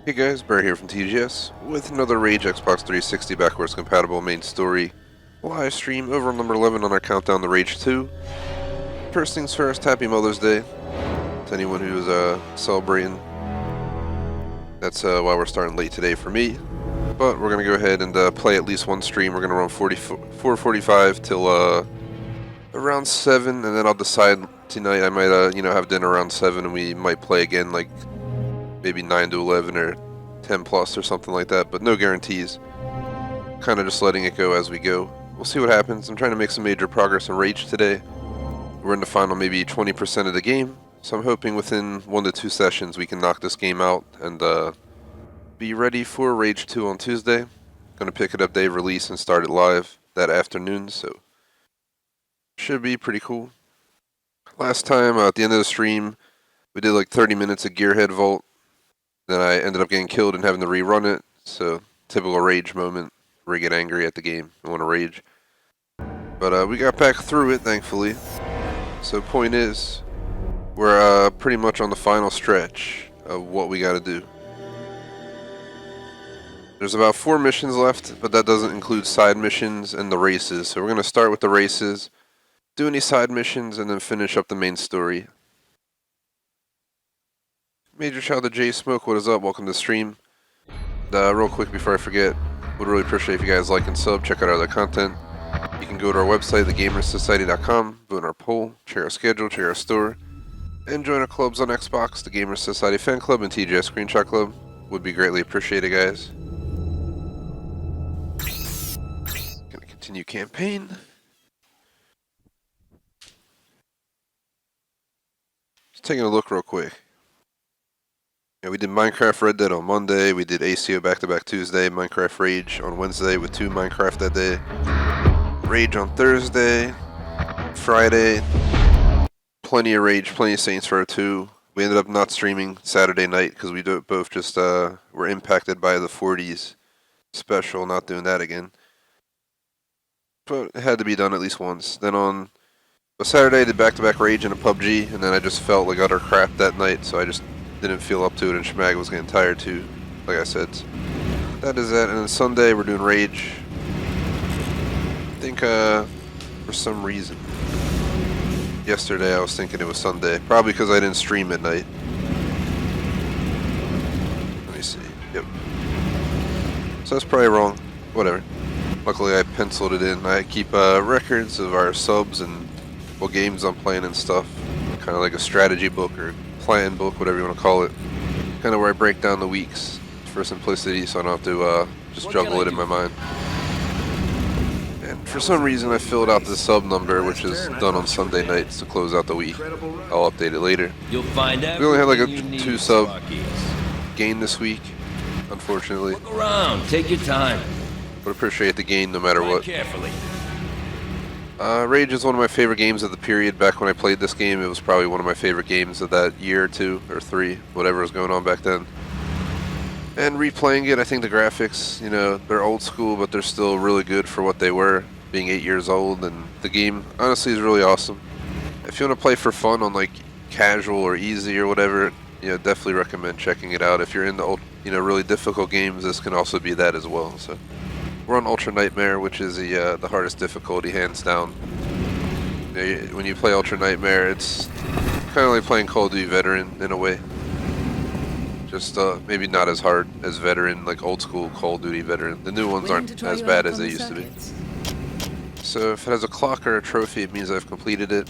Hey guys, Bear here from TGS with another Rage Xbox 360 backwards compatible main story live stream over on number 11 on our countdown to Rage 2. First things first, happy Mother's Day to anyone who's celebrating. That's why we're starting late today for me. But we're going to go ahead and play at least one stream. We're going to run 4:45 till around 7, and then I'll decide tonight. I might have dinner around 7 and we might play again like maybe 9 to 11 or 10 plus or something like that, but no guarantees. Kind of just letting it go as we go. We'll see what happens. I'm trying to make some major progress in Rage today. We're in the final maybe 20% of the game, so I'm hoping within 1 to 2 sessions we can knock this game out and be ready for Rage 2 on Tuesday. Going to pick it up day of release and start it live that afternoon, so should be pretty cool. Last time at the end of the stream we did like 30 minutes of Gearhead Vault. Then I ended up getting killed and having to rerun it, so typical Rage moment where you get angry at the game and want to rage. But we got back through it, thankfully. So point is, we're pretty much on the final stretch of what we got to do. There's about 4 missions left, but that doesn't include side missions and the races. So we're going to start with the races, do any side missions, and then finish up the main story. Major shout out to J Smoke, what is up? Welcome to the stream. Real quick before I forget, would really appreciate if you guys like and sub, check out our other content. You can go to our website, thegamersociety.com, vote in our poll, check our schedule, check our store, and join our clubs on Xbox, the Gamers Society Fan Club and TGS Screenshot Club. Would be greatly appreciated, guys. Gonna continue campaign. Just taking a look real quick. Yeah, we did Minecraft Red Dead on Monday, we did ACO back-to-back Tuesday, Minecraft Rage on Wednesday with 2 Minecraft that day, Rage on Thursday, Friday, plenty of Rage, plenty of Saints Row 2. We ended up not streaming Saturday night because we both just were impacted by the 40s special, not doing that again. But it had to be done at least once. Then on Saturday I did back-to-back Rage and a PUBG, and then I just felt like utter crap that night, so I just didn't feel up to it, and Schmag was getting tired too, like I said. So that is that, and then Sunday we're doing Rage. I think for some reason, yesterday I was thinking it was Sunday, probably because I didn't stream at night. Let me see, yep. So that's probably wrong, whatever. Luckily I penciled it in. I keep records of our subs and what games I'm playing and stuff, kind of like a strategy book or plan book, whatever you want to call it. Kind of where I break down the weeks for simplicity, so I don't have to just juggle it in my mind. And for some reason I filled out the sub number, which is done on Sunday nights to close out the week. I'll update it later. You'll find out. We only had like a 2 sub gain this week, unfortunately. Look around, take your time. But appreciate the gain no matter what. Carefully. Rage is one of my favorite games of the period. Back when I played this game, it was probably one of my favorite games of that year or 2 or 3, whatever was going on back then. And replaying it, I think the graphics, they're old school, but they're still really good for what they were, being 8 years old, and the game honestly is really awesome. If you want to play for fun on like casual or easy or whatever, definitely recommend checking it out. If you're into old, really difficult games, this can also be that as well. So we're on Ultra Nightmare, which is the hardest difficulty, hands down. When you play Ultra Nightmare, it's kind of like playing Call of Duty Veteran in a way. Just maybe not as hard as Veteran, like old school Call of Duty Veteran. The new ones aren't as bad as they used to be. So if it has a clock or a trophy, it means I've completed it.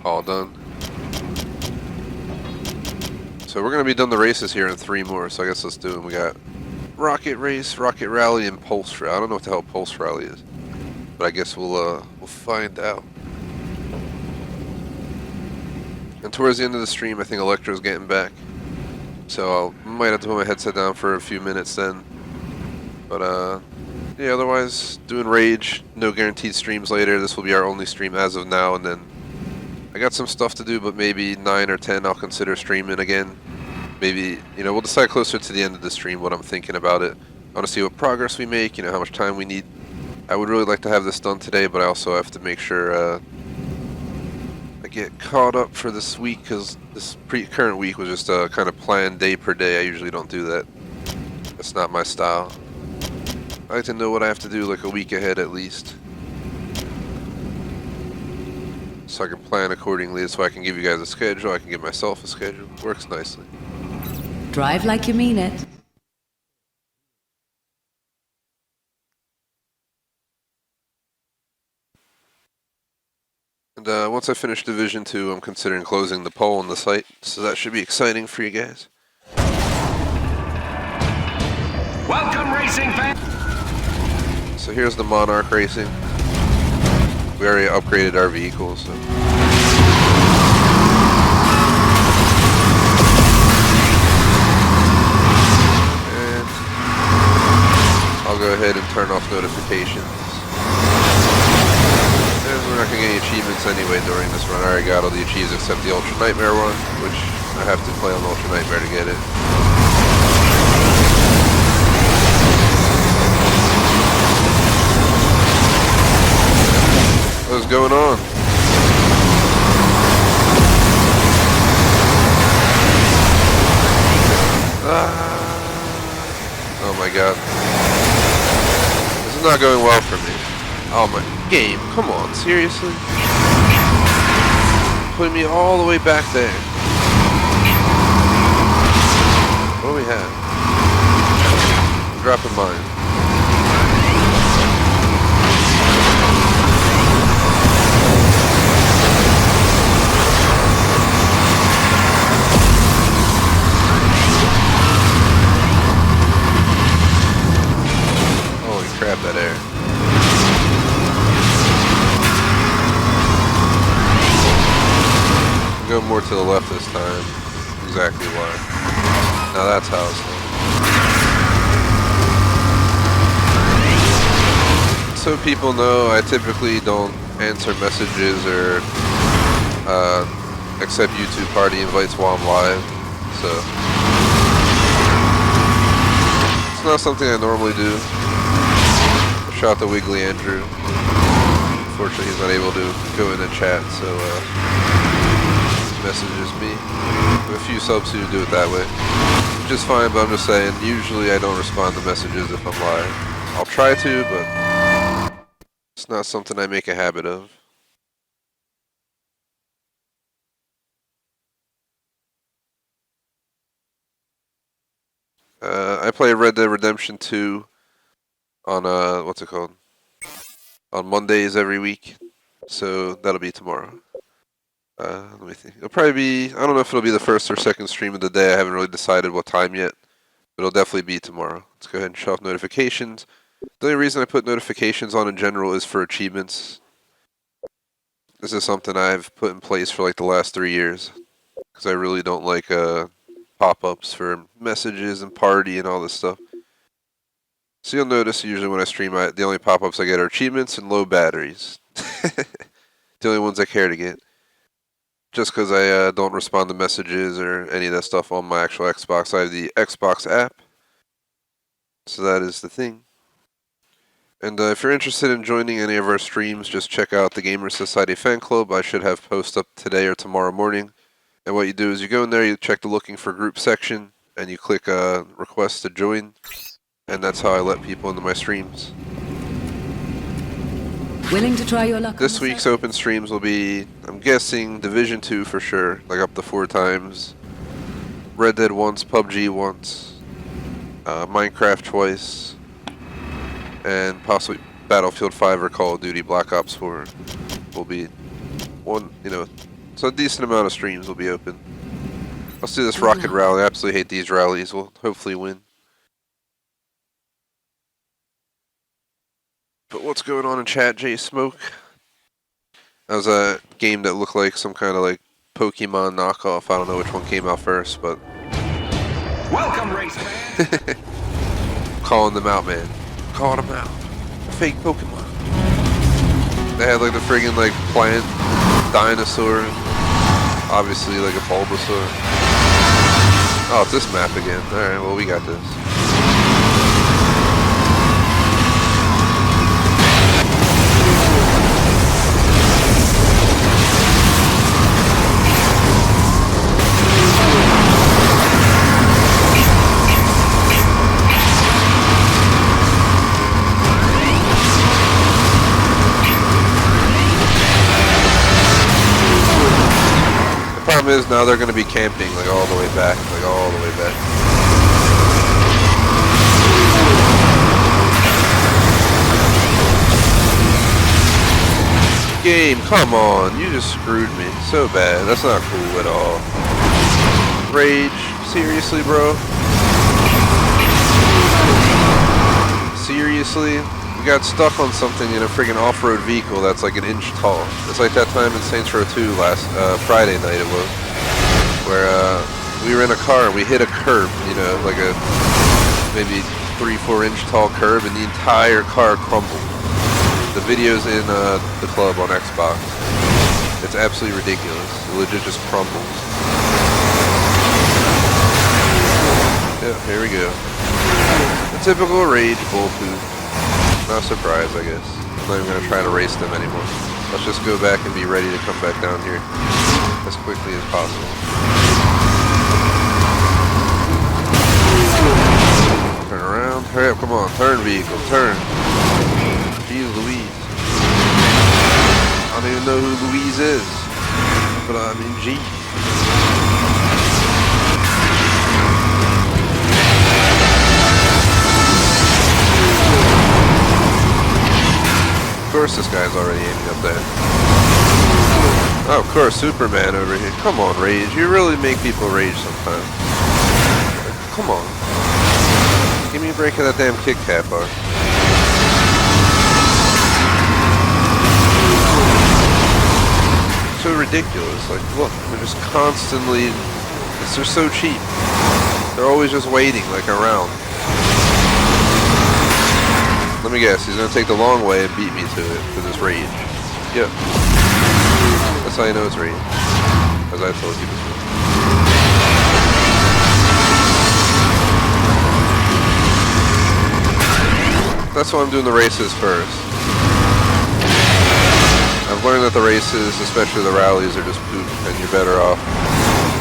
All done. So we're going to be done the races here in 3 more, so I guess let's do them. We got Rocket Race, Rocket Rally, and Pulse Rally. I don't know what the hell Pulse Rally is, but I guess we'll find out. And towards the end of the stream, I think Electro's getting back, so I might have to put my headset down for a few minutes then. But yeah, otherwise doing Rage, no guaranteed streams later. This will be our only stream as of now, and then I got some stuff to do, but maybe 9 or 10 I'll consider streaming again. Maybe, we'll decide closer to the end of the stream what I'm thinking about it. I want to see what progress we make, how much time we need. I would really like to have this done today, but I also have to make sure I get caught up for this week because this current week was just a kind of planned day per day. I usually don't do that. That's not my style. I like to know what I have to do like a week ahead at least, so I can plan accordingly, so I can give you guys a schedule, I can give myself a schedule. Works nicely. Drive like you mean it. And once I finish Division 2, I'm considering closing the poll on the site, so that should be exciting for you guys. Welcome, racing fans. So here's the Monarch Racing. We already upgraded our vehicles, so. And I'll go ahead and turn off notifications. And we're not going to get any achievements anyway during this run. I already got all the achievements except the Ultra Nightmare one, which I have to play on Ultra Nightmare to get it. What's going on? Oh my god. This is not going well for me. Oh my game, come on, seriously? Putting me all the way back there. What do we have? I'm dropping mine. Crap, that air. Go more to the left this time. Exactly why. Now that's how it's done. So people know, I typically don't answer messages or accept YouTube party invites while I'm live. So it's not something I normally do. Shout out to Wiggly Andrew. Unfortunately, he's not able to go in and chat, so messages me. I have a few subs who do it that way, which is fine, but I'm just saying, usually I don't respond to messages if I'm live. I'll try to, but it's not something I make a habit of. I play Red Dead Redemption 2 on what's it called? On Mondays every week, so that'll be tomorrow. Let me think. It'll probably be, I don't know if it'll be the first or second stream of the day. I haven't really decided what time yet, but it'll definitely be tomorrow. Let's go ahead and shut off notifications. The only reason I put notifications on in general is for achievements. This is something I've put in place for like the last 3 years, because I really don't like pop-ups for messages and party and all this stuff. So you'll notice usually when I stream, the only pop-ups I get are achievements and low batteries. The only ones I care to get. Just because I don't respond to messages or any of that stuff on my actual Xbox. I have the Xbox app. So that is the thing. And if you're interested in joining any of our streams, just check out the Gamer Society fan club. I should have posts up today or tomorrow morning. And what you do is you go in there, you check the looking for group section, and you click request to join. And that's how I let people into my streams. Willing to try your luck? This week's open streams will be, I'm guessing, Division 2 for sure, like up to 4 times. Red Dead once, PUBG once, Minecraft twice, and possibly Battlefield 5 or Call of Duty Black Ops 4 will be one, so a decent amount of streams will be open. Let's do this Rocket Rally. I absolutely hate these rallies. We'll hopefully win. But what's going on in chat, Jay Smoke? That was a game that looked like some kind of like Pokémon knockoff. I don't know which one came out first, but Welcome, race fans. calling them out, man. Calling them out. Fake Pokemon. They had like the friggin' like plant dinosaur. Obviously like a Bulbasaur. Oh, it's this map again. Alright, well we got this. problem is now they're going to be camping like all the way back, like all the way back. Game, come on, you just screwed me so bad. That's not cool at all. Rage, seriously, bro? Seriously? We got stuck on something in a friggin' off-road vehicle that's like an inch tall. It's like that time in Saints Row 2 last Friday night it was, where we were in a car and we hit a curb, you know, like a maybe 3-4 inch tall curb, and the entire car crumbled. The video's in the club on Xbox. It's absolutely ridiculous. It legit just crumbles. Yeah, here we go. A typical Rage bullpoop. Not surprised, I guess. I'm not even going to try to race them anymore. Let's just go back and be ready to come back down here as quickly as possible. Turn around. Hurry up, come on. Turn, vehicle. Turn. Jeez Louise. I don't even know who Louise is. But I mean, gee. Of course this guy's already aiming up there. Oh, of course, Superman over here. Come on, Rage. You really make people rage sometimes. Come on. Give me a break of that damn Kit Kat bar. So ridiculous. Like, look, they're just constantly... They're so cheap. They're always just waiting, like, around. Let me guess, he's gonna take the long way and beat me to it for this rage. Yep. That's how you know it's rage. As I told you before. That's why I'm doing the races first. I've learned that the races, especially the rallies, are just poop, and you're better off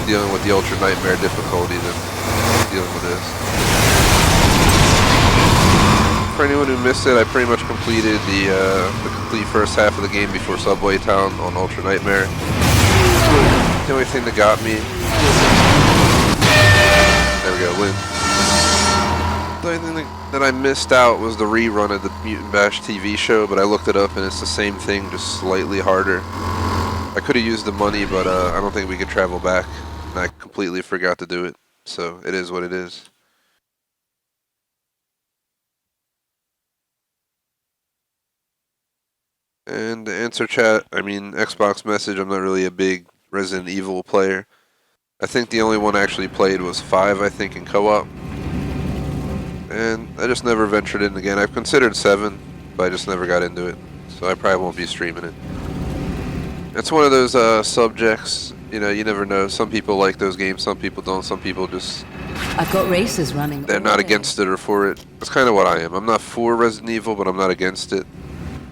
dealing with the Ultra Nightmare difficulty than dealing with this. For anyone who missed it, I pretty much completed the complete first half of the game before Subway Town on Ultra Nightmare. The only thing that got me... There we go, win. The only thing that I missed out was the rerun of the Mutant Bash TV show, but I looked it up and it's the same thing, just slightly harder. I could have used the money, but I don't think we could travel back, and I completely forgot to do it. So it is what it is. And to answer chat, I mean, Xbox message, I'm not really a big Resident Evil player. I think the only one I actually played was 5, I think, in co-op. And I just never ventured in again. I've considered 7, but I just never got into it. So I probably won't be streaming it. It's one of those subjects, you know, you never know. Some people like those games, some people don't. Some people just... I've got races running. They're not against it or for it. That's kind of what I am. I'm not for Resident Evil, but I'm not against it.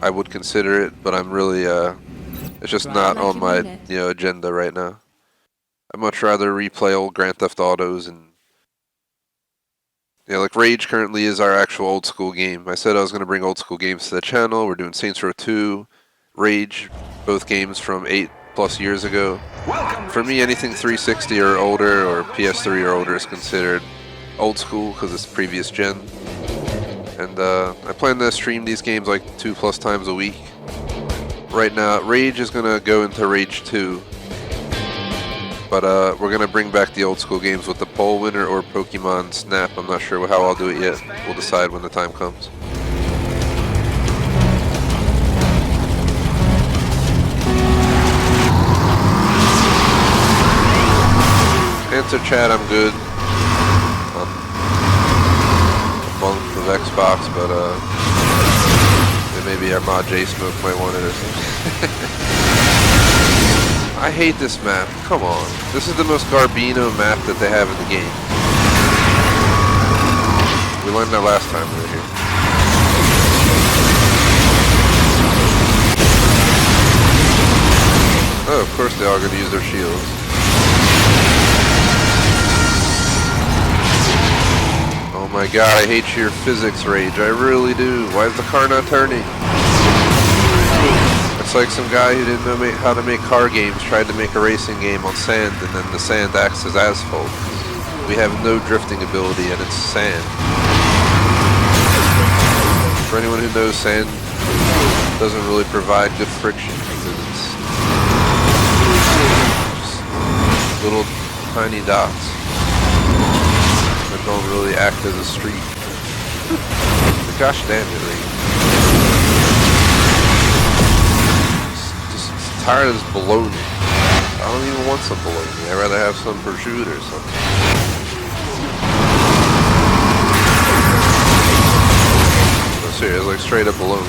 I would consider it, but I'm really, it's just not on my, you know, agenda right now. I'd much rather replay old Grand Theft Autos and, yeah, like Rage currently is our actual old school game. I said I was going to bring old school games to the channel. We're doing Saints Row 2, Rage, both games from 8+ years ago. For me, anything 360 or older or PS3 or older is considered old school because it's previous gen. And I plan to stream these games like 2+ times a week. Right now, Rage is going to go into Rage 2. But we're going to bring back the old school games with the poll winner or Pokemon Snap. I'm not sure how I'll do it yet. We'll decide when the time comes. Answer chat, I'm good. Month of Xbox, but maybe our mod J-Smoke might want it or something. I hate this map. Come on. This is the most Garbino map that they have in the game. We learned that last time we were here. Oh, of course they all going to use their shields. Oh my god, I hate your physics, Rage. I really do. Why is the car not turning? I It's like some guy who didn't know how to make car games tried to make a racing game on sand, and then the sand acts as asphalt. We have no drifting ability, and it's sand. For anyone who knows, sand doesn't really provide good friction because it's just little tiny dots that don't really act as a street. Gosh damn it, Lee. Just tired of this bologna. I don't even want some bologna. I'd rather have some prosciutto or something. No, serious, like straight up bologna.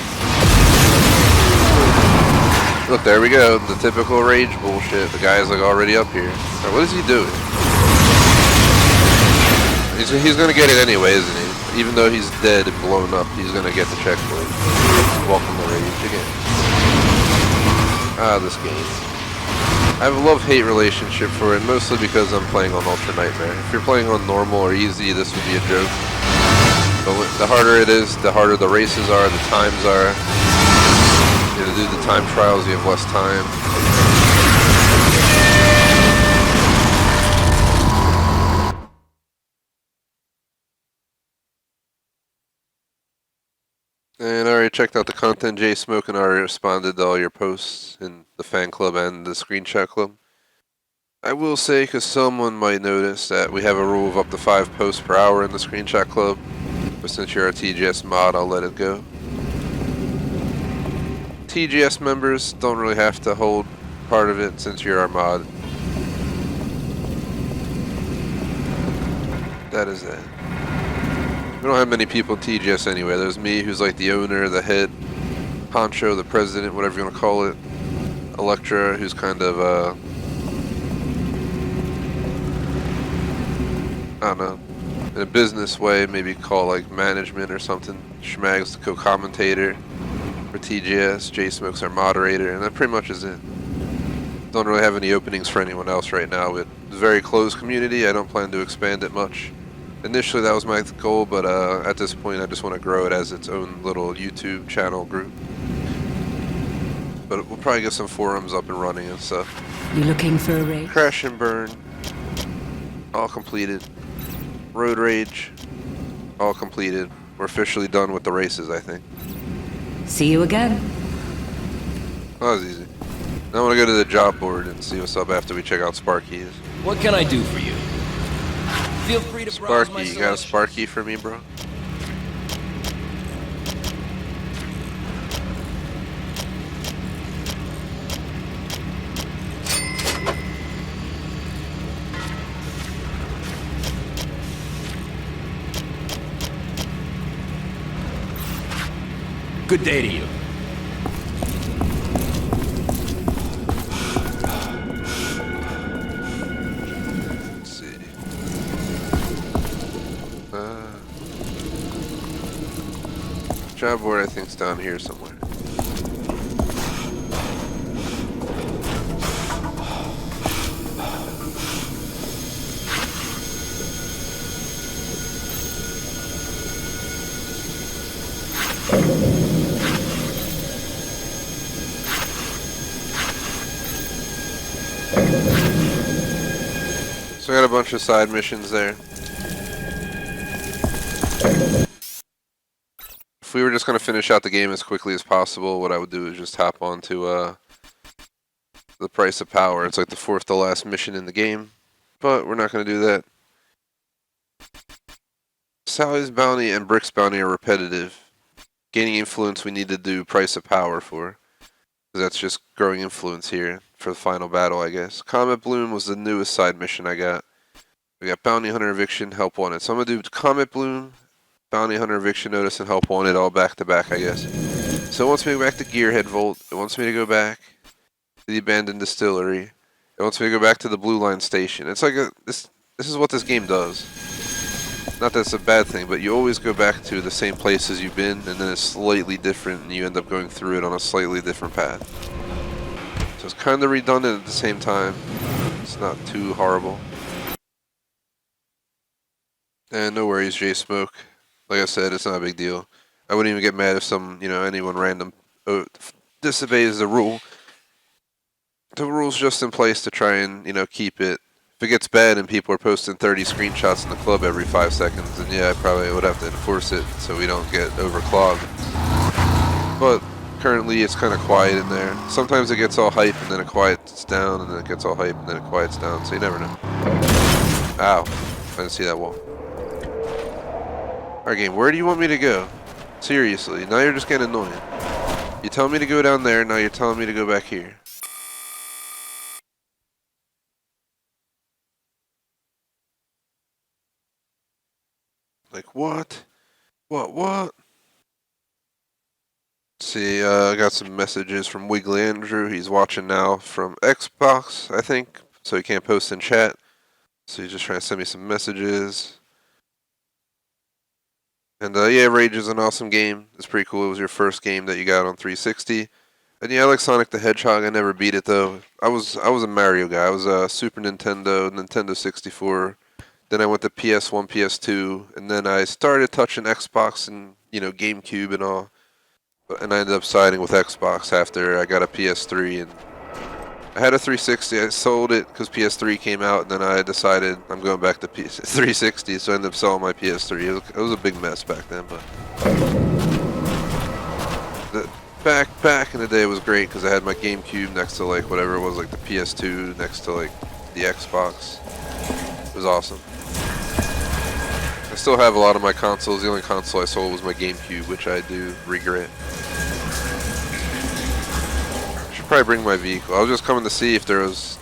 Look, there we go. The typical rage bullshit. The guy's like already up here. Now, what is he doing? He's gonna get it anyway, isn't he? Even though he's dead and blown up, he's gonna get the checkpoint. Welcome to rage again. Ah, this game. I have a love-hate relationship for it, mostly because I'm playing on Ultra Nightmare. If you're playing on normal or easy, this would be a joke. But the harder it is, the harder the races are, the times are. You know, to do the time trials, you have less time. And I already checked out the content. Jay Smoke and I already responded to all your posts in the fan club and the screenshot club. I will say, because someone might notice, that we have a rule of up to 5 posts per hour in the screenshot club. But since you're a TGS mod, I'll let it go. TGS members don't really have to hold part of it since you're our mod. That is that. We don't have many people in TGS anyway. There's me, who's like the owner, the head, honcho, the president, whatever you want to call it. Electra, who's kind of, I don't know, in a business way, maybe call like management or something. Schmag's the co-commentator for TGS. Jay Smoke's our moderator, and that pretty much is it. Don't really have any openings for anyone else right now. It's a very closed community. I don't plan to expand it much. Initially, that was my goal, but at this point, I just want to grow it as its own little YouTube channel group. But we'll probably get some forums up and running and stuff. You looking for a race? Crash and Burn, all completed. Road Rage, all completed. We're officially done with the races, I think. See you again. That was easy. Now I want to go to the job board and see what's up after we check out Sparky's. What can I do for you? Feel free to browse my Sparky, you got a selection. Sparky for me, bro? Good day to you. Let's see. Job board, I think, is down here somewhere. So I got a bunch of side missions there. If we were just going to finish out the game as quickly as possible, what I would do is just hop onto the Price of Power. It's like the 4th to last mission in the game, but we're not going to do that. Sally's Bounty and Brick's Bounty are repetitive. Gaining influence we need to do Price of Power for. That's just growing influence here for the final battle, I guess. Comet Bloom was the newest side mission I got. We got Bounty Hunter Eviction, Help Wanted. So I'm going to do Comet Bloom, Bounty Hunter Eviction Notice, and Help Wanted all back to back, I guess. So it wants me to go back to Gearhead Vault. It wants me to go back to the Abandoned Distillery. It wants me to go back to the Blue Line Station. It's like this is what this game does. Not that it's a bad thing, but you always go back to the same places you've been, and then it's slightly different, and you end up going through it on a slightly different path. So it's kind of redundant at the same time. It's not too horrible. And no worries, J Smoke. Like I said, it's not a big deal. I wouldn't even get mad if anyone random disobeys the rule. The rule's just in place to try and, keep it. If it gets bad and people are posting 30 screenshots in the club every 5 seconds, then yeah, I probably would have to enforce it so we don't get overclogged. But currently it's kind of quiet in there. Sometimes it gets all hype and then it quiets down, and then it gets all hype and then it quiets down, so you never know. Ow. I didn't see that wall. Alright game, where do you want me to go? Seriously, now you're just getting annoying. You tell me to go down there, now you're telling me to go back here. Like what? What? See, I got some messages from Wiggly Andrew. He's watching now from Xbox, I think, so he can't post in chat. So he's just trying to send me some messages. And yeah, Rage is an awesome game. It's pretty cool. It was your first game that you got on 360. And yeah, I like Sonic the Hedgehog. I never beat it though. I was a Mario guy. I was a Super Nintendo, Nintendo 64. Then I went to PS1, PS2, and then I started touching Xbox and GameCube and all. And I ended up siding with Xbox after I got a PS3, and I had a 360. I sold it because PS3 came out, and then I decided I'm going back to 360, so I ended up selling my PS3. It was a big mess back then, but back in the day it was great because I had my GameCube next to like whatever it was, like the PS2 next to like the Xbox. It was awesome. I still have a lot of my consoles. The only console I sold was my GameCube, which I do regret. I should probably bring my vehicle. I was just coming to see if there was,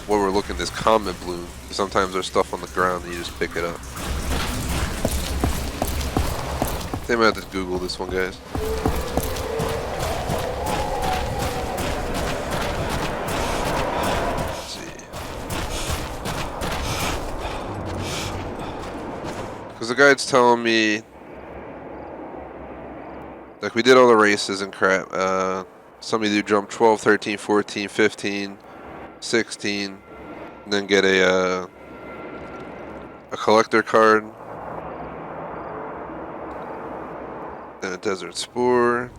what we're looking, this comet bloom. Sometimes there's stuff on the ground and you just pick it up. They might have to Google this one, guys. Because the guide's telling me, like, we did all the races and crap. Some of you do jump 12, 13, 14, 15, 16, and then get a collector card, and a desert spore.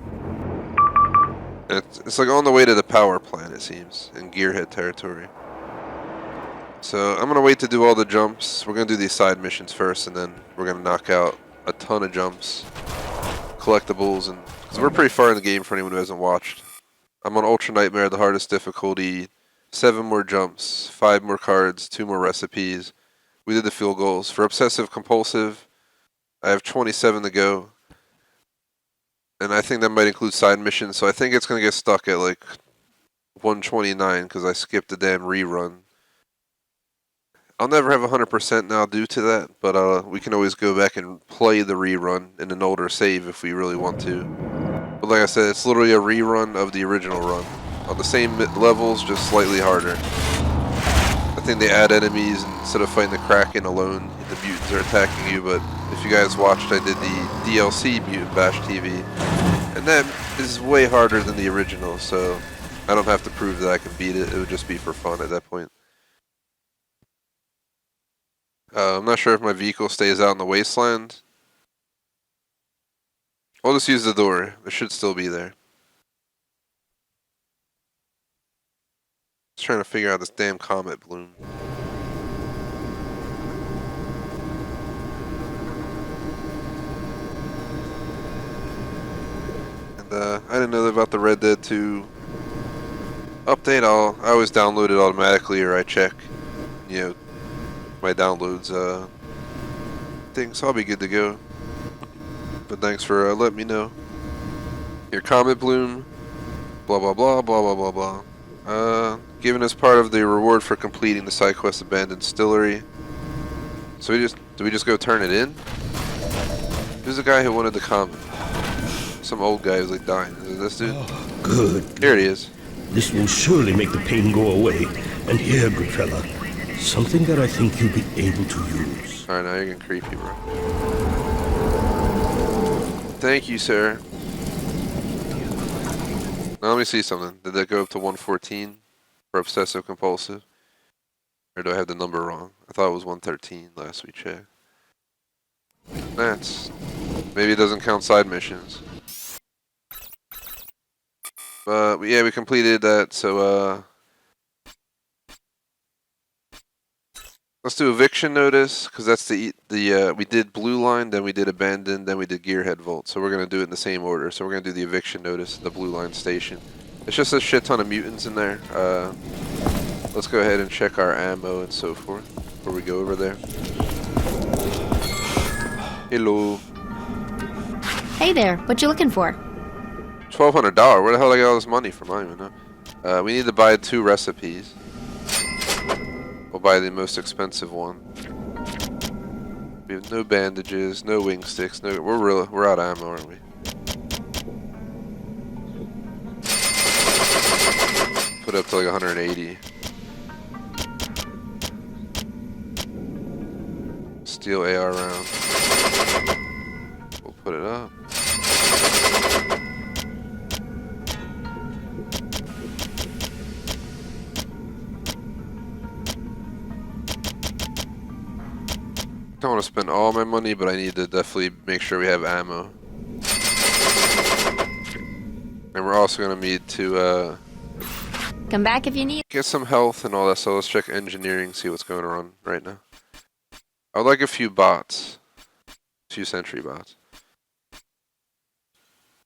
And it's like on the way to the power plant, it seems, in Gearhead territory. So I'm going to wait to do all the jumps. We're going to do these side missions first, and then we're going to knock out a ton of jumps, collectibles, and because we're pretty far in the game for anyone who hasn't watched. I'm on Ultra Nightmare, the hardest difficulty, 7 more jumps, 5 more cards, 2 more recipes. We did the field goals. For Obsessive Compulsive, I have 27 to go, and I think that might include side missions, so I think it's going to get stuck at like 129 because I skipped the damn rerun. I'll never have 100% now due to that, but we can always go back and play the rerun in an older save if we really want to. But like I said, it's literally a rerun of the original run. On the same levels, just slightly harder. I think they add enemies, and instead of fighting the Kraken alone, the mutants are attacking you, but if you guys watched, I did the DLC Mutant Bash TV, and that is way harder than the original, so I don't have to prove that I can beat it. It would just be for fun at that point. I'm not sure if my vehicle stays out in the wasteland. I'll just use the door. It should still be there. Just trying to figure out this damn comet bloom. And I didn't know about the Red Dead 2 update. I always download it automatically, or I check, my downloads thing, so I'll be good to go. But thanks for letting me know. Your comet bloom, blah blah blah blah blah blah blah. Given as part of the reward for completing the side quest Abandoned Distillery. So do we just go turn it in? Who's the guy who wanted the comet? Some old guy who's like dying. Is it this dude? Oh, good. Here he is. This will surely make the pain go away. And here, good fella, something that I think you'll be able to use. Alright, now you're getting creepy, bro. Thank you, sir. Now let me see something. Did that go up to 114 for Obsessive Compulsive? Or do I have the number wrong? I thought it was 113 last we checked. Maybe it doesn't count side missions. Yeah, we completed that. So let's do eviction notice because that's the we did blue line, then we did abandoned, then we did gearhead vault. So we're gonna do it in the same order. So we're gonna do the eviction notice, the blue line station. It's just a shit ton of mutants in there. Let's go ahead and check our ammo and so forth before we go over there. Hello. Hey there, what you looking for? $1,200. Where the hell did I get all this money from? I don't even know. We need to buy 2 recipes. We'll buy the most expensive one. We have no bandages, no wing sticks. No, we're out of ammo, aren't we? Put it up to like 180. Steel AR round. We'll put it up. Don't want to spend all my money, but I need to definitely make sure we have ammo. And we're also going to need to Come back if you need. get some health and all that, so let's check engineering, see what's going on right now. I would like a few bots. A few sentry bots.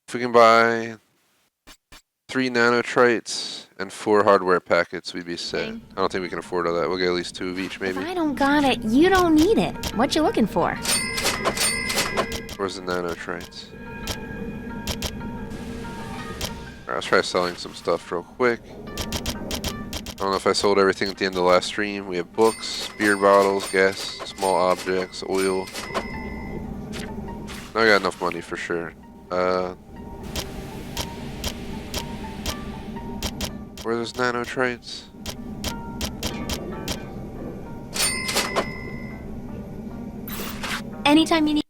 If we can buy 3 nanotrites and 4 hardware packets, we'd be set. I don't think we can afford all that. We'll get at least 2 of each, maybe. If I don't got it, you don't need it. What you looking for? Where's the nanotrites? Alright, let's try selling some stuff real quick. I don't know if I sold everything at the end of the last stream. We have books, beer bottles, gas, small objects, oil. I got enough money for sure. Where are those nanotrites? Anytime you need.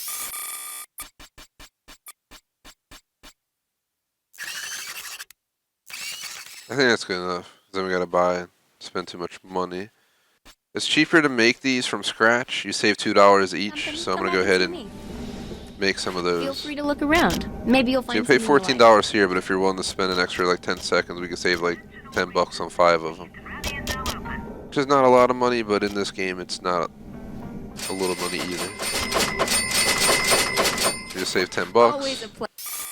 I think that's good enough. Then we gotta buy, spend too much money. It's cheaper to make these from scratch. You save $2 each, so I'm gonna go ahead and make some of those. Feel free to look around. Maybe you'll So find. you pay something you like. $14 here, but if you're willing to spend an extra like 10 seconds, we could save like 10 bucks on 5 of them. Which is not a lot of money, but in this game, it's not a little money either. We just save 10 Always a bucks,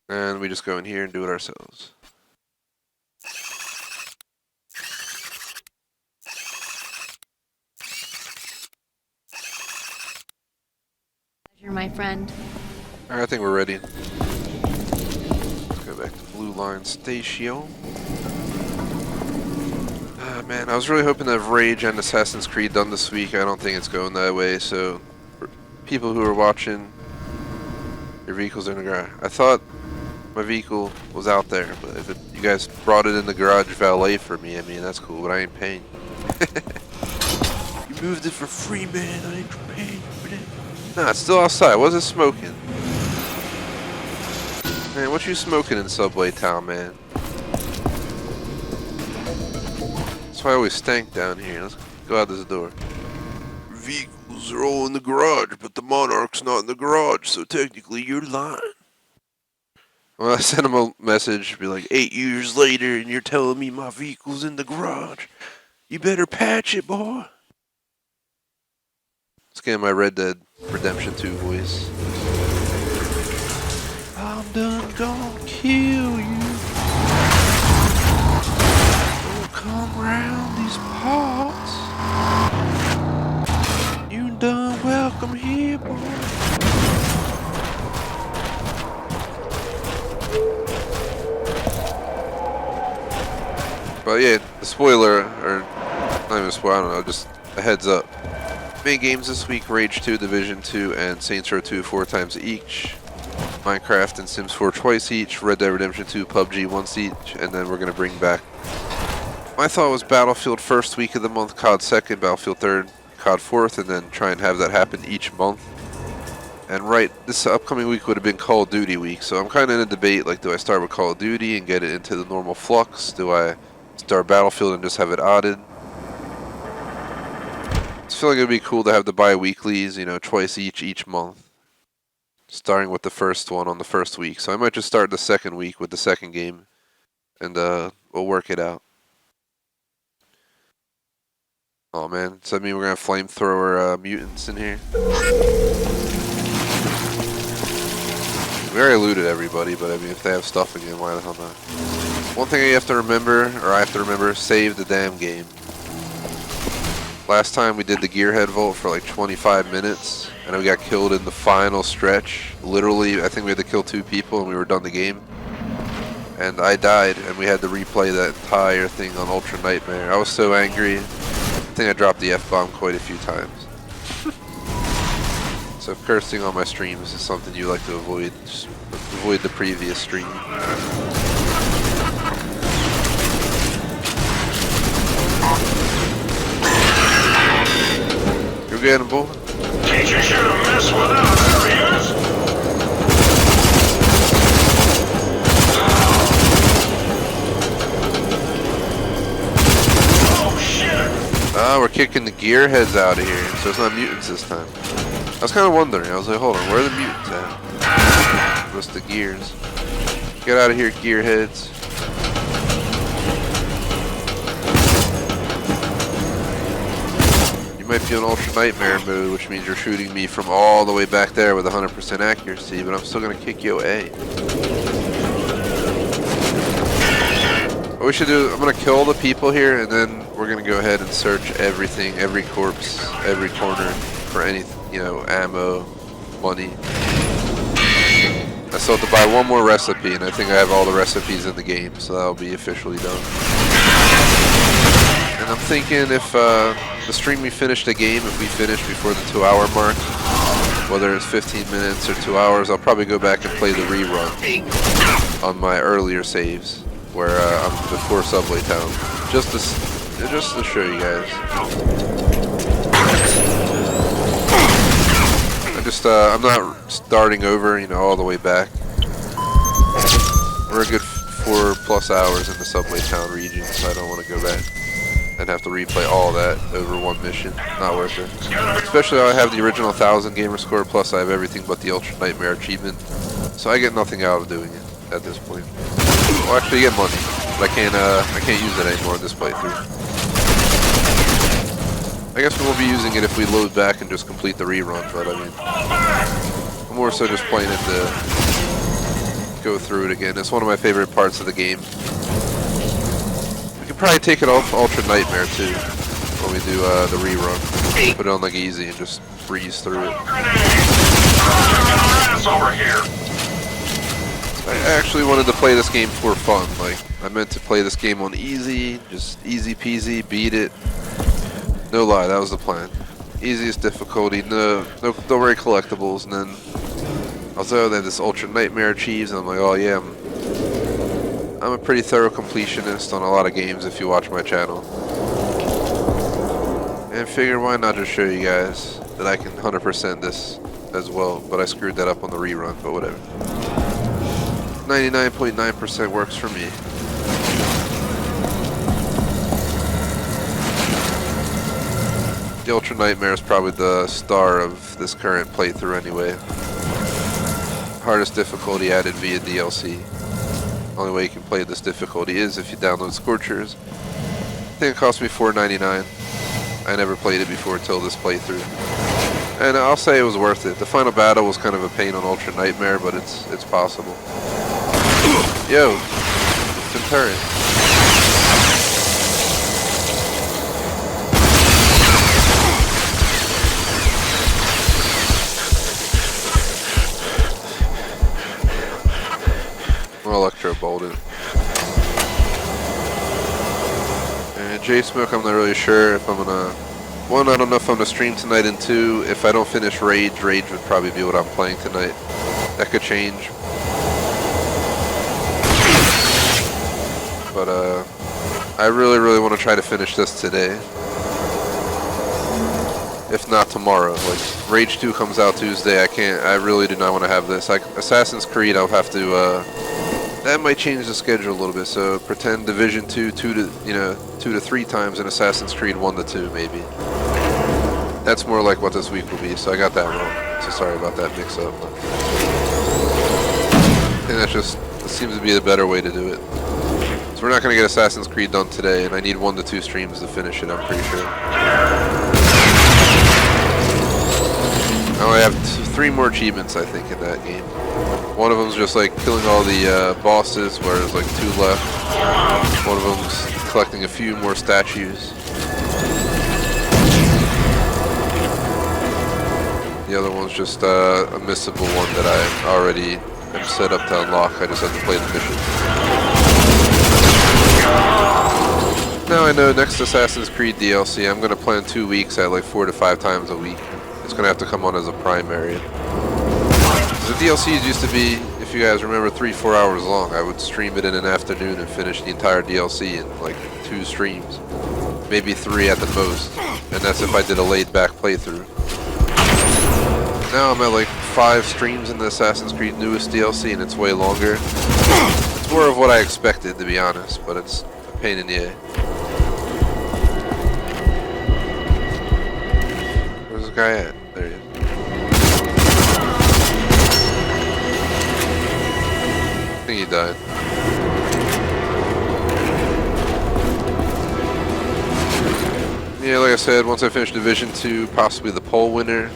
and we just go in here and do it ourselves. pleasure, my friend. Alright, I think we're ready. Let's go back to Blue Line Station. Man, I was really hoping to have Rage and Assassin's Creed done this week. I don't think it's going that way, so for people who are watching, your vehicle's in the garage. I thought my vehicle was out there, but if you guys brought it in the garage valet for me, I mean, that's cool, but I ain't paying. You moved it for free, man. I ain't paying for it. Nah, it's still outside. What's it smoking? Man, what you smoking in Subway Town, man? That's why I always stank down here. Let's go out this door. Vehicles are all in the garage, but the Monarch's not in the garage, so technically you're lying. Well, I sent him a message, be like, 8 years later, and you're telling me my vehicle's in the garage. You better patch it, boy. Let's get in my Red Dead Redemption 2 voice. I'm done gonna kill you. Don't come round these parts. You done welcome here, boy. But yeah, the spoiler, or not even a spoiler, I don't know, just a heads up. Main games this week, Rage 2, Division 2, and Saints Row 2 4 times each. Minecraft and Sims 4 twice each. Red Dead Redemption 2, PUBG once each. And then we're going to bring back... My thought was Battlefield first week of the month, COD second, Battlefield third, COD fourth, and then try and have that happen each month. And right, this upcoming week would have been Call of Duty week, so I'm kind of in a debate, like, do I start with Call of Duty and get it into the normal flux? Do I start Battlefield and just have it odded? I feel like it would be cool to have the bi-weeklies, you know, twice each month. starting with the first one on the first week. So I might just start the second week with the second game, and we'll work it out. Oh man, does that mean we're gonna have flamethrower mutants in here? We already looted everybody, but I mean, if they have stuff again, why the hell not? One thing you have to remember, or I have to remember, save the damn game. Last time we did the Gearhead Vault for like 25 minutes, and we got killed in the final stretch. Literally, I think we had to kill 2 people and we were done the game. And I died, and we had to replay that entire thing on Ultra Nightmare. I was so angry. I think I dropped the F-bomb quite a few times. So if cursing on my streams is something you like to avoid, just avoid the previous stream. You're getting bull? Teach you should have messed with us, there he is. Oh shit! Ah, we're kicking the gearheads out of here, so it's not mutants this time. I was kind of wondering, I was like, hold on, where are the mutants at? Just the gears. Get out of here, gearheads. You might be on Ultra Nightmare mode, which means you're shooting me from all the way back there with 100% accuracy, but I'm still going to kick your A. What we should do, I'm going to kill the people here, and then we're going to go ahead and search everything, every corpse, every corner, for any, you know, ammo, money. I still have to buy one more recipe, and I think I have all the recipes in the game, so that'll be officially done. And I'm thinking if the stream we finish the game, if we finish before the 2-hour mark, whether it's 15 minutes or 2 hours, I'll probably go back and play the rerun on my earlier saves, where I'm before Subway Town, just to show you guys. I'm not starting over, you know, all the way back. We're a good 4+ hours in the Subway Town region, so I don't want to go back and have to replay all that over one mission. Not worth it. Especially though I have the original 1000 gamer score, plus I have everything but the Ultra Nightmare achievement. So I get nothing out of doing it at this point. Well, actually, I get money, but I can't use it anymore in this playthrough. I guess we'll be using it if we load back and just complete the rerun, but I mean, I'm more so just playing it to go through it again. It's one of my favorite parts of the game. We could probably take it off Ultra Nightmare too, when we do the rerun. Put it on like easy and just breeze through it. I actually wanted to play this game for fun. Like, I meant to play this game on easy, just easy peasy, beat it. No lie, that was the plan. Easiest difficulty, no very collectibles, and then also then this Ultra Nightmare achieves, and I'm like, oh yeah, I'm a pretty thorough completionist on a lot of games if you watch my channel. And figure why not just show you guys that I can 100% this as well, but I screwed that up on the rerun, but whatever. 99.9% works for me. The Ultra Nightmare is probably the star of this current playthrough anyway. Hardest difficulty added via DLC. Only way you can play this difficulty is if you download Scorchers. I think it cost me $4.99. I never played it before until this playthrough. And I'll say it was worth it. The final battle was kind of a pain on Ultra Nightmare, but it's possible. Yo, Centurion. Electro bolted. And J-Smoke, I'm not really sure if I'm gonna... One, I don't know if I'm gonna stream tonight, and two, if I don't finish Rage would probably be what I'm playing tonight. That could change. But I really want to try to finish this today. If not tomorrow. Like, Rage 2 comes out Tuesday, I really do not want to have this. Like, Assassin's Creed, I'll have to, that might change the schedule a little bit, so pretend Division 2, 2 to 3 times, and Assassin's Creed 1 to 2, maybe. That's more like what this week will be, so I got that wrong. So sorry about that mix-up. that seems to be the better way to do it. So we're not going to get Assassin's Creed done today, and I need 1 to 2 streams to finish it, I'm pretty sure. I only have 3 more achievements, I think, in that game. One of them's just like killing all the bosses, where there's like 2 left. One of them's collecting a few more statues. The other one's just a missable one that I already am set up to unlock. I just have to play the mission. Now I know next Assassin's Creed DLC, I'm going to plan 2 weeks at like 4 to 5 times a week. It's going to have to come on as a primary. The DLCs used to be, if you guys remember, 3-4 hours long. I would stream it in an afternoon and finish the entire DLC in like 2 streams. Maybe 3 at the most. And that's if I did a laid back playthrough. Now I'm at like 5 streams in the Assassin's Creed newest DLC, and it's way longer. It's more of what I expected, to be honest, but it's a pain in the ass. Where's this guy at? There he is. I think he died. Yeah, like I said, once I finish Division 2, possibly the poll winner.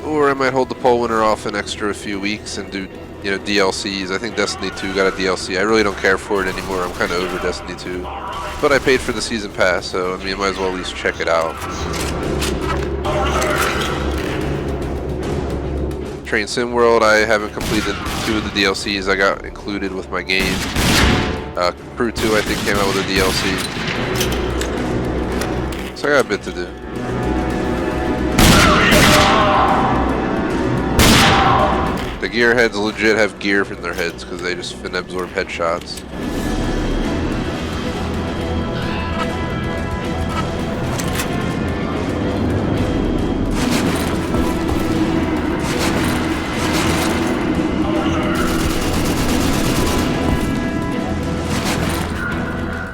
Or I might hold the poll winner off an extra few weeks and do, you know, DLCs. I think Destiny 2 got a DLC. I really don't care for it anymore. I'm kind of over Destiny 2. But I paid for the season pass, so I mean, I might as well at least check it out. Train Sim World, I haven't completed 2 of the DLCs I got included with my game. Crew 2, I think, came out with a DLC. So I got a bit to do. The gearheads legit have gear in their heads because they just fin absorb headshots.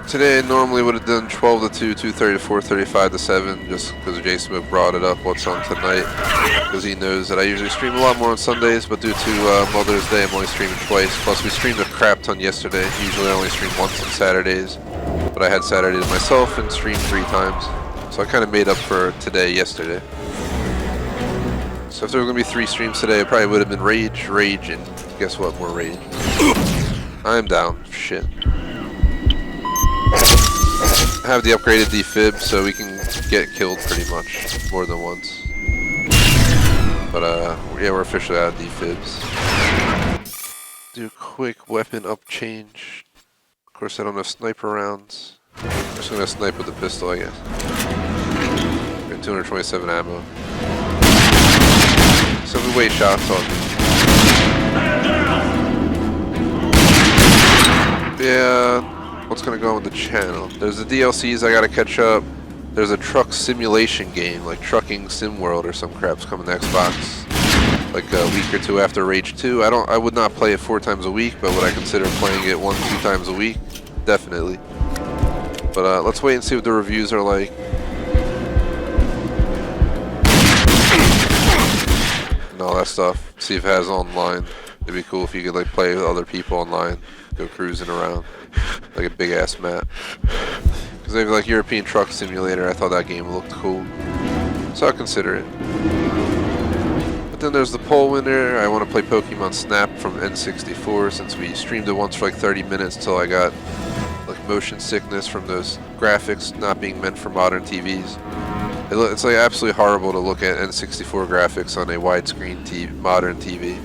Today I normally would have done 12 to 2, 2:30 to 4:30, 5 to 7, just because J Smoke brought it up what's on tonight, because he knows that I usually stream a lot more on Sundays, but due to Mother's Day I'm only streaming twice. Plus we streamed a crap ton yesterday. Usually I only stream once on Saturdays, but I had Saturday to myself and streamed 3 times, so I kind of made up for today yesterday. So if there were going to be 3 streams today, it probably would have been Rage, and guess what, more Rage. I'm down. Shit. I have the upgraded defib, so we can get killed pretty much more than once. But yeah, we're officially out of defibs. Do a quick weapon up change. Of course, I don't have sniper rounds. I'm just gonna snipe with the pistol, I guess. Got 227 ammo. So we wait shots on me. Yeah. What's gonna go on the channel? There's the DLCs I gotta catch up. There's a truck simulation game, like Trucking Sim World or some crap's coming to Xbox. Like a week or 2 after Rage 2. I would not play it 4 times a week, but would I consider playing it 1-2 times a week? Definitely. But let's wait and see what the reviews are like. And all that stuff. See if it has online. It'd be cool if you could like play with other people online. Go cruising around. Like a big ass map. Because they have like European Truck Simulator. I thought that game looked cool. So I'll consider it. But then there's the poll winner. I want to play Pokemon Snap from N64 since we streamed it once for like 30 minutes till I got like motion sickness from those graphics not being meant for modern TVs. It's like absolutely horrible to look at N64 graphics on a widescreen modern TV.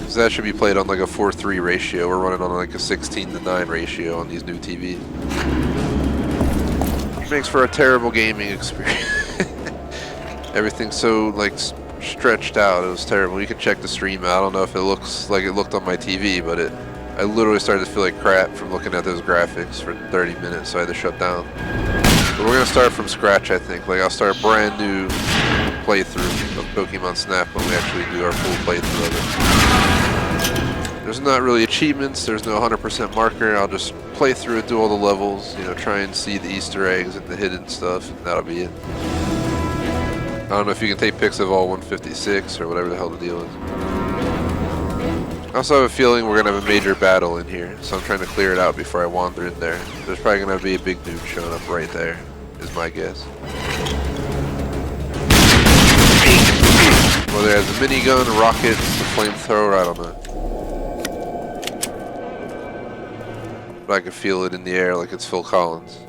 So that should be played on like a 4:3 ratio. We're running on like a 16:9 ratio on these new TVs. Which makes for a terrible gaming experience. Everything's so like stretched out. It was terrible. You can check the stream out. I don't know if it looks like it looked on my TV, but I literally started to feel like crap from looking at those graphics for 30 minutes, so I had to shut down. But we're gonna start from scratch, I think. Like I'll start a brand new playthrough of Pokemon Snap when we actually do our full playthrough of it. There's not really achievements, there's no 100% marker. I'll just play through it, do all the levels, you know, try and see the Easter eggs and the hidden stuff, and that'll be it. I don't know if you can take pics of all 156 or whatever the hell the deal is. I also have a feeling we're gonna have a major battle in here, so I'm trying to clear it out before I wander in there. There's probably gonna be a big dude showing up right there, is my guess. Whether it has a minigun, rockets, a flamethrower, I don't know. But I can feel it in the air like it's Phil Collins.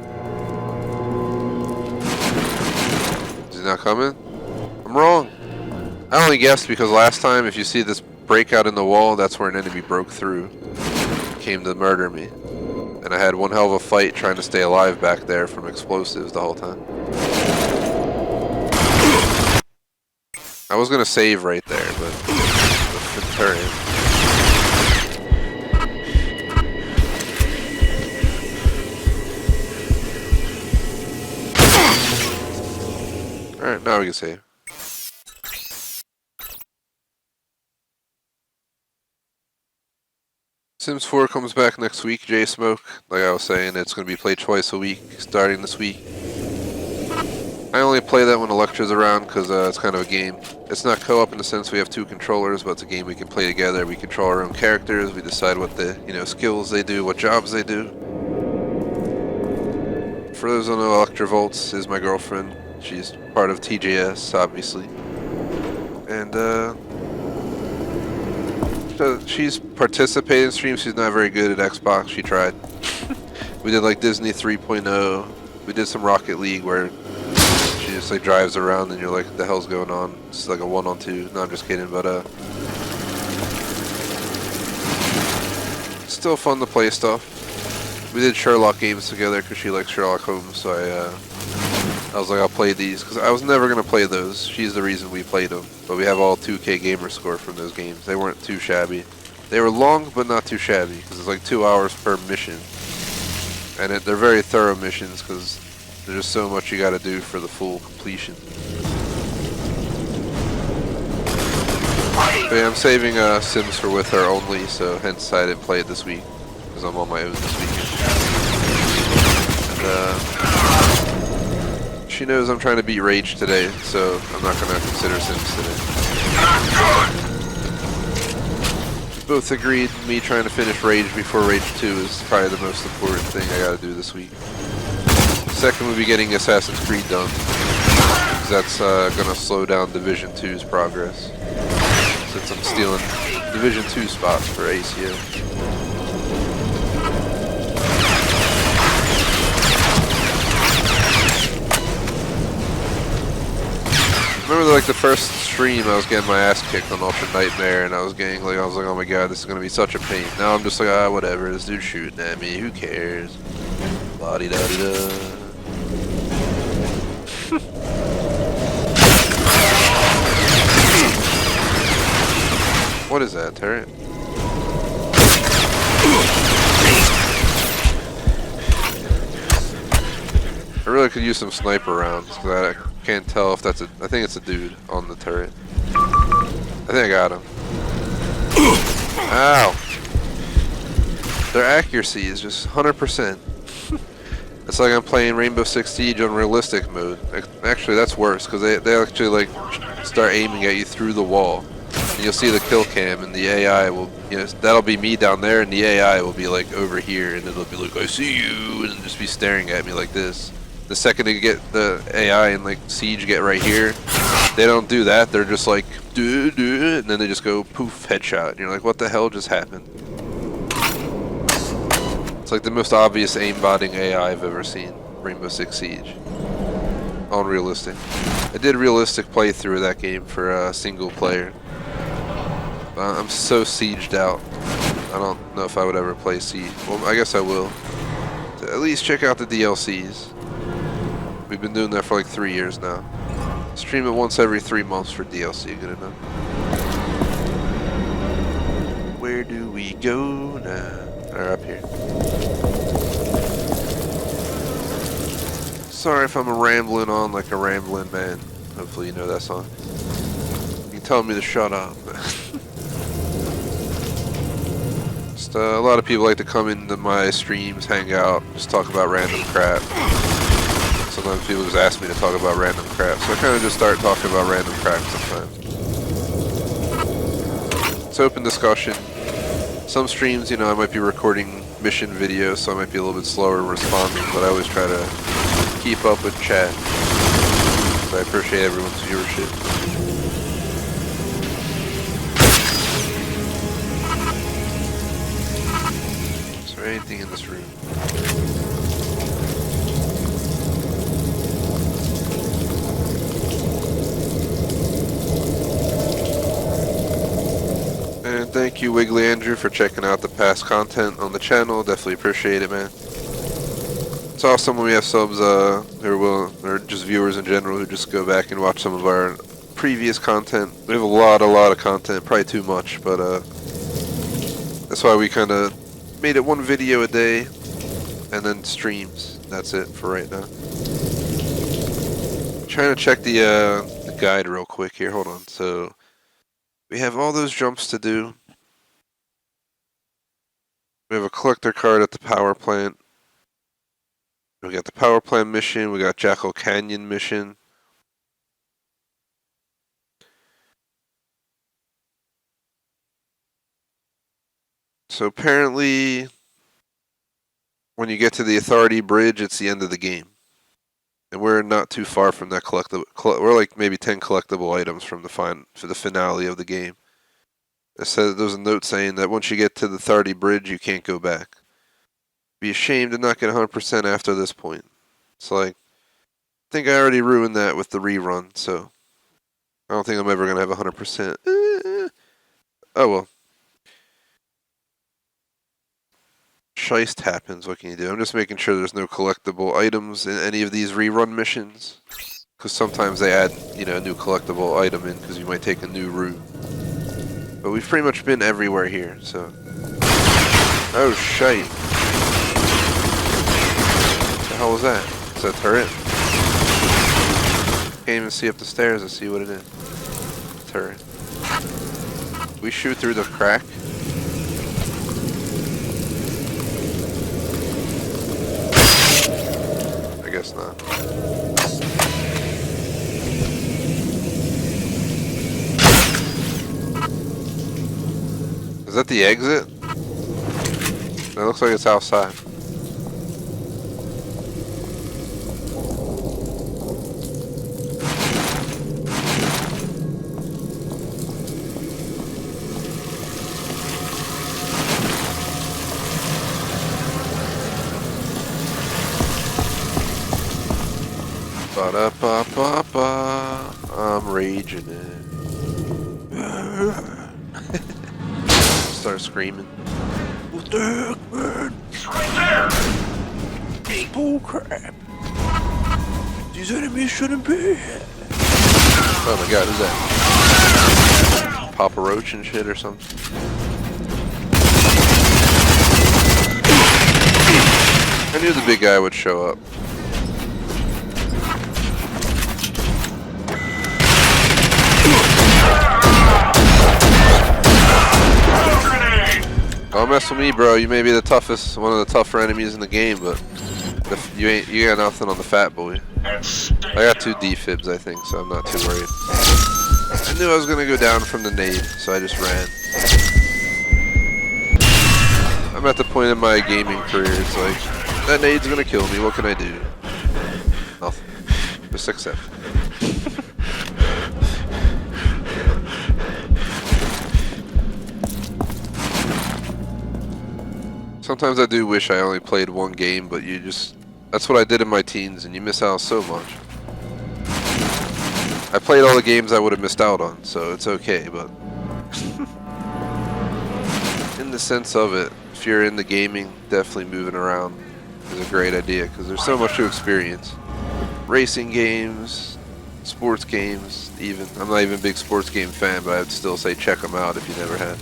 Is he not coming? I'm wrong. I only guessed because last time, if you see this breakout in the wall, that's where an enemy broke through. Came to murder me. And I had one hell of a fight trying to stay alive back there from explosives the whole time. I was gonna save right there, but the turret. Alright, now we can save. Sims 4 comes back next week, J-Smoke. Like I was saying, it's going to be played twice a week, starting this week. I only play that when Electra's around, because it's kind of a game. It's not co-op in the sense we have two controllers, but it's a game we can play together. We control our own characters, we decide what the skills they do, what jobs they do. For those who don't know, Electra Volts is my girlfriend. She's part of TGS, obviously. And, so she's participated in streams. She's not very good at Xbox. She tried. We did like Disney 3.0. We did some Rocket League where she just like drives around and you're like, what the hell's going on? It's like a 1-on-2. No, I'm just kidding, but it's still fun to play stuff. We did Sherlock games together because she likes Sherlock Holmes, so I was like, I'll play these, because I was never going to play those. She's the reason we played them. But we have all 2K gamer score from those games. They weren't too shabby. They were long, but not too shabby, because it's like 2 hours per mission. And they're very thorough missions, because there's just so much you got to do for the full completion. But yeah, I'm saving Sims for with her only, so hence I didn't play it this week, because I'm on my own this weekend. And, she knows I'm trying to beat Rage today, so I'm not going to consider Sims today. We both agreed me trying to finish Rage before Rage 2 is probably the most important thing I got to do this week. Second would be getting Assassin's Creed done, because that's going to slow down Division 2's progress, since I'm stealing Division 2 spots for ACO. I remember like the first stream I was getting my ass kicked on Ultra Nightmare and I was like, oh my god, this is gonna be such a pain. Now I'm just like, ah, whatever, this dude's shooting at me, who cares? La-di-da-di-da. What is that, turret? I really could use some sniper rounds, because I can't tell if that's I think it's a dude on the turret. I think I got him. Ow! Their accuracy is just 100%. It's like I'm playing Rainbow Six Siege on realistic mode. Actually, that's worse, because they actually like start aiming at you through the wall. And you'll see the kill cam, and the AI will, that'll be me down there, and the AI will be like over here, and it'll be like, I see you, and just be staring at me like this. The second they get the AI and like Siege get right here, they don't do that. They're just like, and then they just go poof, headshot. And you're like, what the hell just happened? It's like the most obvious aimbotting AI I've ever seen. Rainbow Six Siege. On realistic. I did realistic playthrough of that game for single player. I'm so sieged out. I don't know if I would ever play Siege. Well, I guess I will. At least check out the DLCs. We've been doing that for like 3 years now. Stream it once every 3 months for DLC, good enough. Where do we go now? Or up here. Sorry if I'm rambling on like a rambling man. Hopefully you know that song. You tell me to shut up. Just a lot of people like to come into my streams, hang out, just talk about random crap. Sometimes people just ask me to talk about random crap, so I kind of just start talking about random crap sometimes. It's open discussion. Some streams, you know, I might be recording mission videos, so I might be a little bit slower responding, but I always try to keep up with chat. So I appreciate everyone's viewership. Is there anything in this room? And thank you, Wiggly Andrew, for checking out the past content on the channel. Definitely appreciate it, man. It's awesome when we have subs, or just viewers in general who just go back and watch some of our previous content. We have a lot of content, probably too much, but that's why we kind of made it one video a day and then streams. That's it for right now. Trying to check the guide real quick here. Hold on. So we have all those jumps to do. We have a collector card at the power plant. We got the power plant mission. We got Jackal Canyon mission. So apparently, when you get to the Authority Bridge, it's the end of the game. And we're not too far from that collectible. We're like maybe 10 collectible items from the finale of the game. It said there was a note saying that once you get to the Authority Bridge, you can't go back. Be ashamed to not get 100% after this point. It's like, I think I already ruined that with the rerun, so I don't think I'm ever gonna have 100%. Oh well. Scheist happens, what can you do? I'm just making sure there's no collectible items in any of these rerun missions. Because sometimes they add, you know, a new collectible item in because you might take a new route. But we've pretty much been everywhere here, so. Oh, shite. What the hell was that? Is that a turret? Can't even see up the stairs to see what it is. Turret. We shoot through the crack. I guess not. Is that the exit? It looks like it's outside. Ba-da-ba-ba-ba, I'm raging it. Start screaming. What the heck, man? It's right there! Big bull crap. These enemies shouldn't be here. Oh my god, who's that? Papa Roach and shit or something? I knew the big guy would show up. Don't mess with me, bro. You may be the toughest, one of the tougher enemies in the game, but you got nothing on the fat boy. I got 2 defibs, I think, so I'm not too worried. I knew I was gonna go down from the nade, so I just ran. I'm at the point in my gaming career, it's like, that nade's gonna kill me, what can I do? Nothing. Just accept. Sometimes I do wish I only played one game, but that's what I did in my teens, and you miss out so much. I played all the games I would have missed out on, so it's okay, but in the sense of it, if you're into gaming, definitely moving around is a great idea, because there's so much to experience. Racing games, sports games, even. I'm not even a big sports game fan, but I would still say check them out if you never had.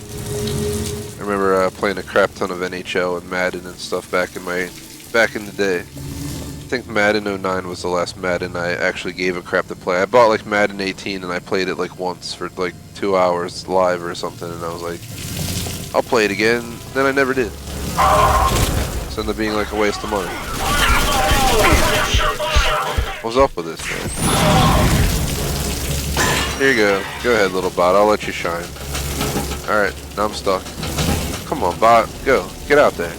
I remember playing a crap ton of NHL and Madden and stuff back in the day. I think Madden 09 was the last Madden I actually gave a crap to play. I bought like Madden 18 and I played it like once for like 2 hours live or something, and I was like, I'll play it again. Then I never did. It ended up being like a waste of money. What's up with this, man? Here you go. Go ahead, little bot. I'll let you shine. Alright, now I'm stuck. Come Come on, bot. Go. Get out there.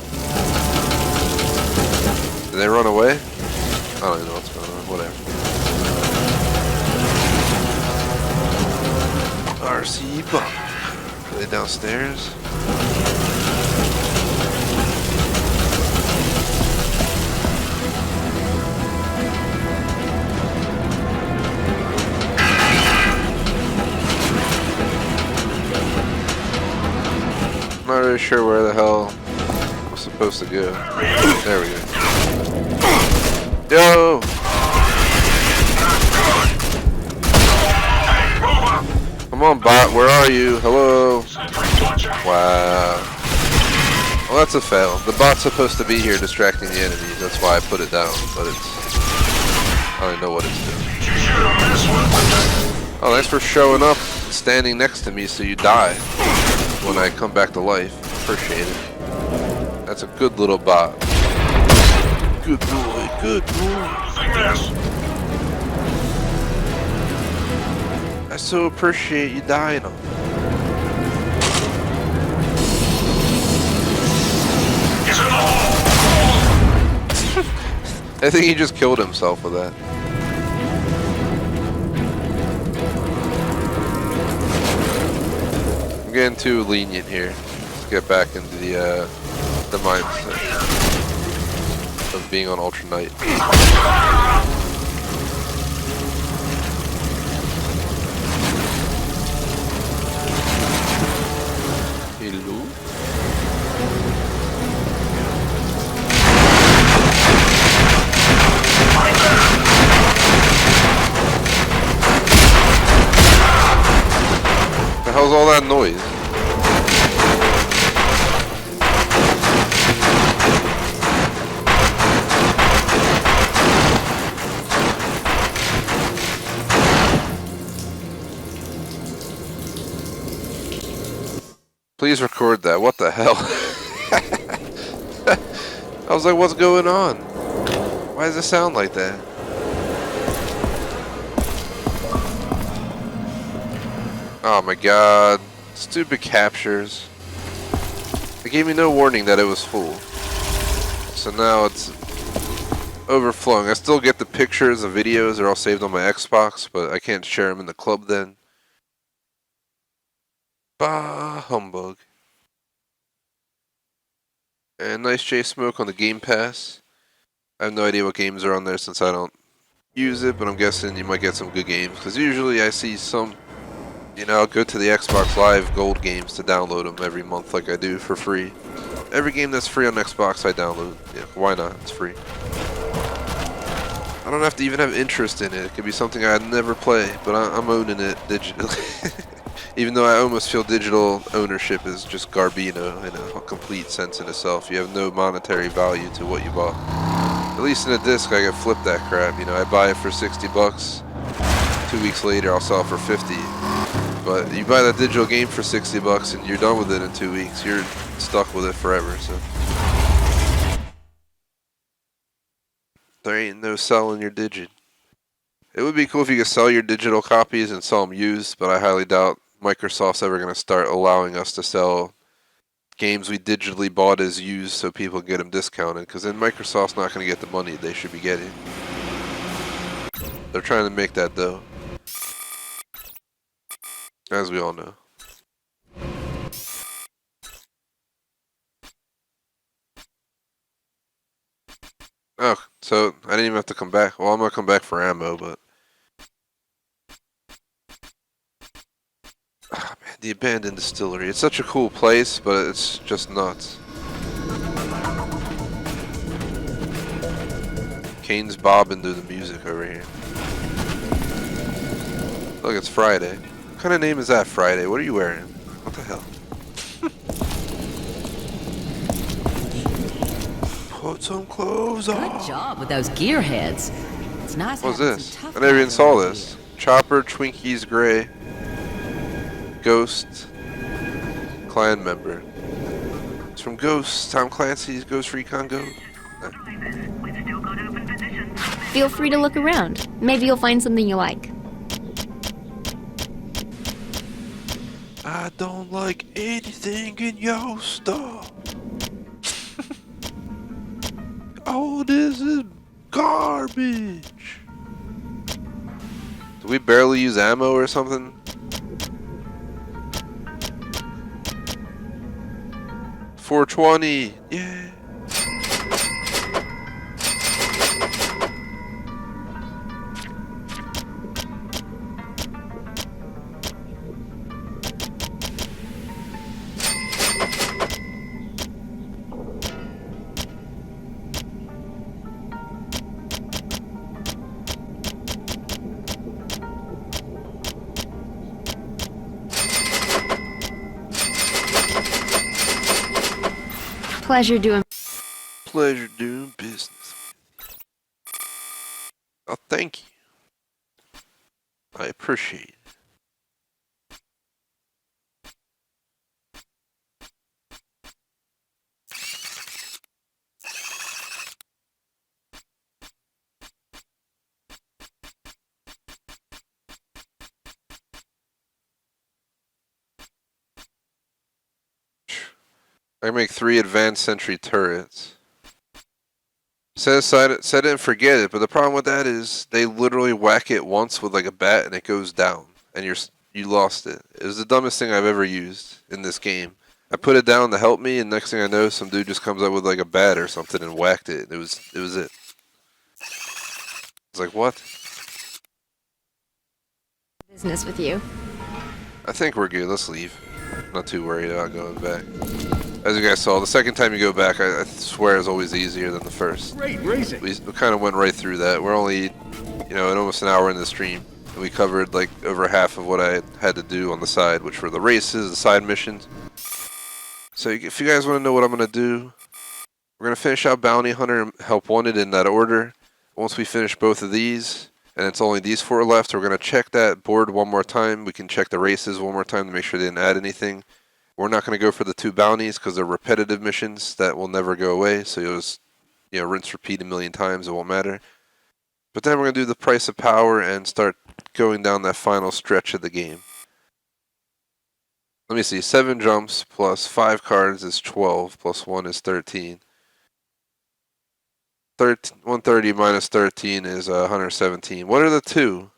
Did they run away? I don't even know what's going on. Whatever. RC bot. Are they downstairs? I'm not really sure where the hell I'm supposed to go. There we go. Yo! Come on, bot. Where are you? Hello? Wow. Well, that's a fail. The bot's supposed to be here distracting the enemies. That's why I put it down. But it's... I don't even know what it's doing. Oh, thanks for showing up, standing next to me so you die when I come back to life. Appreciate it. That's a good little bot. Good boy, good boy. I so appreciate you dying on. I think he just killed himself with that. I'm getting too lenient here. Let's get back into the mindset of being on Ultra Knight. Hello? The hell's all that noise? Please record that. What the hell? I was like, what's going on? Why does it sound like that? Oh my god. Stupid captures. It gave me no warning that it was full. So now it's overflowing. I still get the pictures, the videos, they're all saved on my Xbox, but I can't share them in the club then. Bah, humbug. And nice J Smoke on the Game Pass. I have no idea what games are on there since I don't use it, but I'm guessing you might get some good games. Because usually I see some, you know, I'll go to the Xbox Live Gold games to download them every month like I do for free. Every game that's free on Xbox I download. Yeah, why not? It's free. I don't have to even have interest in it. It could be something I'd never play, but I'm owning it digitally. Even though I almost feel digital ownership is just garbino in a complete sense in itself. You have no monetary value to what you bought. At least in a disc, I can flip that crap. You know, I buy it for 60 bucks. 2 weeks later, I'll sell it for 50. But you buy that digital game for 60 bucks and you're done with it in 2 weeks. You're stuck with it forever. So there ain't no selling your digit. It would be cool if you could sell your digital copies and sell them used, but I highly doubt Microsoft's ever going to start allowing us to sell games we digitally bought as used so people can get them discounted, because then Microsoft's not going to get the money they should be getting. They're trying to make that dough, as we all know. Oh, so I didn't even have to come back. Well, I'm going to come back for ammo, but... Oh, man, the abandoned distillery. It's such a cool place, but it's just nuts. Kane's bobbing to the music over here. Look, it's Friday. What kind of name is that, Friday? What are you wearing? What the hell? Put some clothes on. Good job with those gearheads. It's nice. What's having this? some tough I never even guys saw around this. Chopper, Twinkies, Gray. Ghost. Clan member. It's from Ghost. Tom Clancy's Ghost Recon Go. Feel free to look around. Maybe you'll find something you like. I don't like anything in your stuff. All this is garbage. Do we barely use ammo or something? 420. Yeah. Pleasure doing. Pleasure doing business. Oh, thank you. I appreciate it. I can make 3 advanced sentry turrets. Set it and forget it, but the problem with that is they literally whack it once with like a bat and it goes down, and you lost it. It was the dumbest thing I've ever used in this game. I put it down to help me, and next thing I know, some dude just comes up with like a bat or something and whacked it. It was it. It's like, what? Business with you. I think we're good. Let's leave. Not too worried about going back. As you guys saw, the second time you go back, I swear is always easier than the first. Great racing. We kind of went right through that. We're only, in almost an hour in the stream. And we covered like over half of what I had to do on the side, which were the races, the side missions. So if you guys want to know what I'm going to do, we're going to finish out Bounty Hunter and Help Wanted in that order. Once we finish both of these, and it's only these 4 left, we're going to check that board one more time. We can check the races one more time to make sure they didn't add anything. We're not going to go for the 2 bounties because they're repetitive missions that will never go away. So you'll just, rinse, repeat a million times. It won't matter. But then we're going to do the price of power and start going down that final stretch of the game. Let me see. 7 jumps plus 5 cards is 12 plus 1 is 13. 130 minus 13 is 117. What are the 2?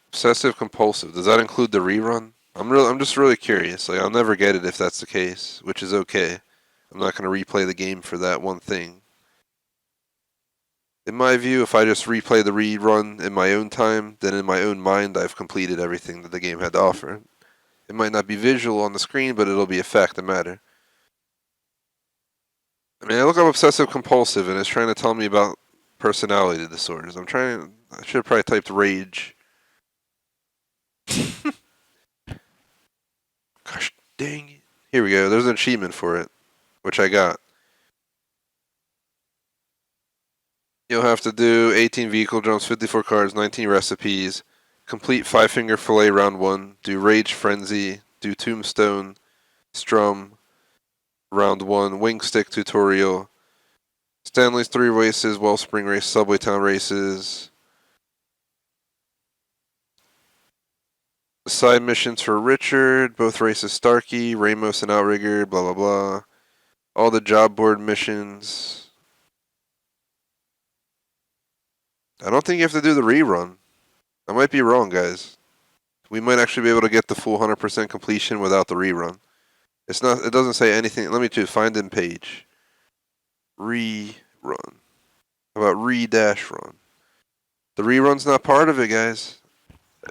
Obsessive compulsive. Does that include the rerun? I'm just really curious. Like, I'll never get it if that's the case, which is okay. I'm not going to replay the game for that one thing. In my view, if I just replay the rerun in my own time, then in my own mind I've completed everything that the game had to offer. It might not be visual on the screen, but it'll be a fact of matter. I mean, I look up obsessive compulsive and it's trying to tell me about personality disorders. I should have probably typed rage. Gosh dang it. Here we go. There's an achievement for it, which I got. You'll have to do 18 vehicle jumps, 54 cards, 19 recipes, complete 5-finger fillet round 1, do Rage Frenzy, do Tombstone, Strum, round 1, Wing Stick tutorial, Stanley's 3 races, Wellspring race, Subway Town races, side missions for Richard, both races Starkey, Ramos and Outrigger, blah blah blah. All the job board missions. I don't think you have to do the rerun. I might be wrong, guys. We might actually be able to get the full 100% completion without the rerun. It's not. It doesn't say anything. Let me just find in page. Rerun. How about re-run? The rerun's not part of it, guys.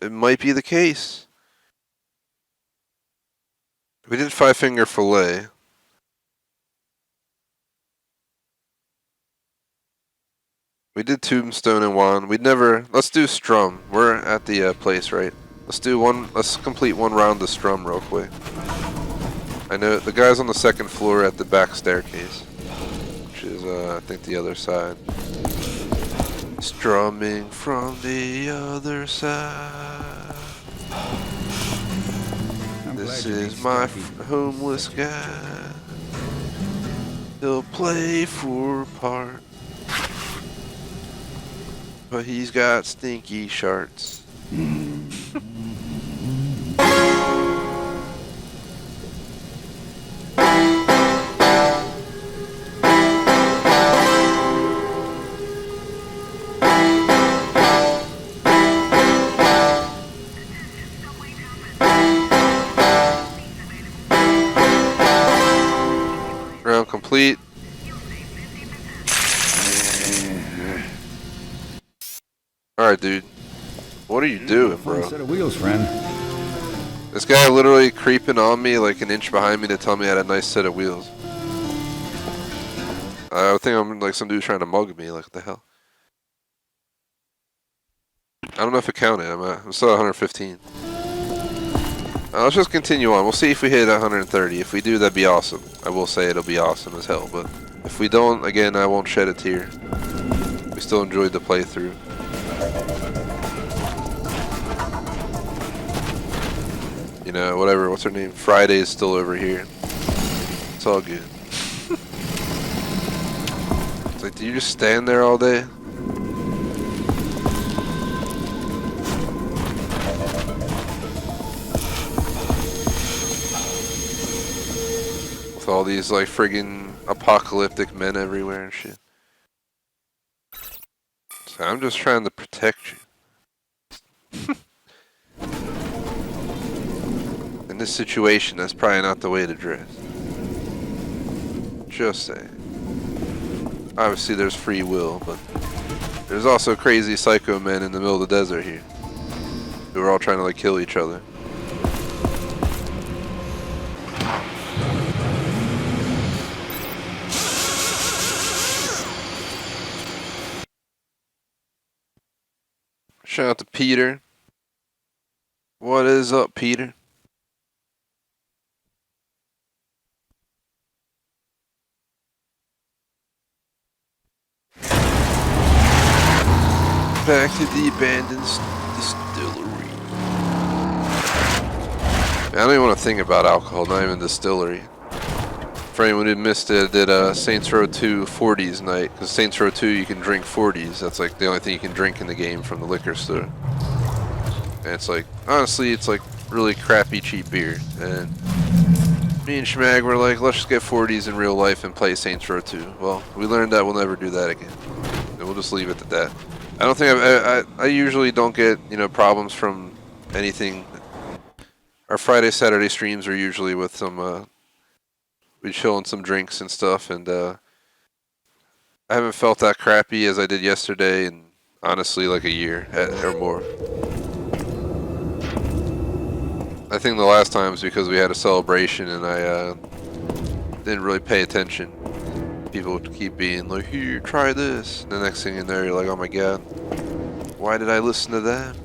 It might be the case. We did 5-finger fillet. We did Tombstone and Wand. Let's do Strum. We're at the place, right? Let's complete 1 round of Strum real quick. I know the guy's on the 2nd floor at the back staircase, which is, I think, the other side. Strumming from the other side. This is my homeless guy. He'll play for part, but he's got stinky sharts. complete. Alright, dude. What are you doing, Fun bro? set of wheels, friend. This guy literally creeping on me like an inch behind me to tell me I had a nice set of wheels. I think I'm like some dude trying to mug me. Like, what the hell? I don't know if it counted. I'm still at 115. Let's just continue on. We'll see if we hit 130. If we do, that'd be awesome. I will say it'll be awesome as hell. But if we don't, again, I won't shed a tear. We still enjoyed the playthrough. You know, whatever. What's her name? Friday is still over here. It's all good. It's like, do you just stand there all day? With all these like friggin' apocalyptic men everywhere and shit. So I'm just trying to protect you. In this situation, that's probably not the way to dress. Just saying. Obviously there's free will, but there's also crazy psycho men in the middle of the desert here. Who are all trying to like kill each other. Shout out to Peter. What is up, Peter? Back to the abandoned distillery. I don't even want to think about alcohol, not even distillery. For anyone who missed it, I did Saints Row 2 40s night. Because Saints Row 2 you can drink 40s. That's like the only thing you can drink in the game from the liquor store. And it's like, honestly, it's like really crappy cheap beer. And me and Schmag were like, let's just get 40s in real life and play Saints Row 2. Well, we learned that we'll never do that again. And we'll just leave it at that. I don't think I usually don't get, you know, problems from anything. Our Friday, Saturday streams are usually with some, we chill on some drinks and stuff, and I haven't felt that crappy as I did yesterday in, honestly, like a year or more. I think the last time was because we had a celebration and I didn't really pay attention. People would keep being like, here, try this. And the next thing in there, you're like, oh my god, why did I listen to that?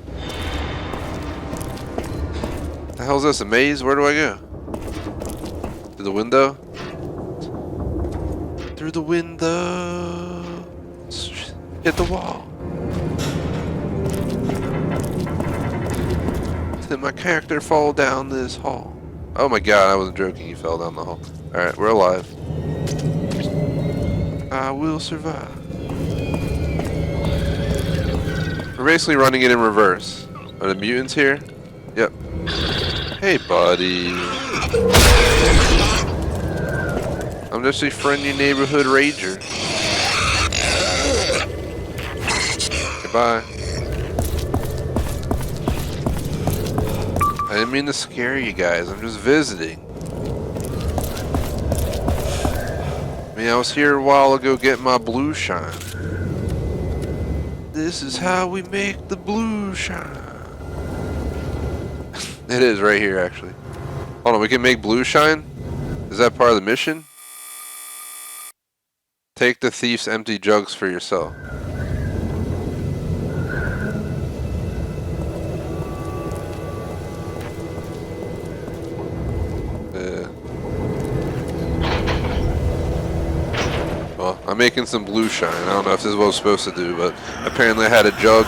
The hell's this, a maze? Where do I go? Through the window? Through the window. Hit the wall. Did my character fall down this hall? Oh my god, I wasn't joking, he fell down the hall. Alright, we're alive. I will survive. We're basically running it in reverse. Are the mutants here? Yep. Hey, buddy. I'm just a friendly neighborhood rager. Goodbye. I didn't mean to scare you guys. I'm just visiting. I mean, I was here a while ago getting my blue shine. This is how we make the blue shine. It is right here, actually. Hold on, we can make blue shine? Is that part of the mission? Take the thief's empty jugs for yourself. Well, I'm making some blue shine. I don't know if this is what I was supposed to do, but apparently I had a jug.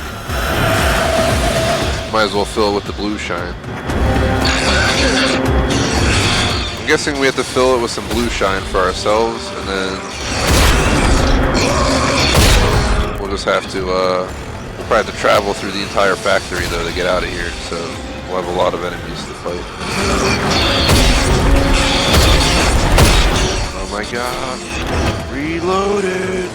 Might as well fill it with the blue shine. I'm guessing we have to fill it with some blue shine for ourselves, and then we'll just have to, we'll probably have to travel through the entire factory though to get out of here, so we'll have a lot of enemies to fight. Oh my god. Reloaded!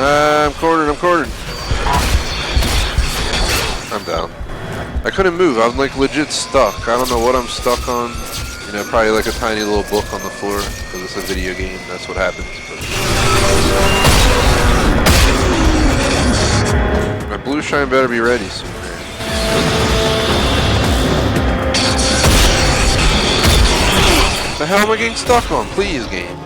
I'm cornered, I'm cornered. I'm down. I couldn't move. I'm like legit stuck. I don't know what I'm stuck on. You know, probably like a tiny little book on the floor because it's a video game. That's what happens. But my blue shine better be ready soon, man. The hell am I getting stuck on? Please, game.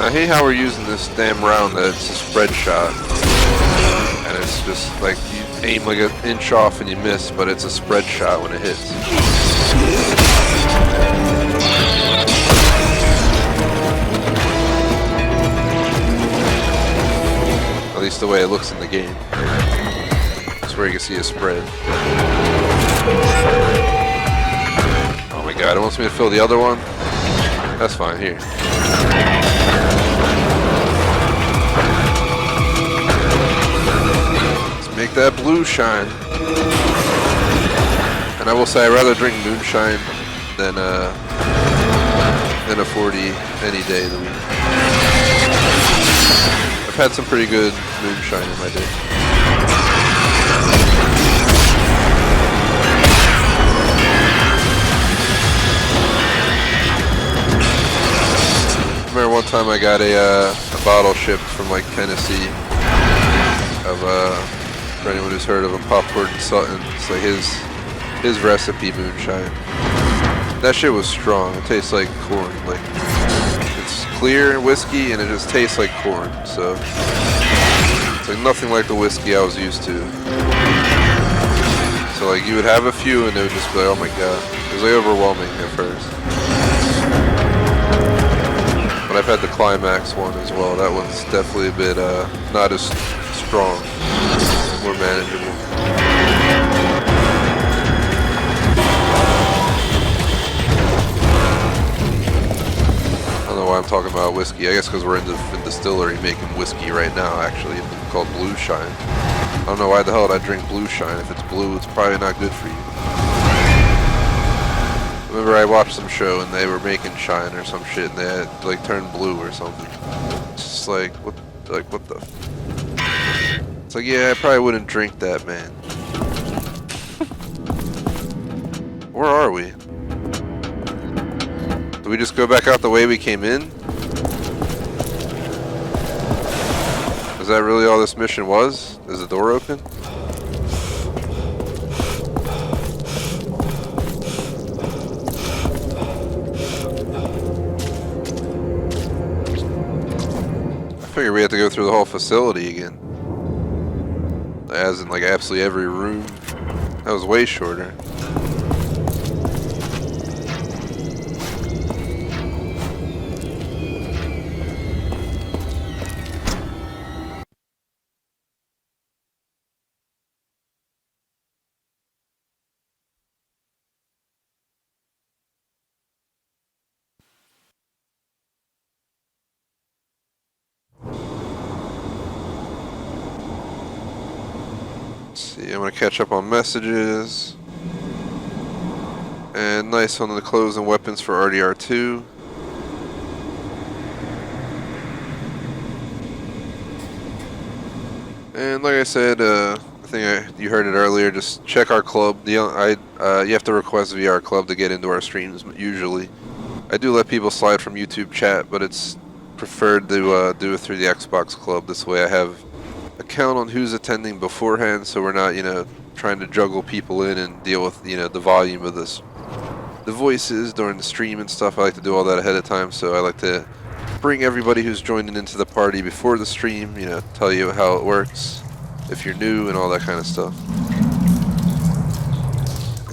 I hate how we're using this damn round that it's a spread shot. And it's just like you aim like an inch off and you miss, but it's a spread shot when it hits. At least the way it looks in the game. That's where you can see a spread. Oh my god, it wants me to fill the other one? That's fine, here. Make that blue shine. And I will say I'd rather drink moonshine than a 40 any day of the week. I've had some pretty good moonshine in my day. I remember one time I got a bottle shipped from like Tennessee of for anyone who's heard of him, Popcorn and Sutton. It's like his recipe moonshine. That shit was strong. It tastes like corn. Like it's clear whiskey and it just tastes like corn. So it's like nothing like the whiskey I was used to. So like you would have a few and it would just be like, oh my god. It was like overwhelming at first. But I've had the Climax one as well. That one's definitely a bit not as strong. More manageable. I don't know why I'm talking about whiskey. I guess because we're in the distillery making whiskey right now, actually. It's called Blue Shine. I don't know why the hell would I drink Blue Shine. If it's blue, it's probably not good for you. Remember I watched some show and they were making shine or some shit and they had like turned blue or something. It's just like, what the... It's like, yeah, I probably wouldn't drink that, man. Where are we? Do we just go back out the way we came in? Is that really all this mission was? Is the door open? I figured we had to go through the whole facility again. As in like absolutely every room. That was way shorter. See, I'm gonna catch up on messages. And nice on the clothes and weapons for RDR2. And like I said, I think you heard it earlier, just check our club. You have to request via our club to get into our streams, usually. I do let people slide from YouTube chat, but it's preferred to do it through the Xbox club. This way I have a count on who's attending beforehand, so we're not, you know, trying to juggle people in and deal with, you know, the volume of the voices during the stream and stuff. I like to do all that ahead of time, so I like to bring everybody who's joining into the party before the stream, you know, tell you how it works, if you're new and all that kind of stuff.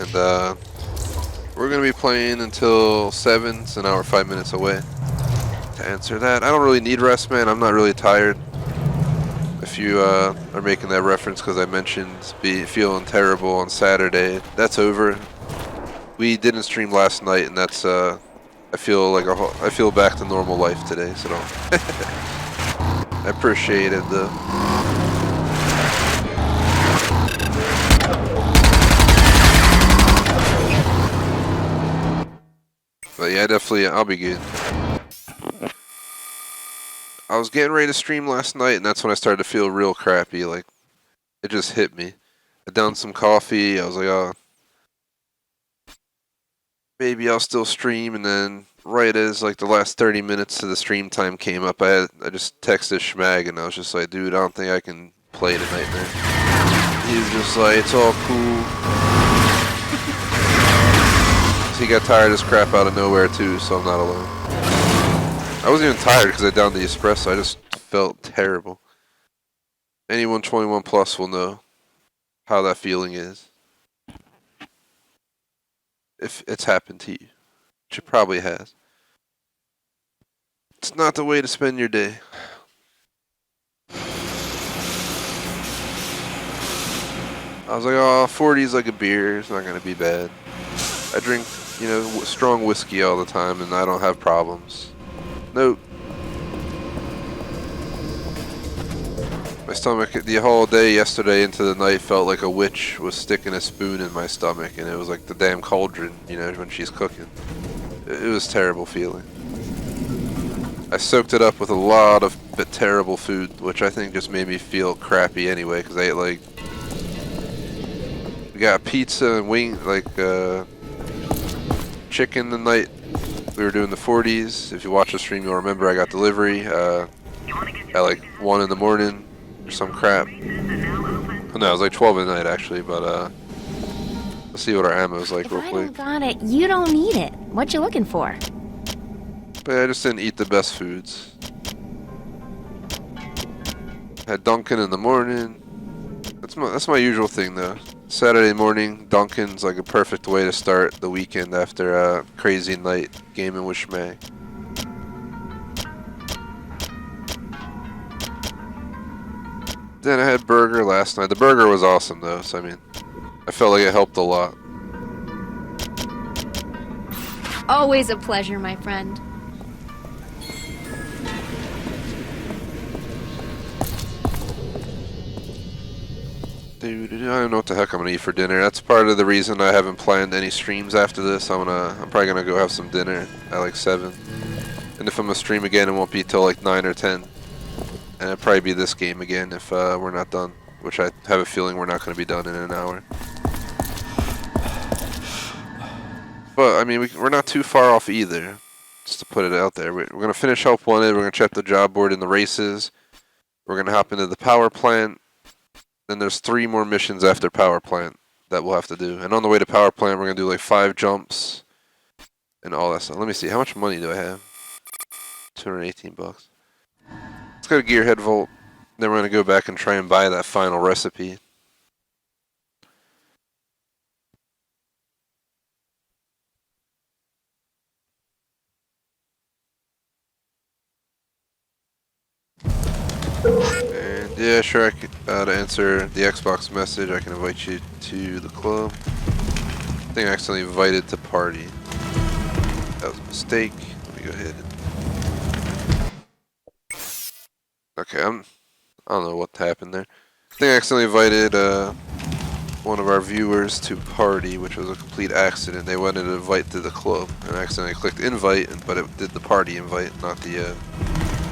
And we're going to be playing until 7, so now we're 5 minutes away to answer that. I don't really need rest, man. I'm not really tired. If you are making that reference because I mentioned feeling terrible on Saturday, that's over. We didn't stream last night, and that's I feel back to normal life today. So don't. I appreciate it though. But yeah, definitely, I'll be good. I was getting ready to stream last night, and that's when I started to feel real crappy. Like, it just hit me. I downed some coffee. I was like, oh, maybe I'll still stream. And then right as like the last 30 minutes of the stream time came up, I just texted Schmag, and I was just like, dude, I don't think I can play tonight, man. He was just like, it's all cool. So he got tired of this crap out of nowhere too, so I'm not alone. I wasn't even tired because I downed the espresso. I just felt terrible. Anyone 21 plus will know how that feeling is. If it's happened to you, which it probably has. It's not the way to spend your day. I was like, oh, 40 is like a beer. It's not going to be bad. I drink, strong whiskey all the time, and I don't have problems. Nope. My stomach, the whole day yesterday into the night, felt like a witch was sticking a spoon in my stomach, and it was like the damn cauldron, when she's cooking. It was a terrible feeling. I soaked it up with a lot of terrible food, which I think just made me feel crappy anyway, because I ate like... We got pizza and chicken the night we were doing the 40s. If you watch the stream, you'll remember I got delivery at like 1 in the morning or some crap. Oh, no, it was like 12 at night actually, but let's see what our ammo is like If real I quick. don't got it, you don't need it. What you looking for? But I just didn't eat the best foods. Had Dunkin' in the morning. That's my usual thing though. Saturday morning, Dunkin's like a perfect way to start the weekend after a crazy night gaming with Schmag. Then I had burger last night. The burger was awesome though, so I felt like it helped a lot. Always a pleasure, my friend. Dude, I don't know what the heck I'm gonna eat for dinner. That's part of the reason I haven't planned any streams after this. I'm probably gonna go have some dinner at like 7. And if I'm gonna stream again, it won't be till like 9 or 10. And it'll probably be this game again if we're not done. Which I have a feeling we're not gonna be done in an hour. But we're not too far off either. Just to put it out there, we're gonna finish Help Wanted. We're gonna check the job board in the races. We're gonna hop into the power plant. Then there's 3 more missions after power plant that we'll have to do. And on the way to power plant, we're gonna do like 5 jumps and all that stuff. Let me see, how much money do I have? 218 bucks. Let's go to Gearhead Vault. Then we're gonna go back and try and buy that final recipe. And yeah, sure, to answer the Xbox message, I can invite you to the club. I think I accidentally invited to party. That was a mistake. Let me go ahead and... Okay, I don't know what happened there. I think I accidentally invited one of our viewers to party, which was a complete accident. They wanted to invite to the club, and I accidentally clicked invite, but it did the party invite, not the...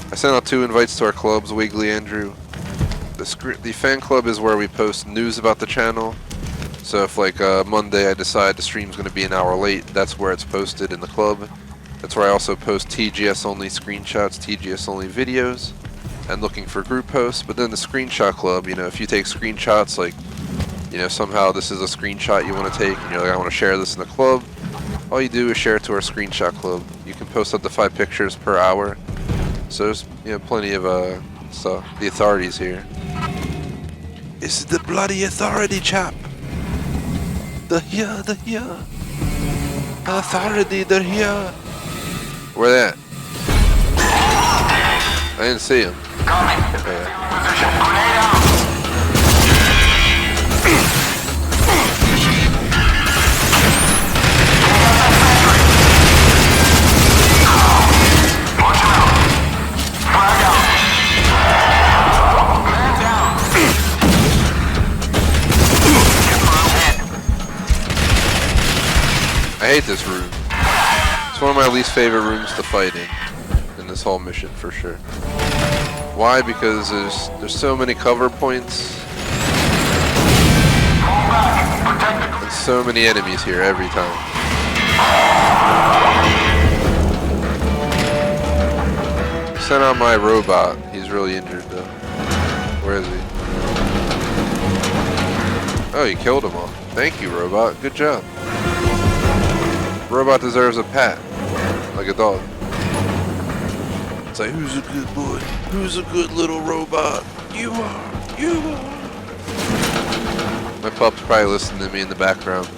I sent out 2 invites to our clubs, Wiggly, Andrew. The fan club is where we post news about the channel. So if like Monday I decide the stream's going to be an hour late, that's where it's posted in the club. That's where I also post TGS only screenshots, TGS only videos, and looking for group posts. But then the screenshot club, if you take screenshots, like, somehow this is a screenshot you want to take, and you're like, I want to share this in the club, all you do is share it to our screenshot club. You can post up to 5 pictures per hour. So there's plenty of the authorities here. It's the bloody authority, chap. They're here. Authority, they're here. Where they at? I didn't see him. I hate this room. It's one of my least favorite rooms to fight in this whole mission for sure. Why? Because there's so many cover points and so many enemies here every time. Sent out my robot. He's really injured though. Where is he? Oh, you killed them all. Thank you, robot. Good job. Robot deserves a pat, like a dog. It's like, who's a good boy? Who's a good little robot? You are. You are. My pup's probably listening to me in the background.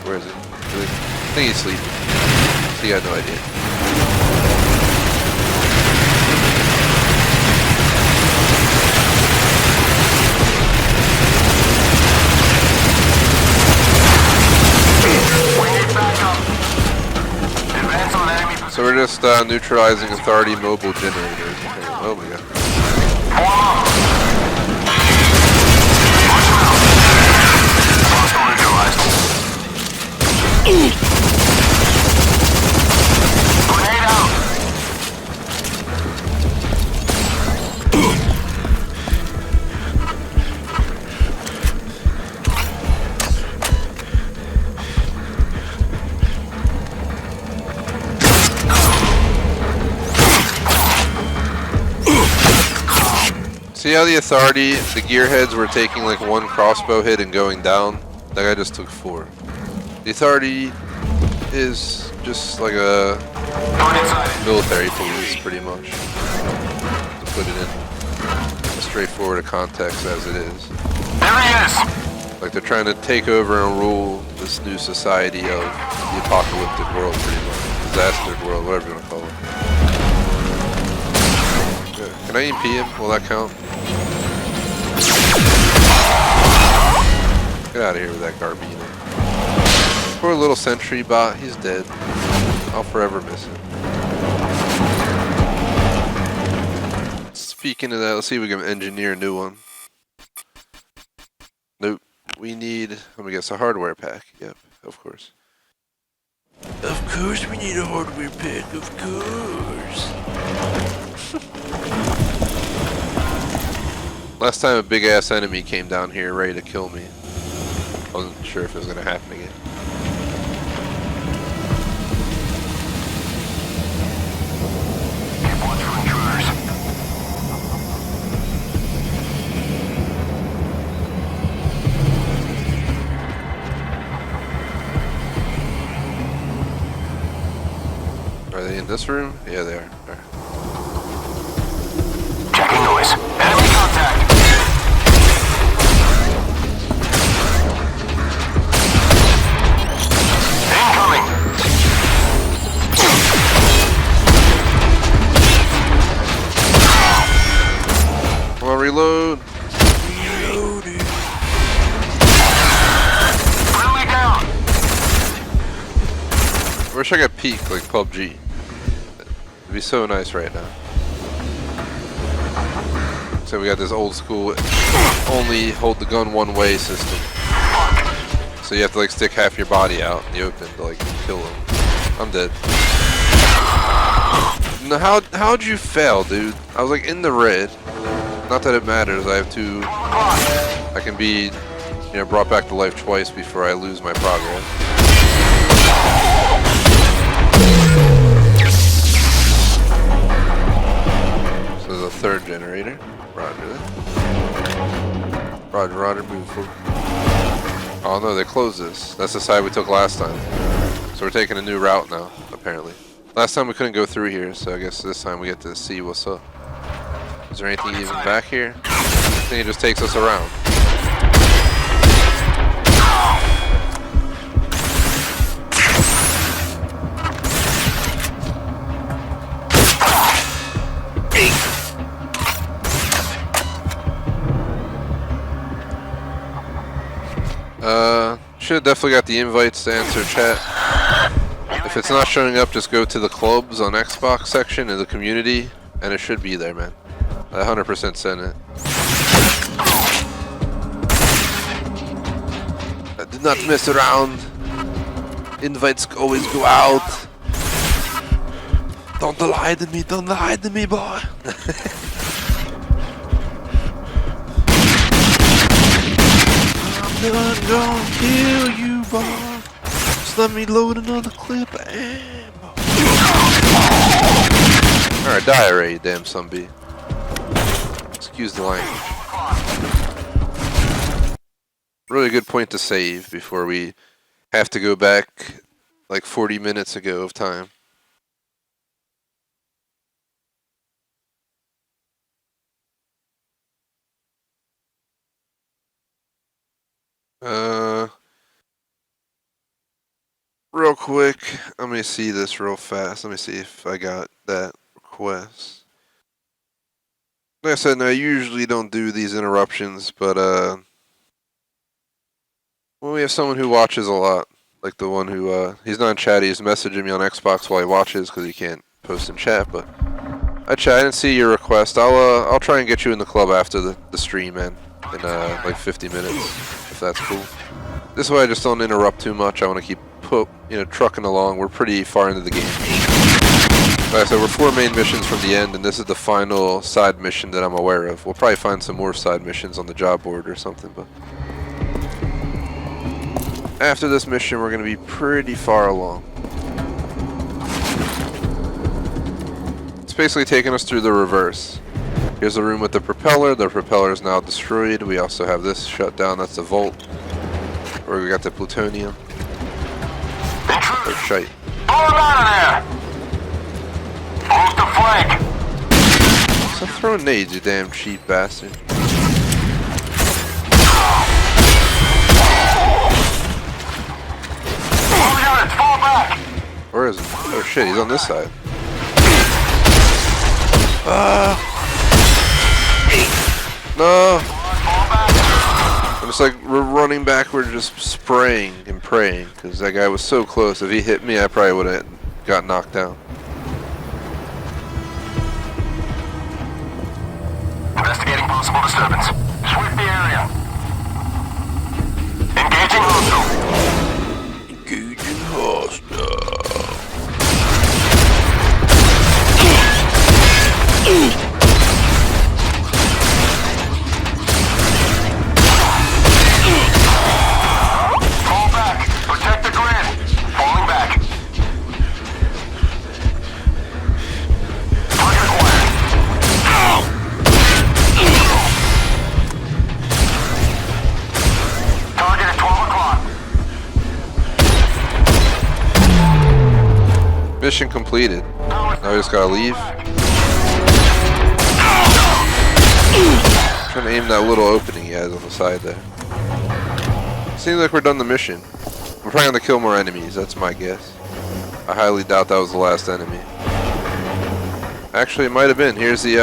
Where is he? I think he's sleeping. He got no idea. So we're just neutralizing authority mobile generators. Okay. Oh my god. See how the authority, the gearheads were taking like one crossbow hit and going down? That guy just took 4. The authority is just like a military police pretty much. To put it in as straightforward a context as it is. There he is! Like they're trying to take over and rule this new society of the apocalyptic world pretty much. Disastered world, whatever you want to call it. Can I EMP him? Will that count? Get out of here with that Garbino. Poor little sentry bot, he's dead. I'll forever miss him. Speaking of that, let's see if we can engineer a new one. Nope. We need, let me guess, a hardware pack. Yep, of course. Of course we need a hardware pack, of course. Last time a big ass enemy came down here ready to kill me. I wasn't sure if it was going to happen again. Keep watch for intruders. Are they in this room? Yeah, they are. All right. Checking noise. Enemy contact. Incoming. Come on, reload. Reloading. Friendly down. I wish I could peek like PUBG. It'd be so nice right now. So we got this old school only hold the gun one way system. So you have to like stick half your body out in the open to like kill them. I'm dead. No, how'd you fail, dude? I was like in the red. Not that it matters. I have to. I can be, brought back to life twice before I lose my progress. So there's a third generator. Roger that. Roger, roger, move forward. Oh no, they closed this. That's the side we took last time. So we're taking a new route now, apparently. Last time we couldn't go through here, so I guess this time we get to see what's up. Is there anything even back here? I think it just takes us around. Should have definitely got the invites to answer chat. If it's not showing up, just go to the clubs on Xbox section in the community, and it should be there, man. I 100% sent it. I did not mess around. Invites always go out. Don't lie to me, don't lie to me, boy. I'm not gonna kill you, boy. Just let me load another clip of ammo. Alright, die already, you damn son bee. Excuse the language. Really good point to save before we have to go back like 40 minutes ago of time. Real quick, let me see this real fast. Let me see if I got that request. Like I said, I usually don't do these interruptions, but when we have someone who watches a lot, like the one who he's not in chat, he's messaging me on Xbox while he watches because he can't post in chat. But I didn't see your request. I'll try and get you in the club after the stream, man, in like 50 minutes, if that's cool. This way I just don't interrupt too much. I want to keep trucking along. We're pretty far into the game. Like I said, we're 4 main missions from the end, and this is the final side mission that I'm aware of. We'll probably find some more side missions on the job board or something, but after this mission, we're going to be pretty far along. It's basically taking us through the reverse. Here's the room with the propeller. The propeller is now destroyed. We also have this shut down. That's the vault, where we got the plutonium. Oh, shite. Pull him out of there! Close to flank! Stop throwing nades, you damn cheap bastard. All units, fall back! Where is he? Oh shit, he's on this side. No! I'm just like, we're running backward, just spraying and praying, because that guy was so close. If he hit me, I probably would have got knocked down. Investigating possible disturbance. Sweep the area. Engaging hostile. Engaging hostile. Fall back. Protect the grid. Falling back. Target acquired. Target at 12 o'clock. Mission completed. Now we just gotta leave. Trying to aim that little opening he has on the side there. Seems like we're done the mission. We're probably gonna kill more enemies, that's my guess. I highly doubt that was the last enemy. Actually, it might have been. Here's the,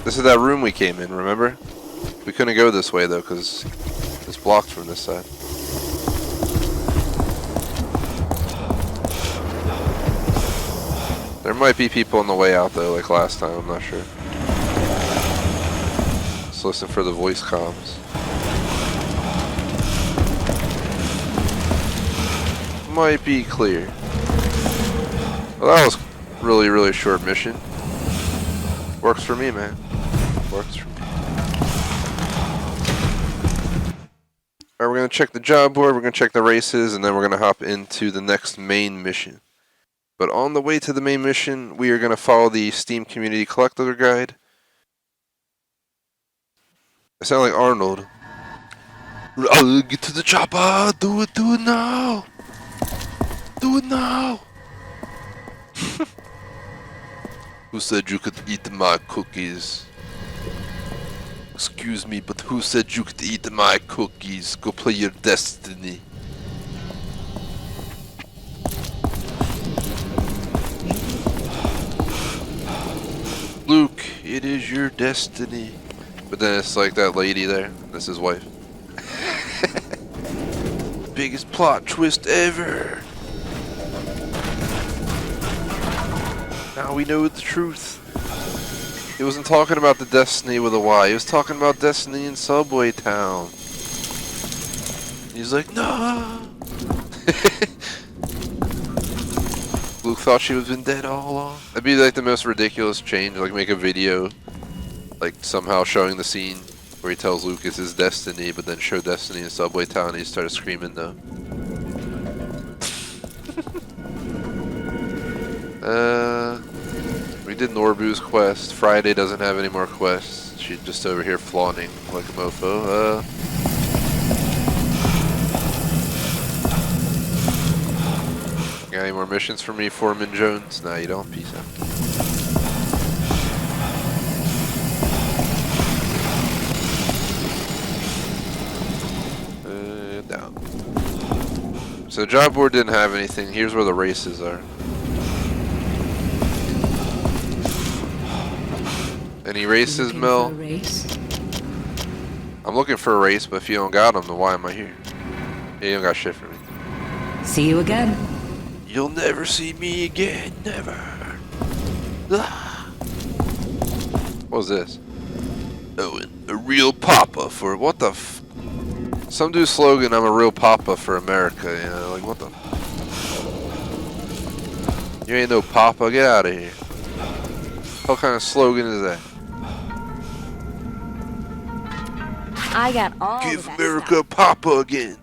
this is that room we came in, remember? We couldn't go this way though, because it's blocked from this side. There might be people on the way out though, like last time, I'm not sure. Let's listen for the voice comms. Might be clear. Well, that was really, really short mission. Works for me, man. Works for me. Alright, we're gonna check the job board, we're gonna check the races, and then we're gonna hop into the next main mission. But on the way to the main mission, we are gonna follow the Steam Community Collector Guide. I sound like Arnold. Get to the chopper! Do it now! Do it now! Who said you could eat my cookies? Excuse me, but who said you could eat my cookies? Go play your destiny. Luke, it is your destiny. But then it's like that lady there. That's his wife. Biggest plot twist ever. Now we know the truth. He wasn't talking about the Destiny with a Y. He was talking about Destiny in Subway Town. He's like, no. Luke Luke thought she was been dead all along. That'd be like the most ridiculous change. Like make a video, like somehow showing the scene where he tells Luke it's his destiny, but then show Destiny in Subway Town and he started screaming no. We did Norbu's quest. Friday doesn't have any more quests. She's just over here flaunting like a mofo. Got any more missions for me, Foreman Jones? Nah, you don't. Peace out. Down. So job board didn't have anything. Here's where the races are. Any races, Mel? I'm looking for a race, but if you don't got them, then why am I here? You don't got shit for me. See you again. You'll never see me again, never. What was this? Oh, a real papa for what the f... Some dude's slogan, I'm a real papa for America, you know, like what the... You ain't no papa, get out of here. What kind of slogan is that? I got all Give the best America stuff. papa again.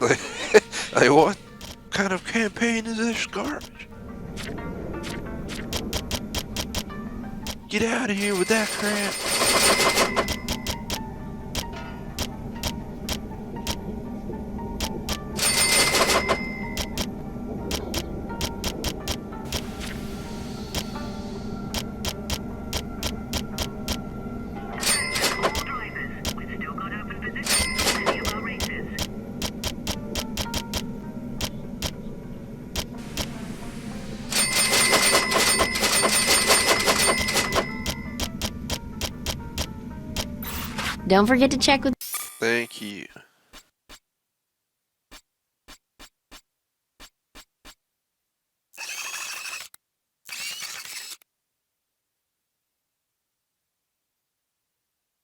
like what kind of campaign is this garbage? Get out of here with that crap. Don't forget to check with. Thank you.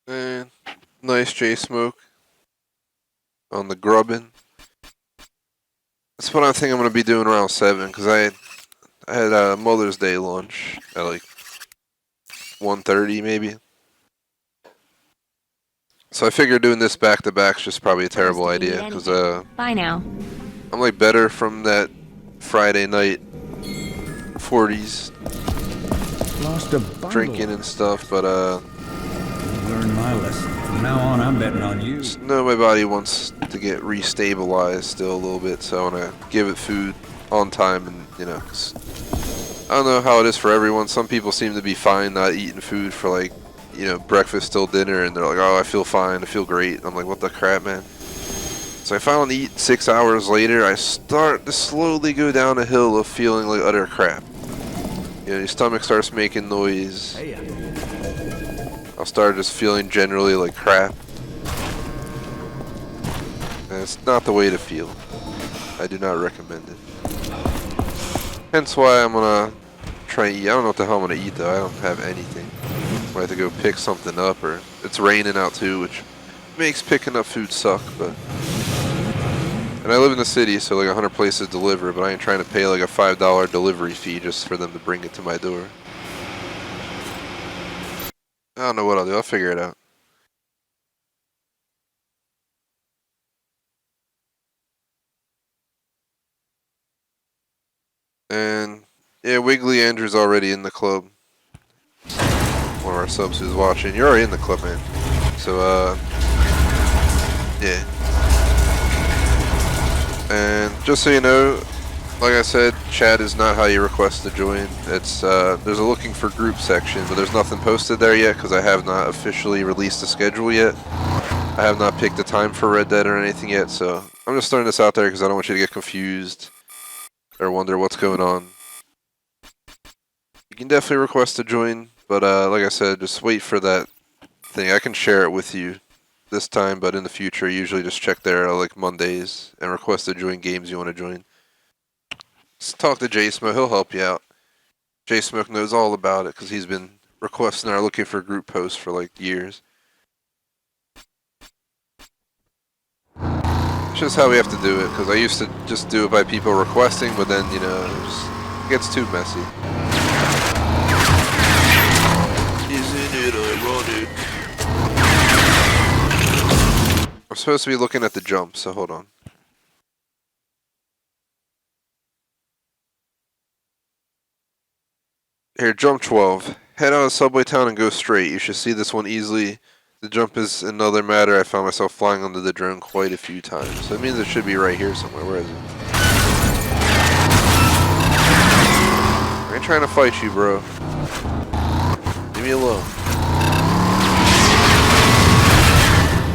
And nice J Smoke on the grubbin. That's what I think I'm gonna be doing around 7 because I had a Mother's Day lunch at like 1:30 maybe. So I figured doing this back to back is just probably a terrible idea because Bye now. I'm like better from that Friday night 40s Lost a bundle. drinking and stuff, but Learned my lesson. From now on, I'm betting on you. just know my body wants to get restabilized still a little bit, so I want to give it food on time, and you know, 'cause I don't know how it is for everyone. Some people seem to be fine not eating food for like, you know, breakfast till dinner, and they're like, oh, I feel fine, I feel great. I'm like, what the crap, man? So I finally eat 6 hours later, I start to slowly go down a hill of feeling like utter crap. You know, your stomach starts making noise. I'll start just feeling generally like crap. And it's not the way to feel. I do not recommend it. Hence why I'm gonna try and eat. I don't know what the hell I'm gonna eat though. I don't have anything. I have to go pick something up, or it's raining out too, which makes picking up food suck, but... And I live in the city, so like 100 places deliver, but I ain't trying to pay like a $5 delivery fee just for them to bring it to my door. I don't know what I'll do. I'll figure it out. And yeah, Wiggly Andrew's already in the club. One of our subs who's watching. You're already in the club, man. So, yeah. And just so you know, like I said, chat is not how you request to join. It's there's a looking for group section, but there's nothing posted there yet because I have not officially released a schedule yet. I have not picked a time for Red Dead or anything yet, so I'm just throwing this out there because I don't want you to get confused or wonder what's going on. You can definitely request to join, but like I said, just wait for that thing. I can share it with you this time, but in the future, usually just check there like Mondays and request to join games you want to join. Just talk to J-Smoke, he'll help you out. J-Smoke knows all about it because he's been requesting our looking for group posts for like years. just how we have to do it, because I used to just do it by people requesting, but then, you know, it gets too messy. Isn't it ironic? I'm supposed to be looking at the jump, so hold on. Here, jump 12. Head out of subway town and go straight. You should see this one easily. The jump is another matter. I found myself flying under the drone quite a few times. So it means it should be right here somewhere. Where is it? I ain't trying to fight you, bro. Leave me alone.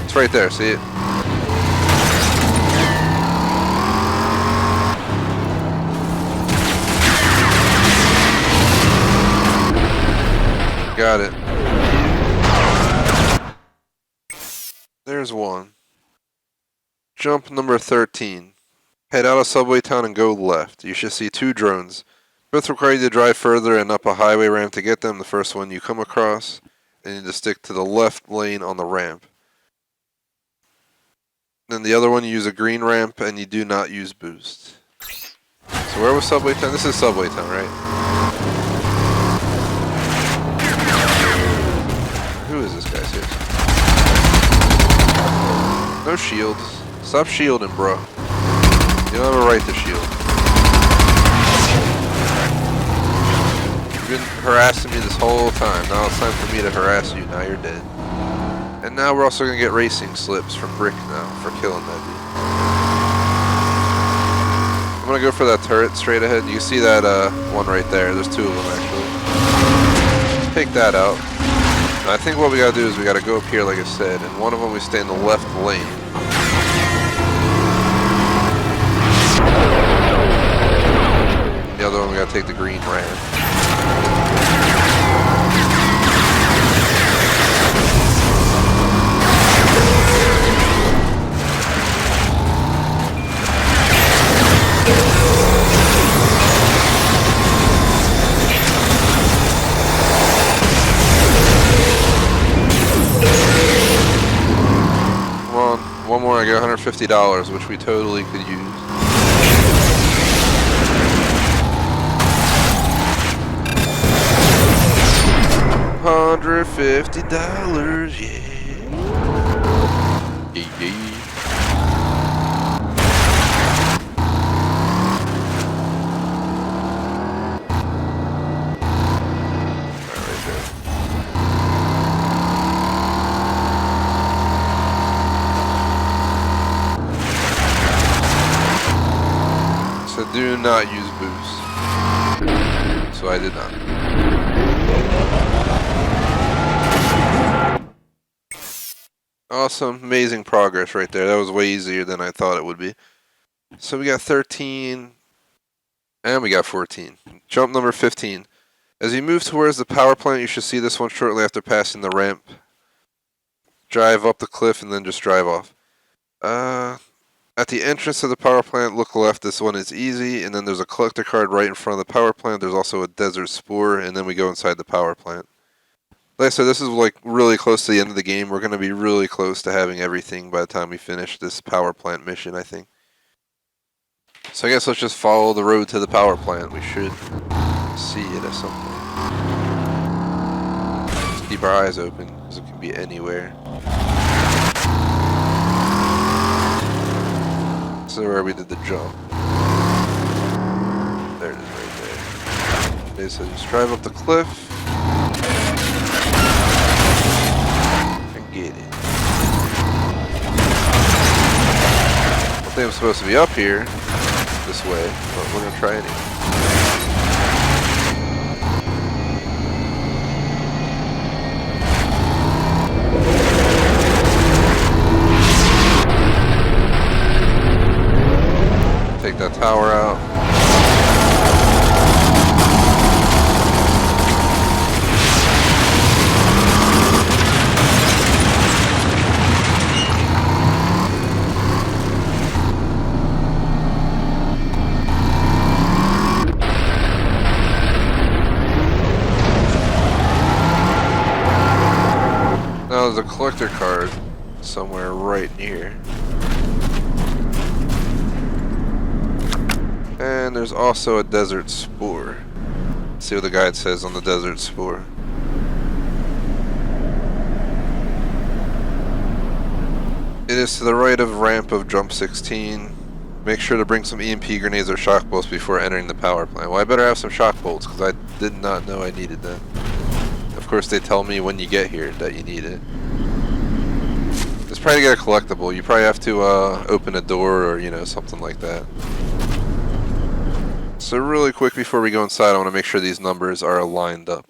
It's right there. See it? Got it. There's one. Jump number 13. Head out of subway town and go left. You should see 2 drones. Both require you to drive further and up a highway ramp to get them. The first one you come across, and you need to stick to the left lane on the ramp. Then the other one you use a green ramp and you do not use boost. So where was subway town? This is subway town, right? Who is this guy? Seriously? No shields. Stop shielding, bro. You don't have a right to shield. You've been harassing me this whole time. Now it's time for me to harass you. Now you're dead. And now we're also going to get racing slips from Brick now for killing that dude. I'm going to go for that turret straight ahead. You can see that one right there. There's 2 of them actually. Take that out. I think what we gotta do is we gotta go up here like I said, and one of them we stay in the left lane. The other one we gotta take the green ramp. One more, I get $150, which we totally could use. $150, yeah. Yeah. Do not use boost. So I did not. Awesome, amazing progress right there. That was way easier than I thought it would be. So we got 13 and we got 14. Jump number 15. As you move towards the power plant, you should see this one shortly after passing the ramp. Drive up the cliff and then just drive off. At the entrance to the power plant, look left. This one is easy, and then there's a collector card right in front of the power plant. There's also a desert spore, and then we go inside the power plant. Like I said, this is like really close to the end of the game. We're going to be really close to having everything by the time we finish this power plant mission, I think. So I guess let's just follow the road to the power plant. We should see it at some point. Just keep our eyes open, because it can be anywhere. So where we did the jump. There it is right there. Okay, so just drive up the cliff. And get it. I think I'm supposed to be up here. This way. But we're gonna try anyway. Take that tower out. Now there's a collector card somewhere right near. And there's also a desert spore. Let's see what the guide says on the desert spore. It is to the right of ramp of jump 16. Make sure to bring some EMP grenades or shock bolts before entering the power plant. Well, I better have some shock bolts because I did not know I needed that. Of course, they tell me when you get here that you need it. It's probably to get a collectible. You probably have to open a door or, you know, something like that. So really quick before we go inside, I want to make sure these numbers are lined up.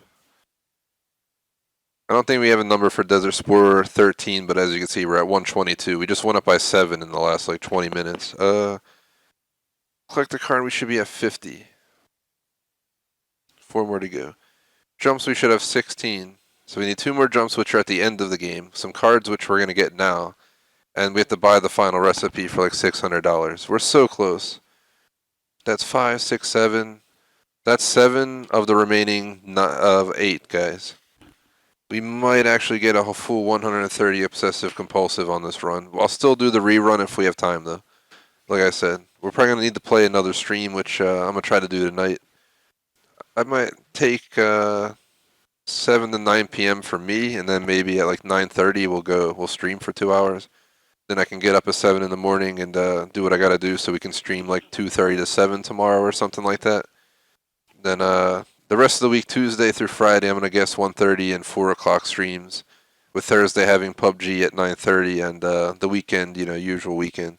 I don't think we have a number for Desert Spore 13, but as you can see, we're at 122. We just went up by 7 in the last, like, 20 minutes. Collect the card, we should be at 50. 4 more to go. Jumps, we should have 16. So we need 2 more jumps, which are at the end of the game. Some cards, which we're going to get now. And we have to buy the final recipe for, like, $600. We're so close. That's 5, 6, 7. That's 7 of the remaining of 8, guys. We might actually get a full 130 obsessive compulsive on this run. I'll still do the rerun if we have time, though. Like I said, we're probably going to need to play another stream, which I'm going to try to do tonight. I might take 7 to 9 p.m. for me, and then maybe at like 9:30 we'll stream for 2 hours. Then I can get up at 7 in the morning and do what I got to do so we can stream like 2:30 to 7 tomorrow or something like that. Then the rest of the week, Tuesday through Friday, I'm going to guess 1:30 and 4 o'clock streams, with Thursday having PUBG at 9:30 and the weekend, you know, usual weekend.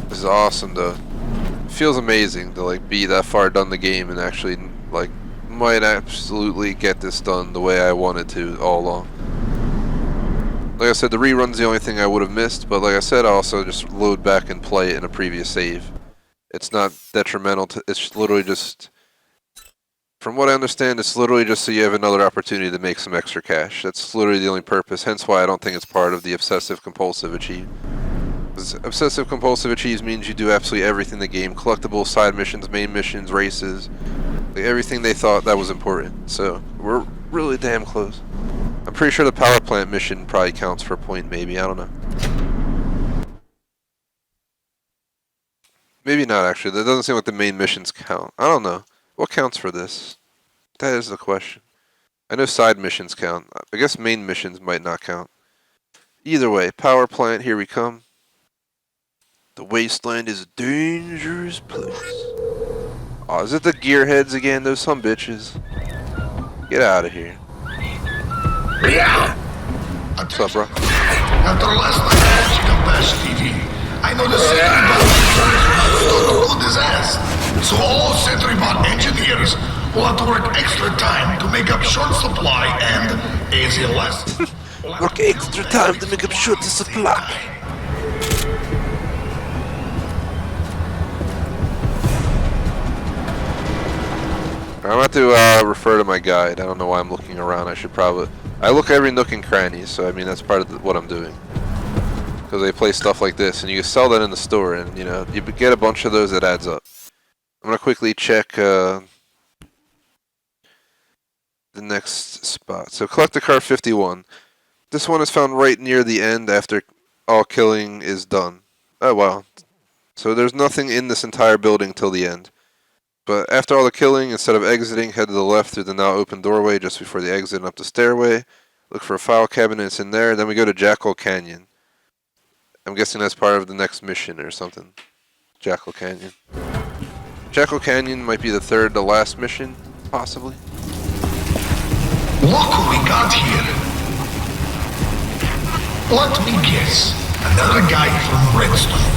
This is awesome, though. It feels amazing to like be that far done the game and actually like might absolutely get this done the way I wanted to all along. Like I said, the rerun's the only thing I would have missed, but like I said, I also just load back and play it in a previous save. It's not detrimental to, it's literally just, from what I understand, it's literally just so you have another opportunity to make some extra cash. That's literally the only purpose, hence why I don't think it's part of the obsessive compulsive achieve. Obsessive compulsive achieves means you do absolutely everything in the game, collectibles, side missions, main missions, races, like everything they thought that was important. So we're really damn close. I'm pretty sure the power plant mission probably counts for a point, maybe, I don't know. Maybe not, actually. That doesn't seem like the main missions count. I don't know. What counts for this? That is the question. I know side missions count. I guess main missions might not count. Either way, power plant, here we come. The wasteland is a dangerous place. Oh, is it the gearheads again? Those some bitches. Get out of here. Yeah! What's up, bro? After last night's watching on Bash TV, I know the Sentry Bot is on his ass. So all Sentry Bot engineers will have to work extra time to make up short supply and ACLS. Work extra time to make up short supply. I'm about to refer to my guide. I don't know why I'm looking around. I should probably... I look every nook and cranny, so I mean that's part of what I'm doing. Because they play stuff like this, and you can sell that in the store, and you know, you get a bunch of those, that adds up. I'm going to quickly check the next spot. So collect the car 51. This one is found right near the end after all killing is done. Oh wow. So there's nothing in this entire building till the end. But after all the killing, instead of exiting, head to the left through the now open doorway just before the exit and up the stairway. Look for a file cabinet, it's in there. Then we go to Jackal Canyon. I'm guessing that's part of the next mission or something. Jackal Canyon. Jackal Canyon might be the third to last mission, possibly. Look who we got here. Let me guess. Another guy from Redstone.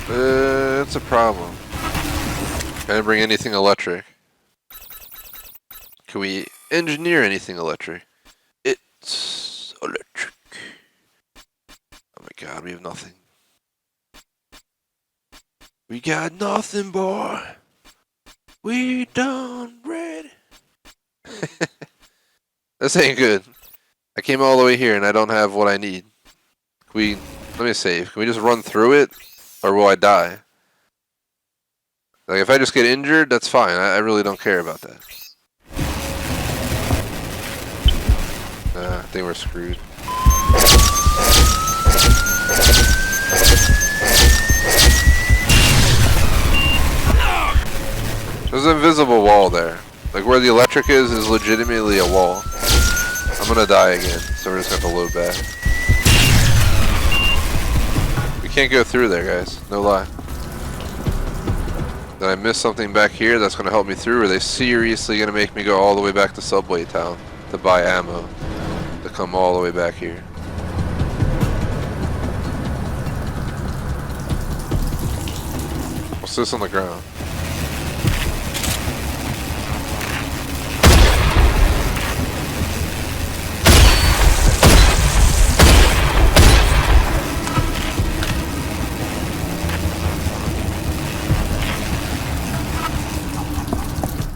It's a problem. Can I bring anything electric? Can we engineer anything electric? It's electric. Oh my god, we have nothing. We got nothing, boy. We done ready. This ain't good. I came all the way here and I don't have what I need. Let me save. Can we just run through it? Or will I die? Like, if I just get injured, that's fine. I really don't care about that. Nah, I think we're screwed. There's an invisible wall there. Like where the electric is legitimately a wall. I'm gonna die again, so we're just gonna have to load back. We can't go through there, guys. No lie. Did I miss something back here that's gonna help me through? Or are they seriously gonna make me go all the way back to Subway Town to buy ammo to come all the way back here? What's this on the ground?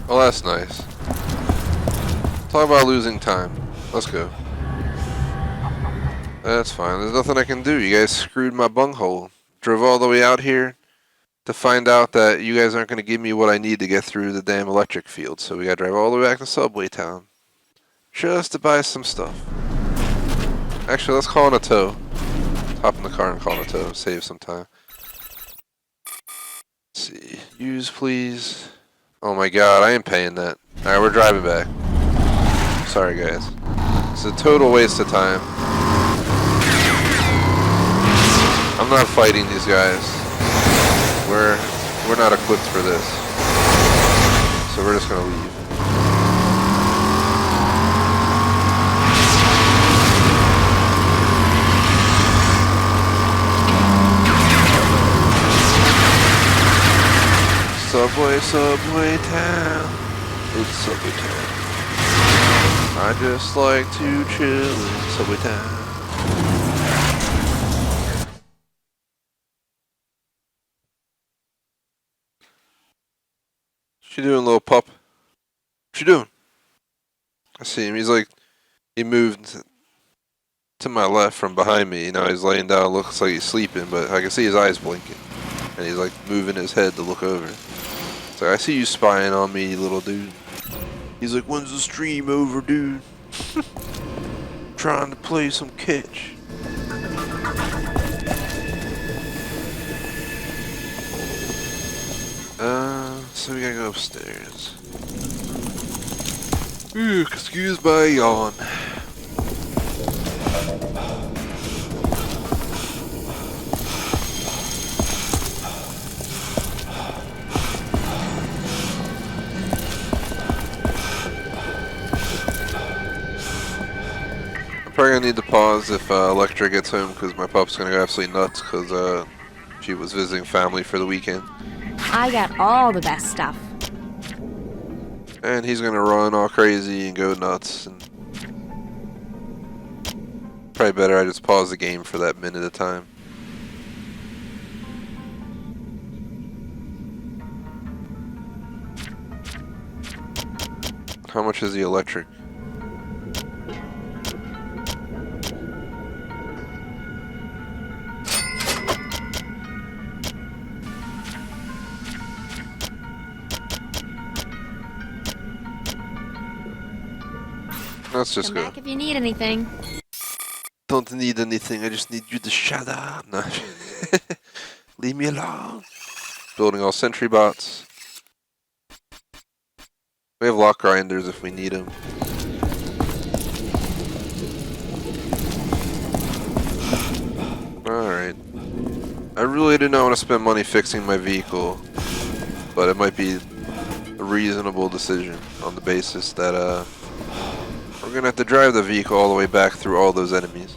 Well, that's nice. Talk about losing time. Let's go. That's fine. There's nothing I can do. You guys screwed my bunghole. Drove all the way out here to find out that you guys aren't going to give me what I need to get through the damn electric field. So we got to drive all the way back to Subway Town just to buy some stuff. Actually, let's call in a tow. Hop in the car and call in a tow. Save some time. Let's see. Use, please. Oh my god, I ain't paying that. Alright, we're driving back. Sorry guys. It's a total waste of time. I'm not fighting these guys. We're not equipped for this. So we're just gonna leave. Subway Town. It's Subway Town. I just like to chill in Subway Town. What you doing, little pup? What you doing? I see him. He's like, he moved to my left from behind me. You know, he's laying down. Looks like he's sleeping, but I can see his eyes blinking. And he's like moving his head to look over. It's like, I see you spying on me, little dude. He's like, when's the stream over, dude? Trying to play some catch. So we gotta go upstairs. Ooh, excuse my yawn. Probably gonna need to pause if Electra gets home because my pup's gonna go absolutely nuts because she was visiting family for the weekend. I got all the best stuff. And he's gonna run all crazy and go nuts. And probably better I just pause the game for that minute of time. How much is the electric? Let's just Come go. back if you need anything. Don't need anything, I just need you to shut up. No. Leave me alone. Building all sentry bots. We have lock grinders if we need them. Alright. I really do not want to spend money fixing my vehicle, but it might be a reasonable decision on the basis that we're gonna have to drive the vehicle all the way back through all those enemies.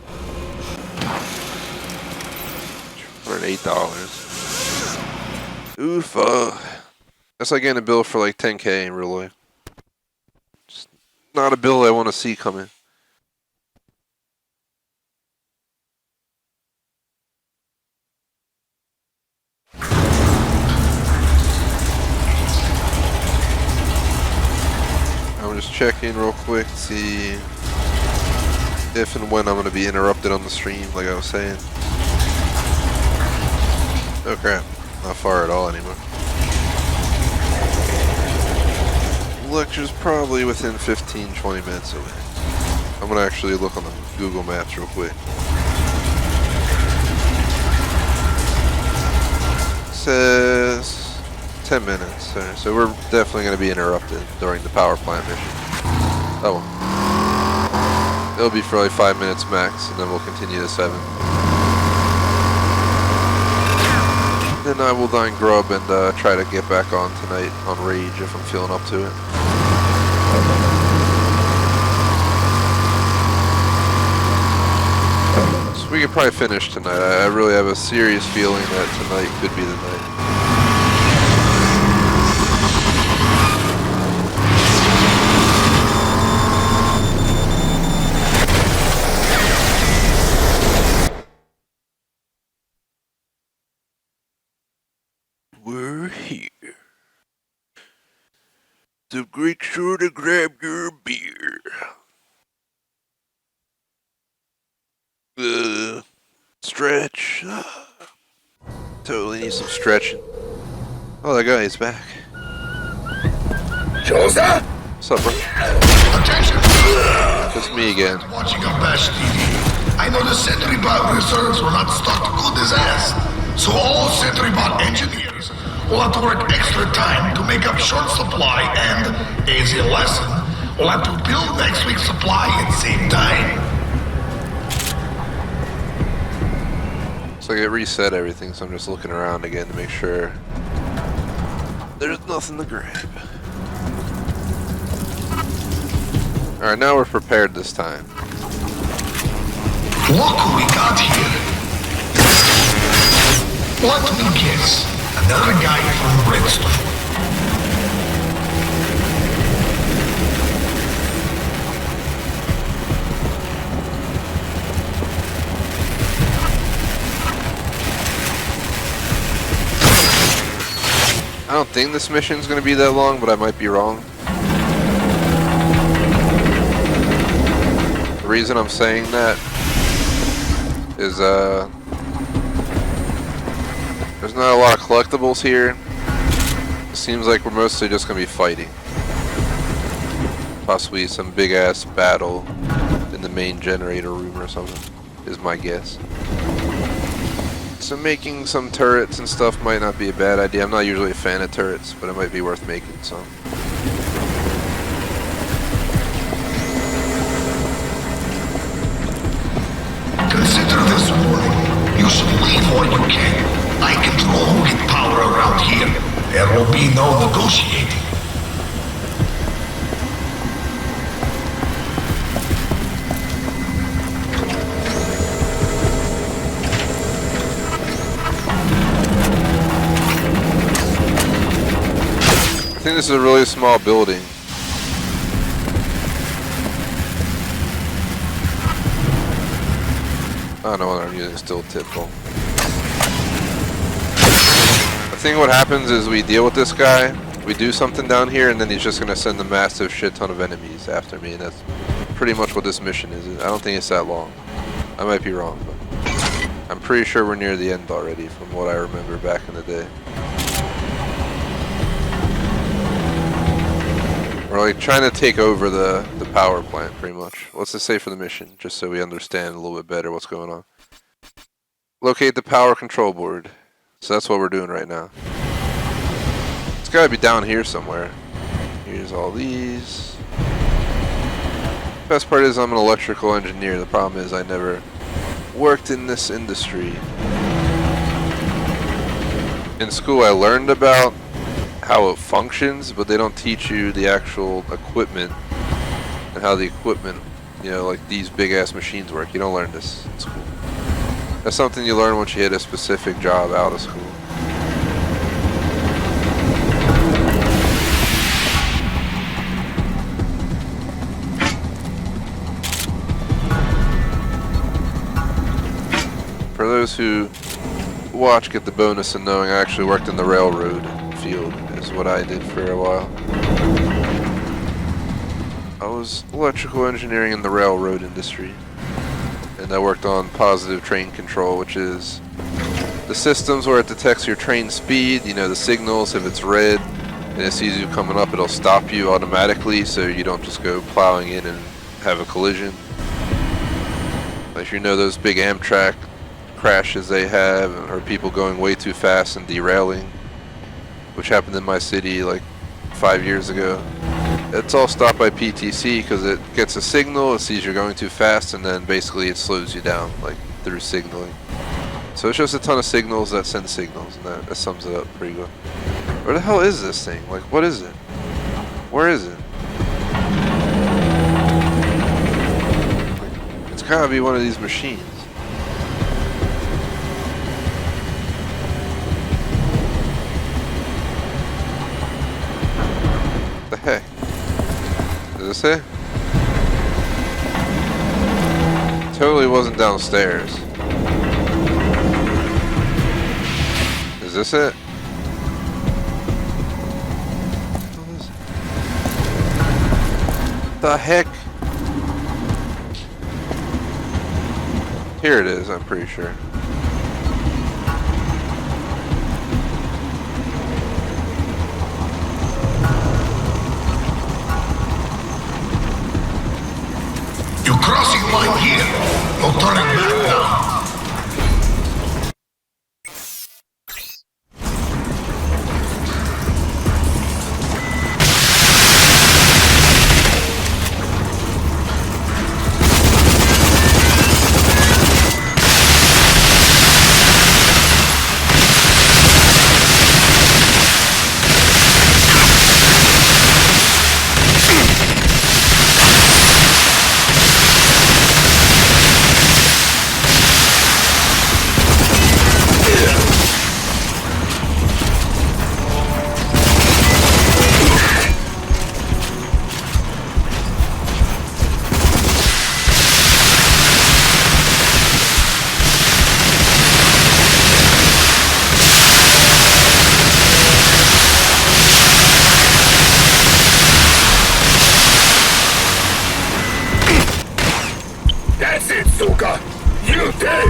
For $8. Oof. That's like getting a bill for like 10K in real life. Just not a bill I want to see coming. I'm just checking real quick to see if and when I'm going to be interrupted on the stream, like I was saying. Oh crap, not far at all anymore. Lecture's probably within 15-20 minutes away. I'm gonna actually look on the Google Maps real quick. It says 10 minutes. So we're definitely gonna be interrupted during the power plant mission. Oh well. It'll be for like 5 minutes max, and then we'll continue to 7. Then I will dine grub and try to get back on tonight on Rage if I'm feeling up to it. So we could probably finish tonight. I really have a serious feeling that tonight could be the night. We're here. So make sure to grab your beer. Stretch. Totally need some stretching. Oh, that guy is back. Joseph! What's up, bro? Attention! It's me again. Watching our Bash TV. I know the Sentry Bot reserves were not stocked good as ass. So all Sentry Bot engineers will have to work extra time to make up short supply and, as a lesson, will have to build next week's supply at the same time. So I reset everything, so I'm just looking around again to make sure there's nothing to grab. Alright, now we're prepared this time. Look who we got here. Let me guess. Another guy from Redstone. I don't think this mission's gonna be that long, but I might be wrong. The reason I'm saying that is there's not a lot of collectibles here. It seems like we're mostly just gonna be fighting. Possibly some big ass battle in the main generator room or something, is my guess. So making some turrets and stuff might not be a bad idea. I'm not usually a fan of turrets, but it might be worth making some. Consider this warning. You should leave what you can. I control who get power around here. There will be no negotiating. I think this is a really small building. I don't know what I'm using, still typical. I think what happens is we deal with this guy, we do something down here, and then he's just gonna send a massive shit ton of enemies after me, and that's pretty much what this mission is. I don't think it's that long. I might be wrong, but I'm pretty sure we're near the end already from what I remember back in the day. We're like trying to take over the power plant, pretty much. What's it say for the mission, just so we understand a little bit better what's going on. Locate the power control board. So that's what we're doing right now. It's gotta be down here somewhere. Here's all these. Best part is I'm an electrical engineer. The problem is I never worked in this industry. In school I learned about how it functions, but they don't teach you the actual equipment and how the equipment, you know, like these big ass machines work. You don't learn this in school. That's something you learn once you hit a specific job out of school. For those who watch, get the bonus of knowing I actually worked in the railroad field, is what I did for a while. I was electrical engineering in the railroad industry, and I worked on positive train control, which is the systems where it detects your train speed, you know, the signals. If it's red and it sees you coming up, it'll stop you automatically so you don't just go plowing in and have a collision. If you know those big Amtrak crashes they have, or people going way too fast and derailing, which happened in my city like 5 years ago. It's all stopped by PTC because it gets a signal, it sees you're going too fast, and then basically it slows you down, like through signaling. So it's just a ton of signals that send signals, and that sums it up pretty good. Where the hell is this thing? Like, what is it? Where is it? It's gotta be one of these machines. What the heck? Is this it? Totally wasn't downstairs. Is this it? What the heck? Here it is, I'm pretty sure. You're crossing line here. No turning back now. That's it, Suka! You dead!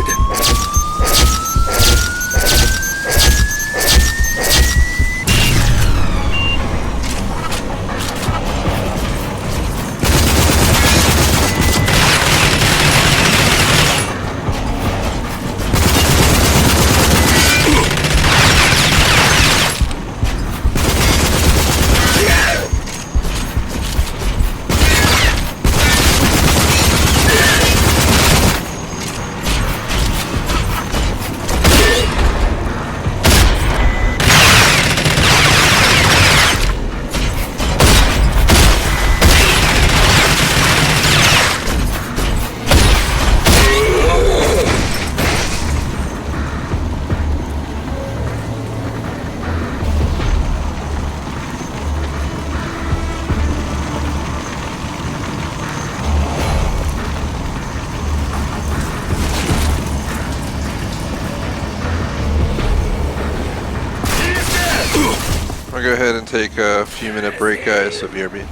I'll go ahead and take a few minute break, guys, so BRB.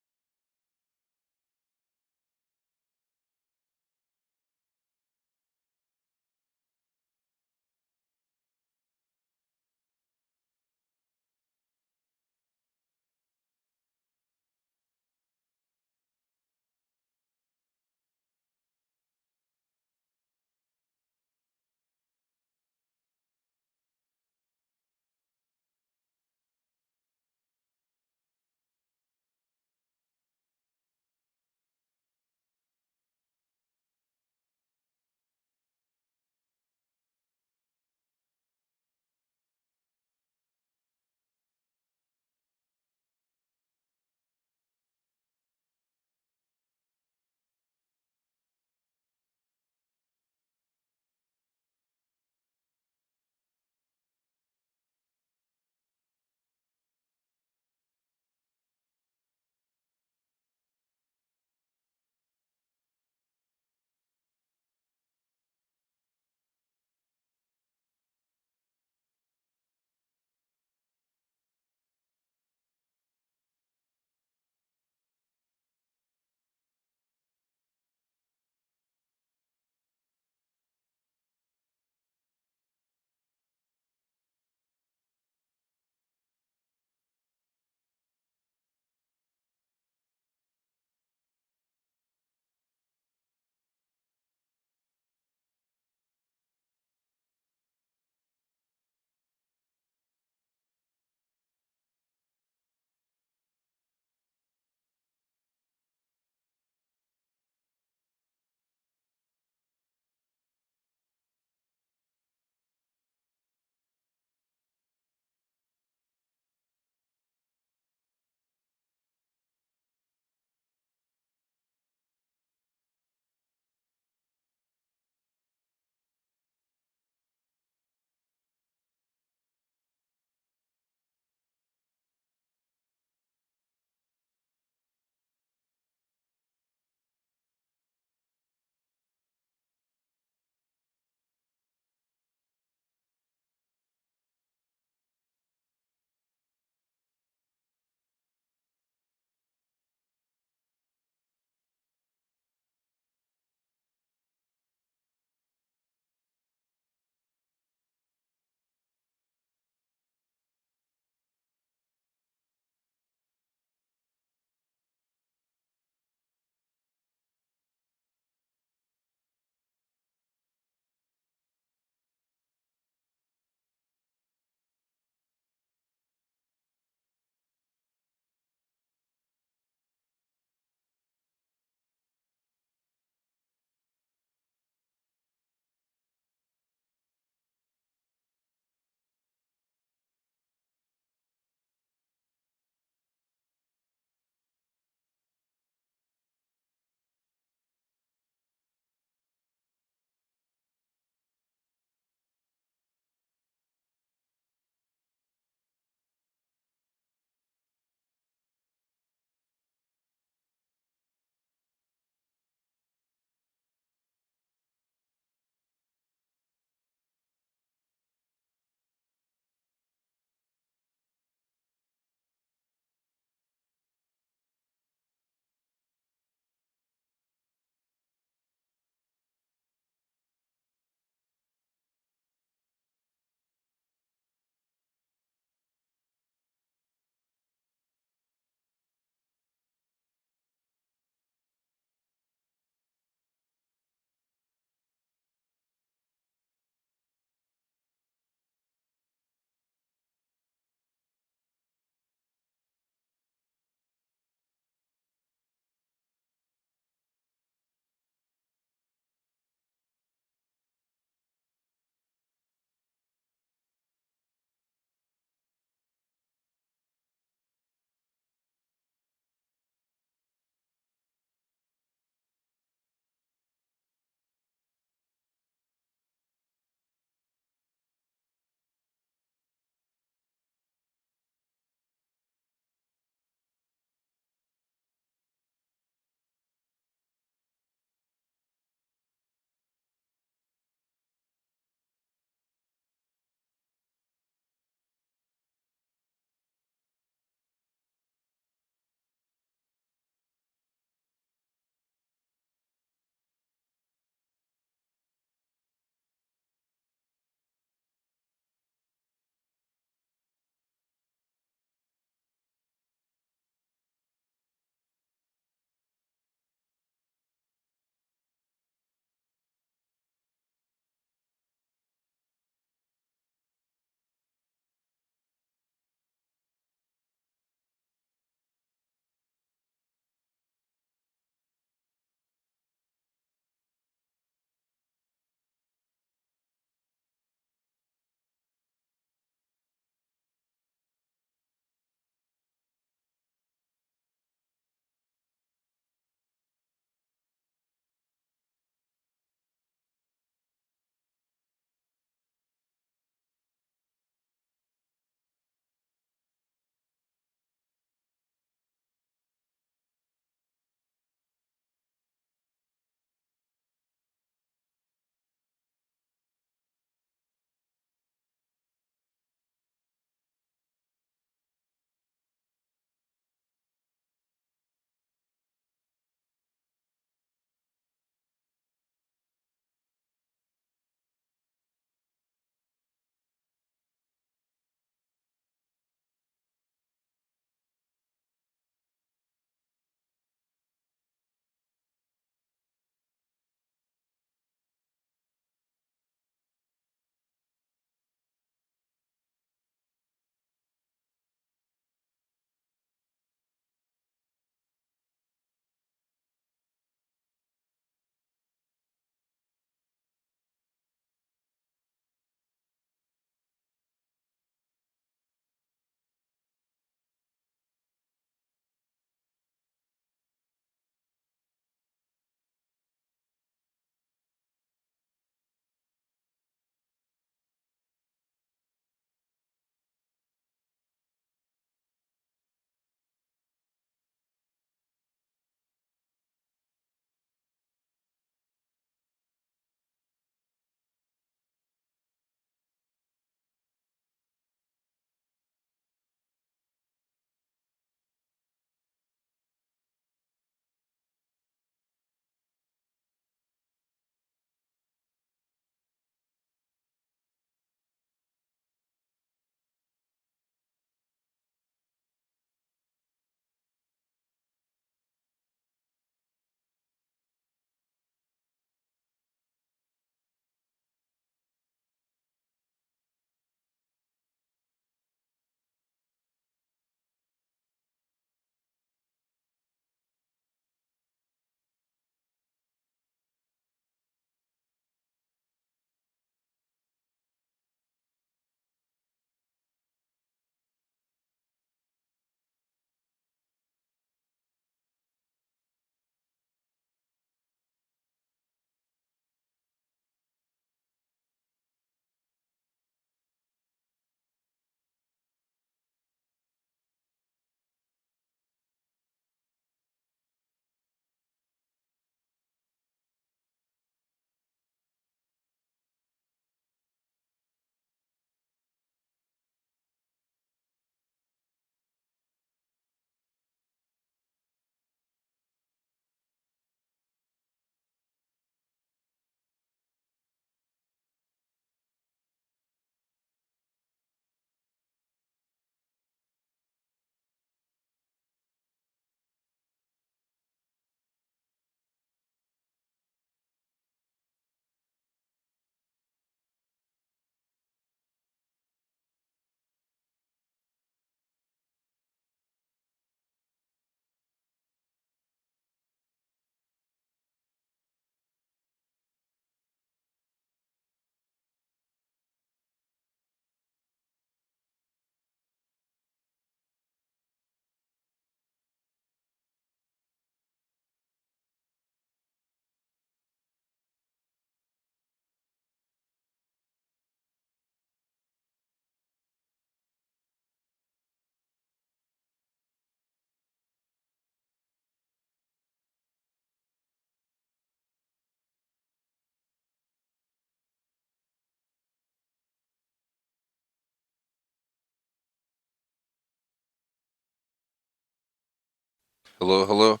Hello, hello.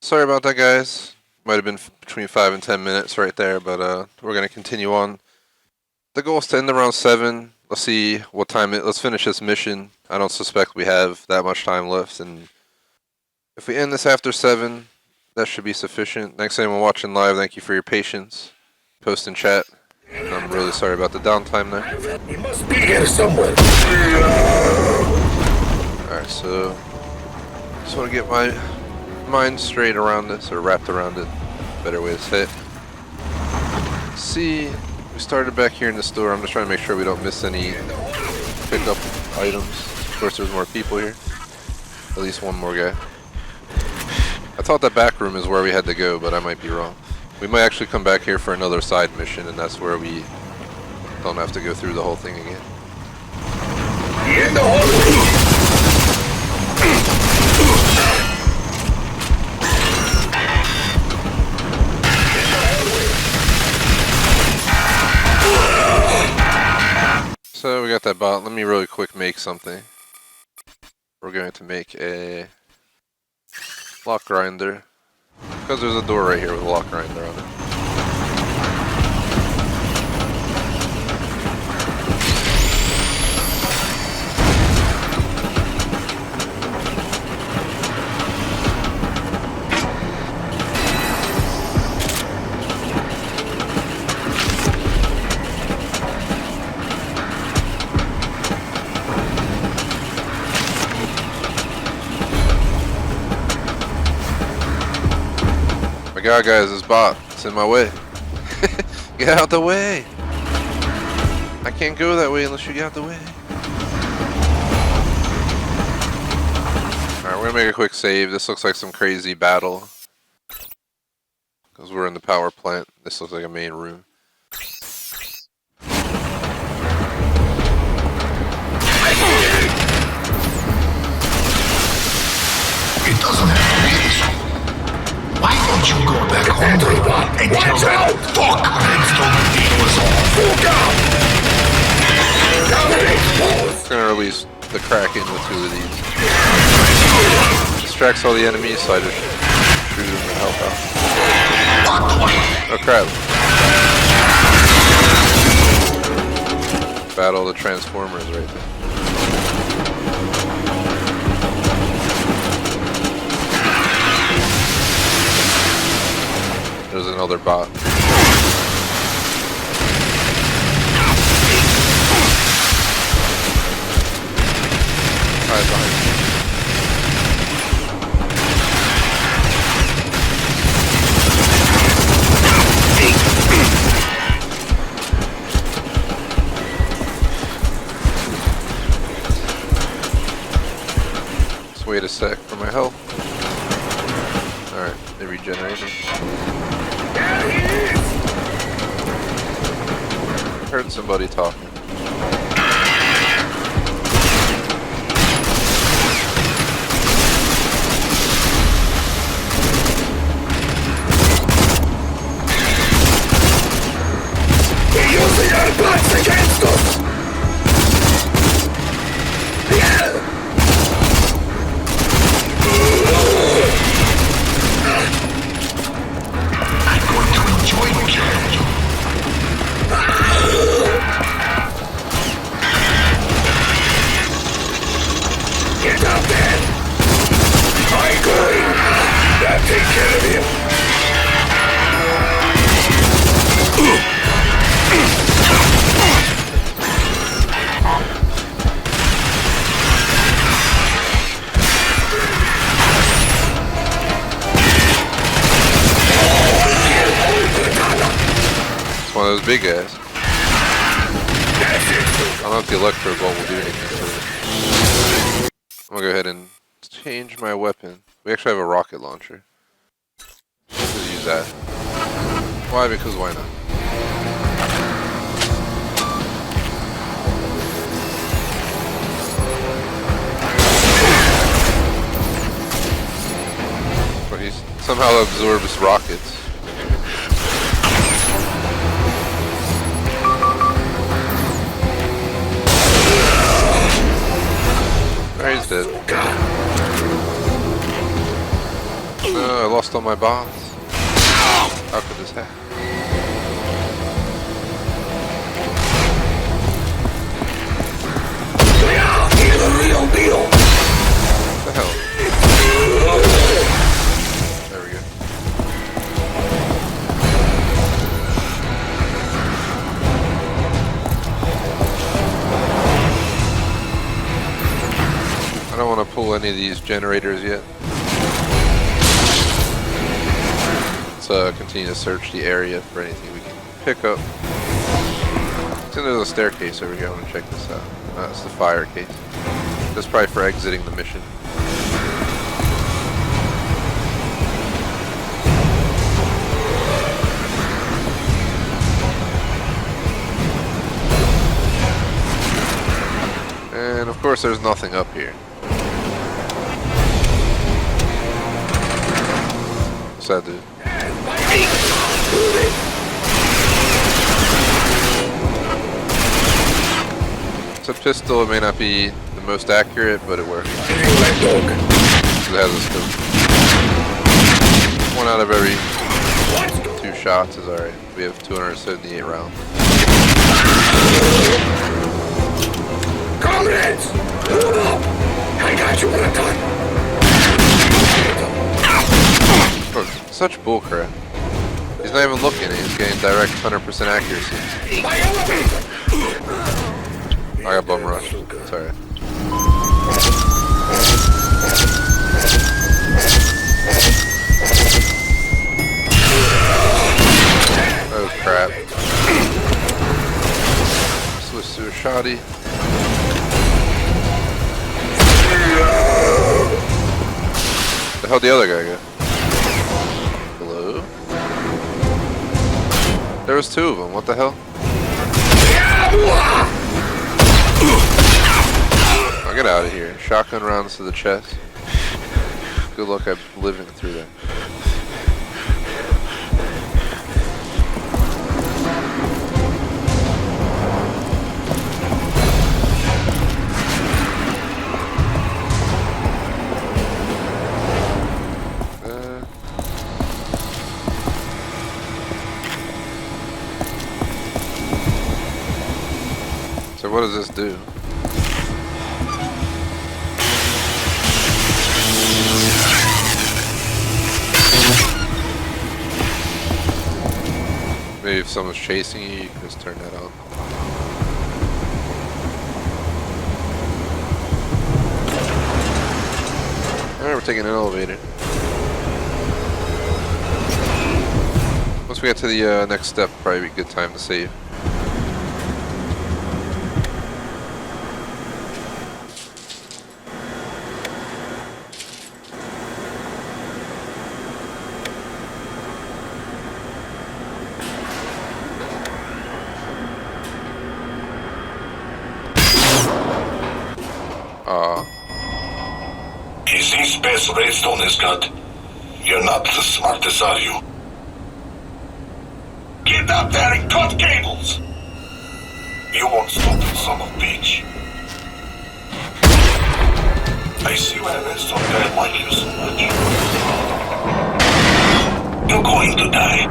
Sorry about that, guys. Might have been between 5 and 10 minutes right there, but we're gonna continue on. The goal is to end around 7. Let's see what time let's finish this mission. I don't suspect we have that much time left, and if we end this after 7, that should be sufficient. Thanks anyone watching live, thank you for your patience. Post in chat. And I'm really sorry about the downtime there. He must be here somewhere. Alright, so just want to get my mind straight around this, or wrapped around it. Better way to say it. See, we started back here in the store. I'm just trying to make sure we don't miss any pickup items. Of course, there's more people here. At least one more guy. I thought that back room is where we had to go, but I might be wrong. We might actually come back here for another side mission, and that's where we don't have to go through the whole thing again. In the hallway. So we got that bot. Let me really quick make something. We're going to make a lock grinder. Because there's a door right here with a lock grinder on it. God, guys, this bot. It's in my way. Get out the way. I can't go that way unless you get out the way. Alright, we're gonna make a quick save. This looks like some crazy battle. Because we're in the power plant. This looks like a main room. It doesn't have to be this way. Why don't you go back home to and tell them, fuck, Redstone deal was all. It's gonna release the Kraken with 2 of these. Distracts all the enemies, so I just shoot them to help out. Oh crap. Battle the Transformers right there. There's another bot. Right behind you. Just wait a sec for my health. Alright, they regenerated. I heard somebody talking. They're using our butts against us! I'm going to enjoy killing you. Get up there! I'm going! I'll take care of you! One of those big guys. I don't know if the electro bolt will do anything to it. I'm gonna go ahead and change my weapon. We actually have a rocket launcher. Let's use that. Why? Because why not? But he somehow absorbs rockets. He's dead. on my boss. How could this happen? He's the real deal. What the hell? There we go. I don't want to pull any of these generators yet. Let's continue to search the area for anything we can pick up. So there's a staircase over here. I want to check this out. That's the fire case. That's probably for exiting the mission. And of course there's nothing up here. What's that do? It's a pistol, it may not be the most accurate, but it works. It has a scope. 1 out of every 2 shots is alright. We have 278 rounds. Comrades! Hold up! I got you one time! Oh, such bullcrap. He's not even looking, he's getting direct 100% accuracy. I got bum rush. It's alright. Oh crap. Switch to a shoddy. The hell did the other guy go? Hello? There was 2 of them, what the hell? I'll get out of here. Shotgun rounds to the chest. Good luck at living through that. So what does this do? Maybe if someone's chasing you, you can just turn that on. Alright, we're taking an elevator. Once we get to the next step, probably be a good time to save. You see space redstone has got. You're not the smartest, are you? Get up there and cut cables! You won't stop it, son of a bitch. I see why redstone guy like you so much. You're going to die.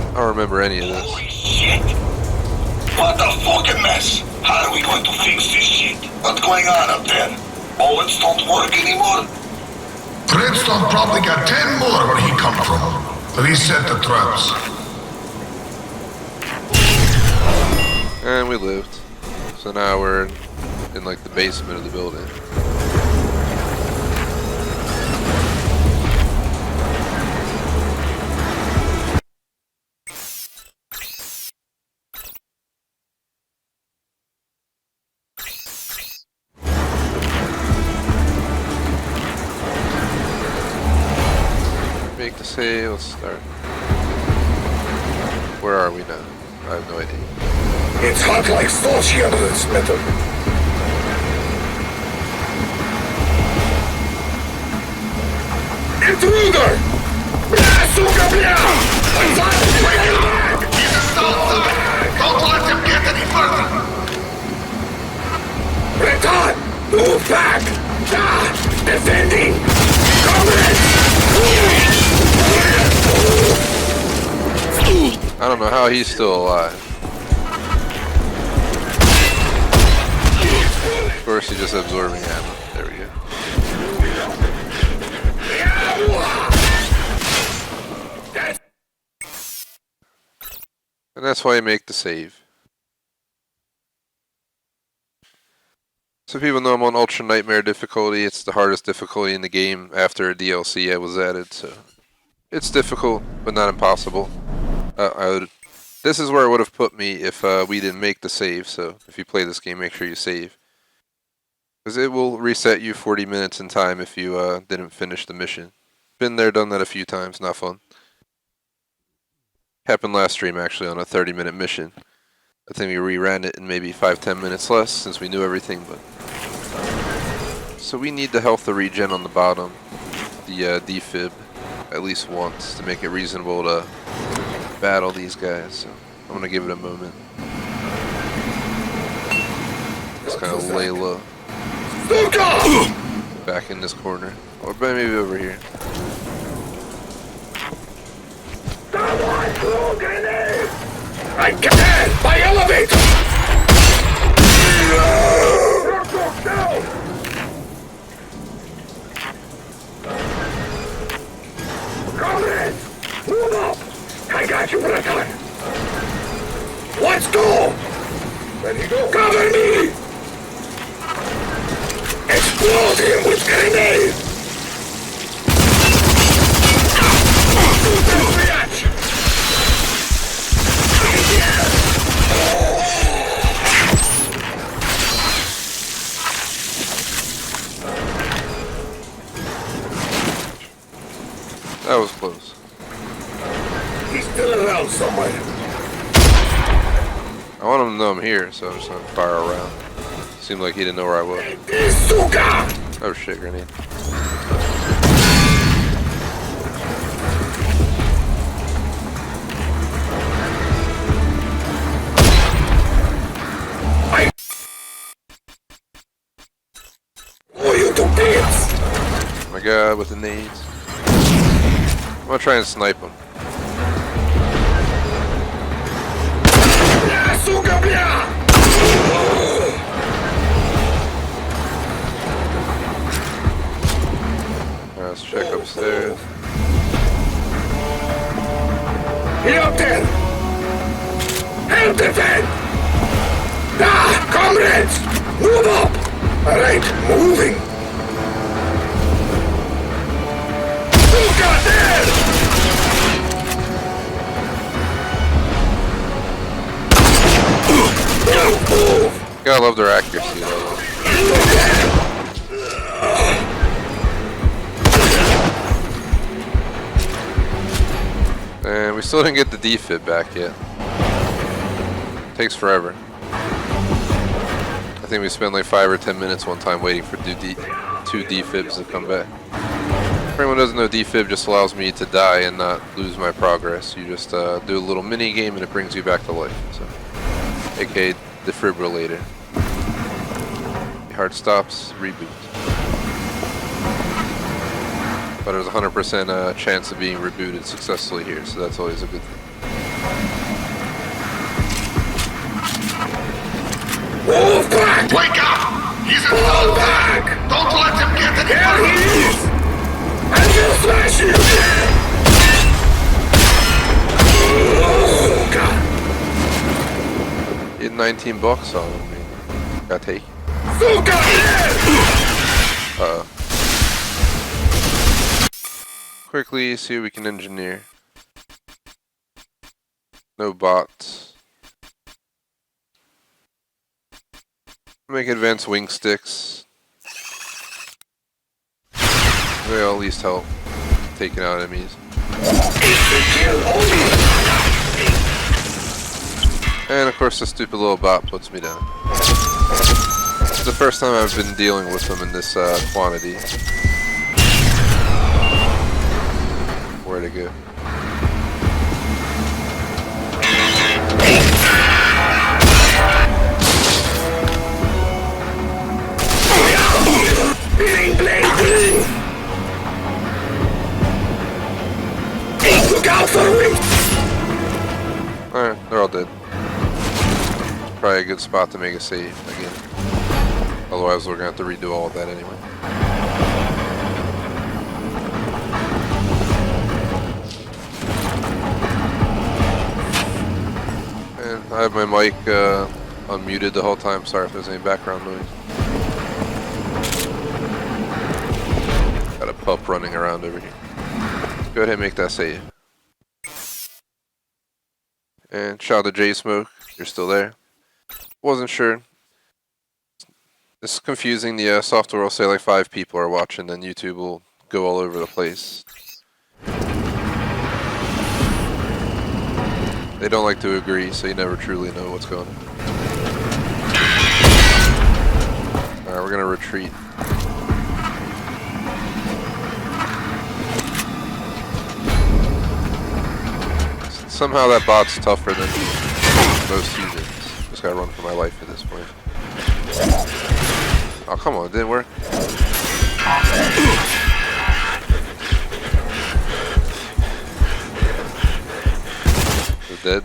I don't remember any of this. Holy shit! What a fucking mess! How are we going to fix this shit? What's going on up there? Bullets don't work anymore? Redstone probably got 10 more where he come from. Reset the traps. And we lived. So now we're in like the basement of the building. Make the save, let's start. Where are we now? I have no idea. It's hot like Sochi under this metal. Intruder! Bля, сука, bля! I'm trying to bring you back! outside! Don't let him get any further! Breton! Move back! Defending! Comrades! I don't know how he's still alive. Of course, he's just absorbing ammo. There we go. And that's why you make the save. So people know I'm on Ultra Nightmare difficulty. It's the hardest difficulty in the game after DLC was added, so it's difficult, but not impossible. This is where it would have put me if we didn't make the save, so if you play this game, make sure you save. Because it will reset you 40 minutes in time if you didn't finish the mission. Been there, done that a few times, not fun. Happened last stream actually on a 30-minute mission. I think we reran it in maybe 5-10 minutes less since we knew everything, but... So we need the health regen on the bottom, the defib, at least once to make it reasonable to battle these guys, so I'm gonna give it a moment. Just kind of lay low. Back in this corner, or maybe over here. I can! By elevator! Comrades! Move up! I got you, Breton! Let's go! Ready, go! Cover me! Explode him with grenades! Reaction! That was close. He's still around somewhere. I want him to know I'm here, so I'm just gonna fire around. Seemed like he didn't know where I was. Oh shit, grenade. Oh, you two kids! Oh my god, with the nades. I'm gonna try and snipe him. Alright, let's check upstairs. Get up there! Help defend! Comrades! Move up! Alright, moving! Look out there! Gotta love their accuracy level. And we still didn't get the defib back yet. Takes forever. I think we spent like 5 or 10 minutes one time waiting for two defibs to come back. For anyone who doesn't know, defib just allows me to die and not lose my progress. You just do a little mini game and it brings you back to life. So, aka defibrillator. Heart stops, reboot. But there's a 100% chance of being rebooted successfully here, so that's always a good thing. Wolf back! Wake up! He's in the back! Don't let him get any further! Here he is! I will smash you! Oh, God! He had 19 bucks on him, man. Gotta take it. Uh-oh. Quickly see what we can engineer. No bots. Make advanced wing sticks. They'll at least help taking out enemies. And of course the stupid little bot puts me down. This is the first time I've been dealing with them in this quantity. Where to go? good spot to make a save again. Otherwise, we're gonna have to redo all of that anyway. And I have my mic unmuted the whole time. Sorry if there's any background noise. Got a pup running around over here. Go ahead and make that save. And shout out to J-Smoke, you're still there. Wasn't sure. It's confusing. The software will say like 5 people are watching, then YouTube will go all over the place. They don't like to agree, so you never truly know what's going on. Alright, we're gonna retreat. Somehow that bot's tougher than most humans. Just gotta run for my life at this point. Oh, come on, it didn't work. They're dead?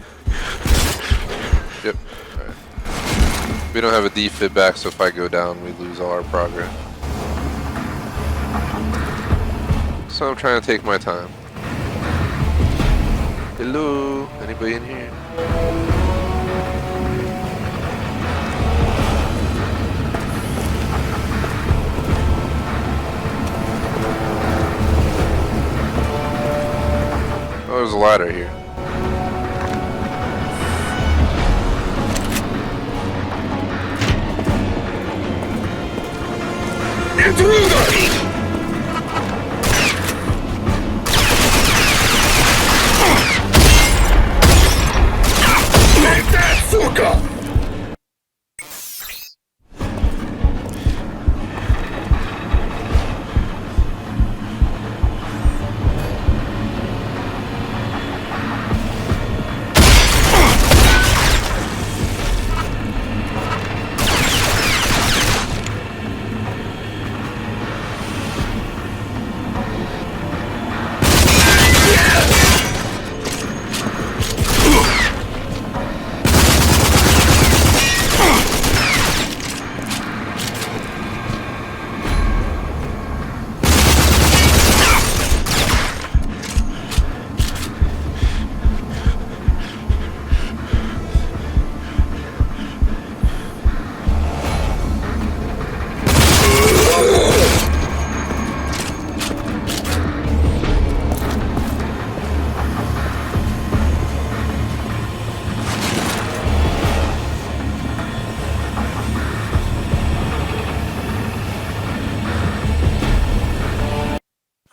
Yep. Alright. We don't have a defib back, so if I go down, we lose all our progress. So I'm trying to take my time. Hello? Anybody in here? Oh, there's a ladder here. Intruder! Take that, sucker!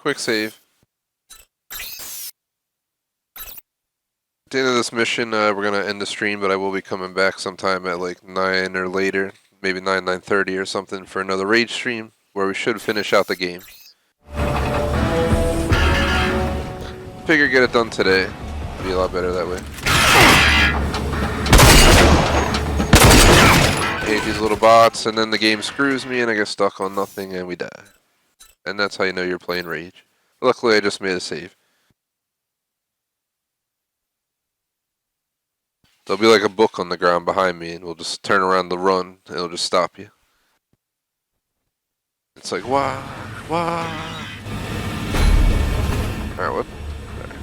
Quick save. At the end of this mission, we're going to end the stream, but I will be coming back sometime at like 9 or later, maybe 9:30 or something for another raid stream, where we should finish out the game. Figure get it done today. Be a lot better that way. Hate these little bots, and then the game screws me and I get stuck on nothing and we die. And that's how you know you're playing Rage. Luckily, I just made a save. There'll be like a book on the ground behind me, and we'll just turn around to run, and it'll just stop you. It's like, wah, wah. Alright, what? Right.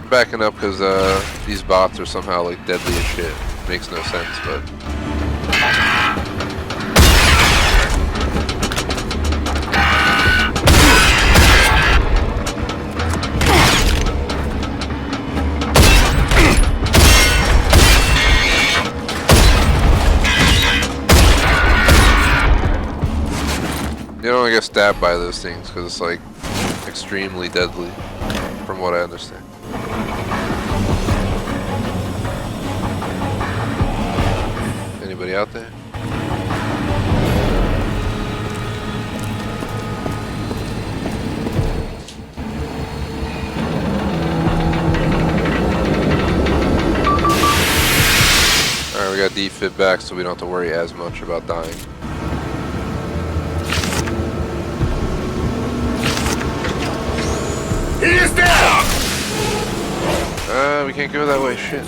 I'm backing up because these bots are somehow like deadly as shit. Makes no sense, but... You don't get stabbed by those things because it's like extremely deadly, from what I understand. Anybody out there? Alright, we got defib back so we don't have to worry as much about dying. He is down! We can't go that way, shit.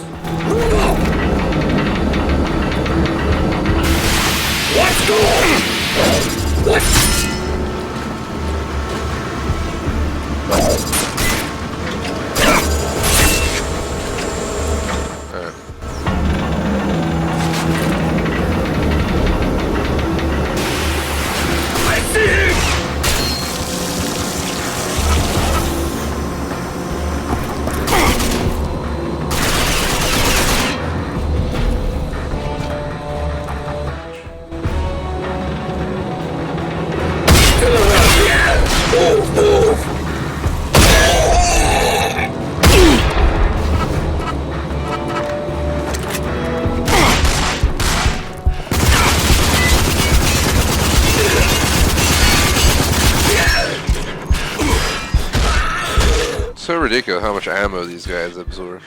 ridiculous how much ammo these guys absorb.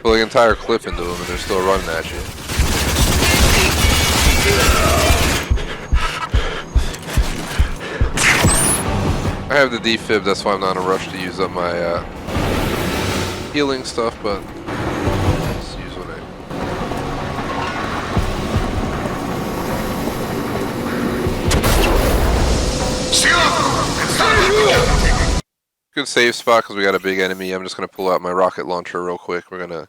Put like an entire clip into them and they're still running at you. I have the defib, that's why I'm not in a rush to use up my healing stuff, but let's use what good save spot because we got a big enemy. I'm just going to pull out my rocket launcher real quick. We're going to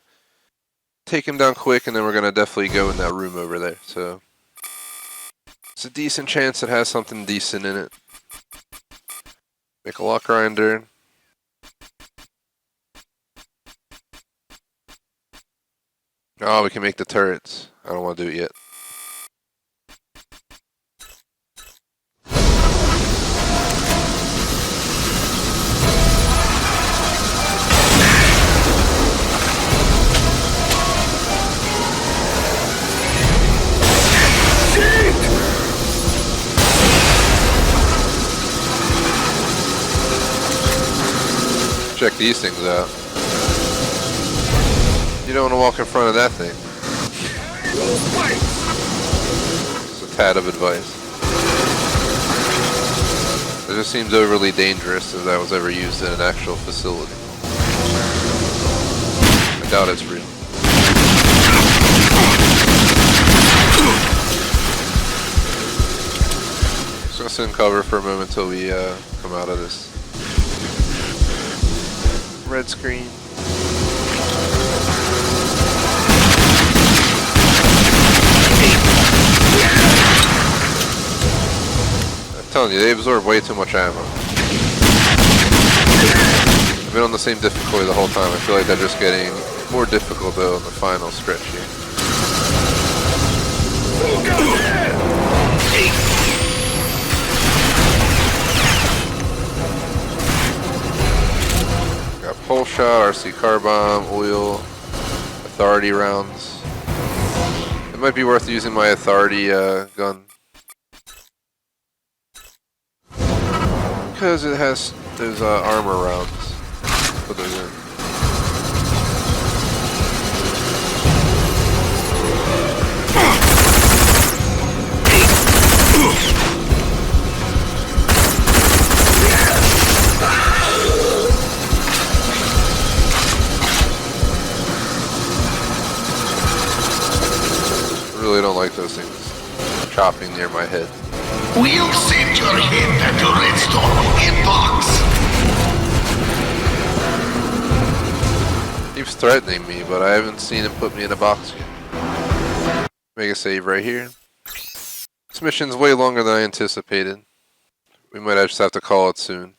take him down quick and then we're going to definitely go in that room over there. So it's a decent chance it has something decent in it. Make a lock grinder. Oh, we can make the turrets. I don't want to do it yet. Check these things out. You don't want to walk in front of that thing. Just a tad of advice. It just seems overly dangerous if that was ever used in an actual facility. I doubt it's real. Just gonna sit in cover for a moment until we come out of this red screen. I'm telling you, they absorb way too much ammo. I've been on the same difficulty the whole time. I feel like they're just getting more difficult though in the final stretch here. Pole shot, RC car bomb, oil, authority rounds. It might be worth using my authority gun because it has those armor rounds. Put those in. I really don't like those things chopping near my head. We'll send your head back to Redstone in box. Keeps threatening me, but I haven't seen him put me in a box yet. Make a save right here. This mission's way longer than I anticipated. We might just have to call it soon.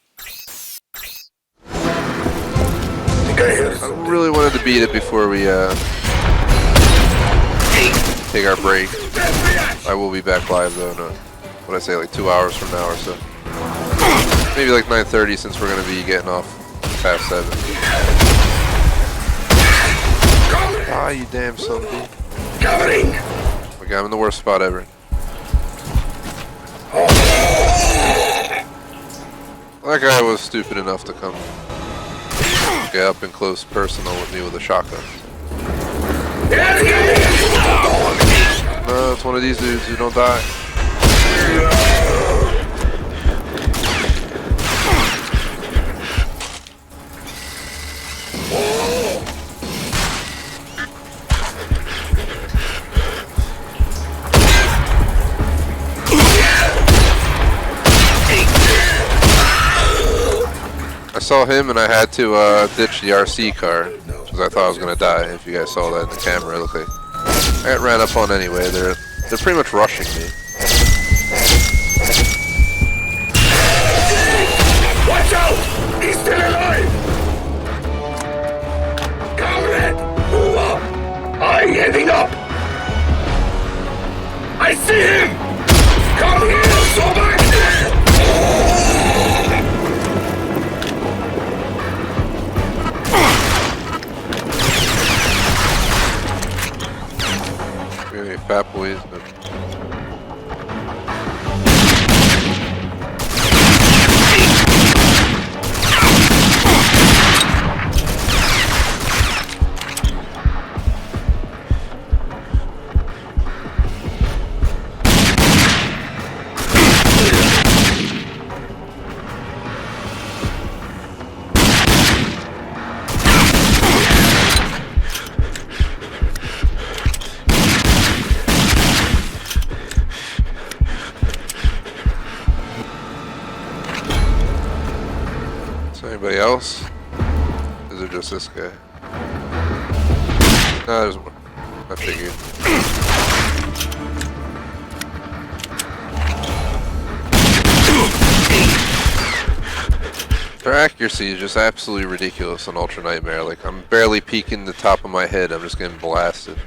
I really wanted to beat it before we take our break. I will be back live though in what I say, like 2 hours from now or so. Maybe like 9:30 since we're going to be getting off past 7. Ah, you damn son of a... Covering! Okay, I'm in the worst spot ever. That guy was stupid enough to come get up and close personal with me with a shotgun. No, it's one of these dudes who don't die. I saw him and I had to ditch the RC car because I thought I was going to die. If you guys saw that in the camera, it looked like I got ran up on anyway. They're pretty much rushing me. Watch out! He's still alive! Comrade, move up! I'm heading up! I see him! Come here, Sobak! Really fat boys, but Anybody else? Is it just this guy? No, there's more. I figured. Their accuracy is just absolutely ridiculous on Ultra Nightmare. Like, I'm barely peeking the top of my head, I'm just getting blasted.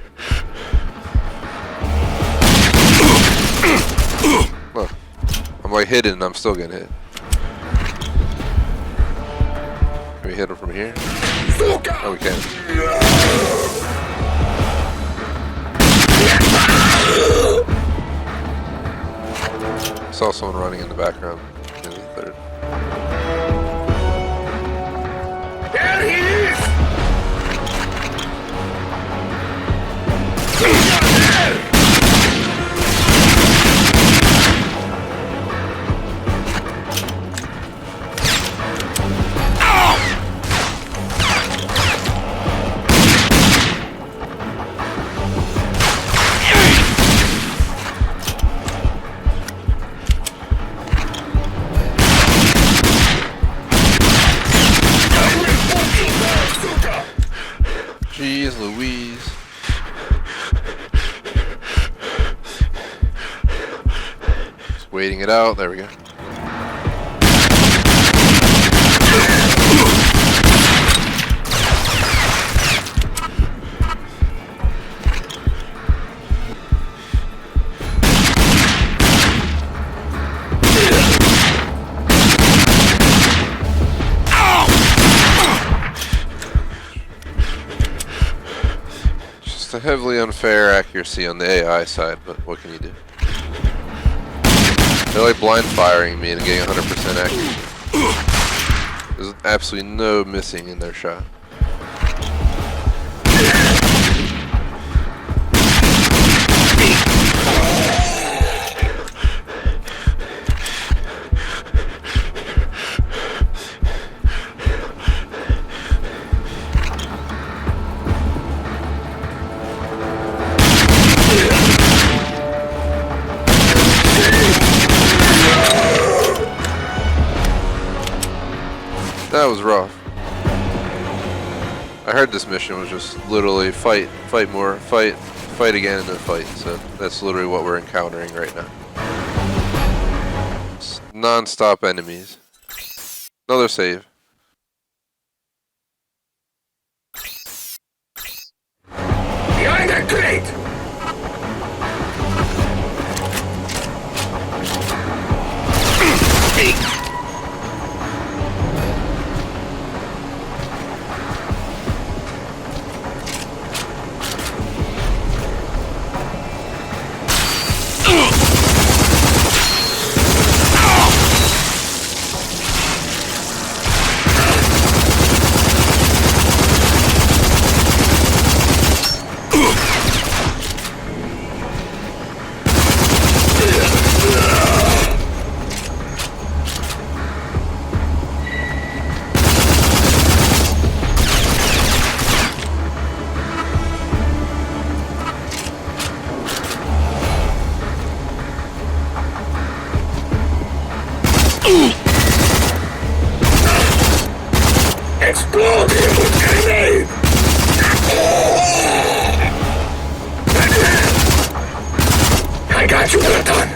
Look, I'm like hidden and I'm still getting hit. Can we hit him from here? Oh, we can. I saw someone running in the background in the third. There he is! Jeez Louise. Just waiting it out. There we go. Just a heavily unfair accuracy on the AI side, but what can you do? They're like blind firing me and getting 100% accuracy. There's absolutely no missing in their shot. That was rough. I heard this mission was just literally fight, fight more, fight, fight again, and then fight. So that's literally what we're encountering right now. It's non-stop enemies. Another save. Behind that crate! Explode him with grenade! I got you, well done.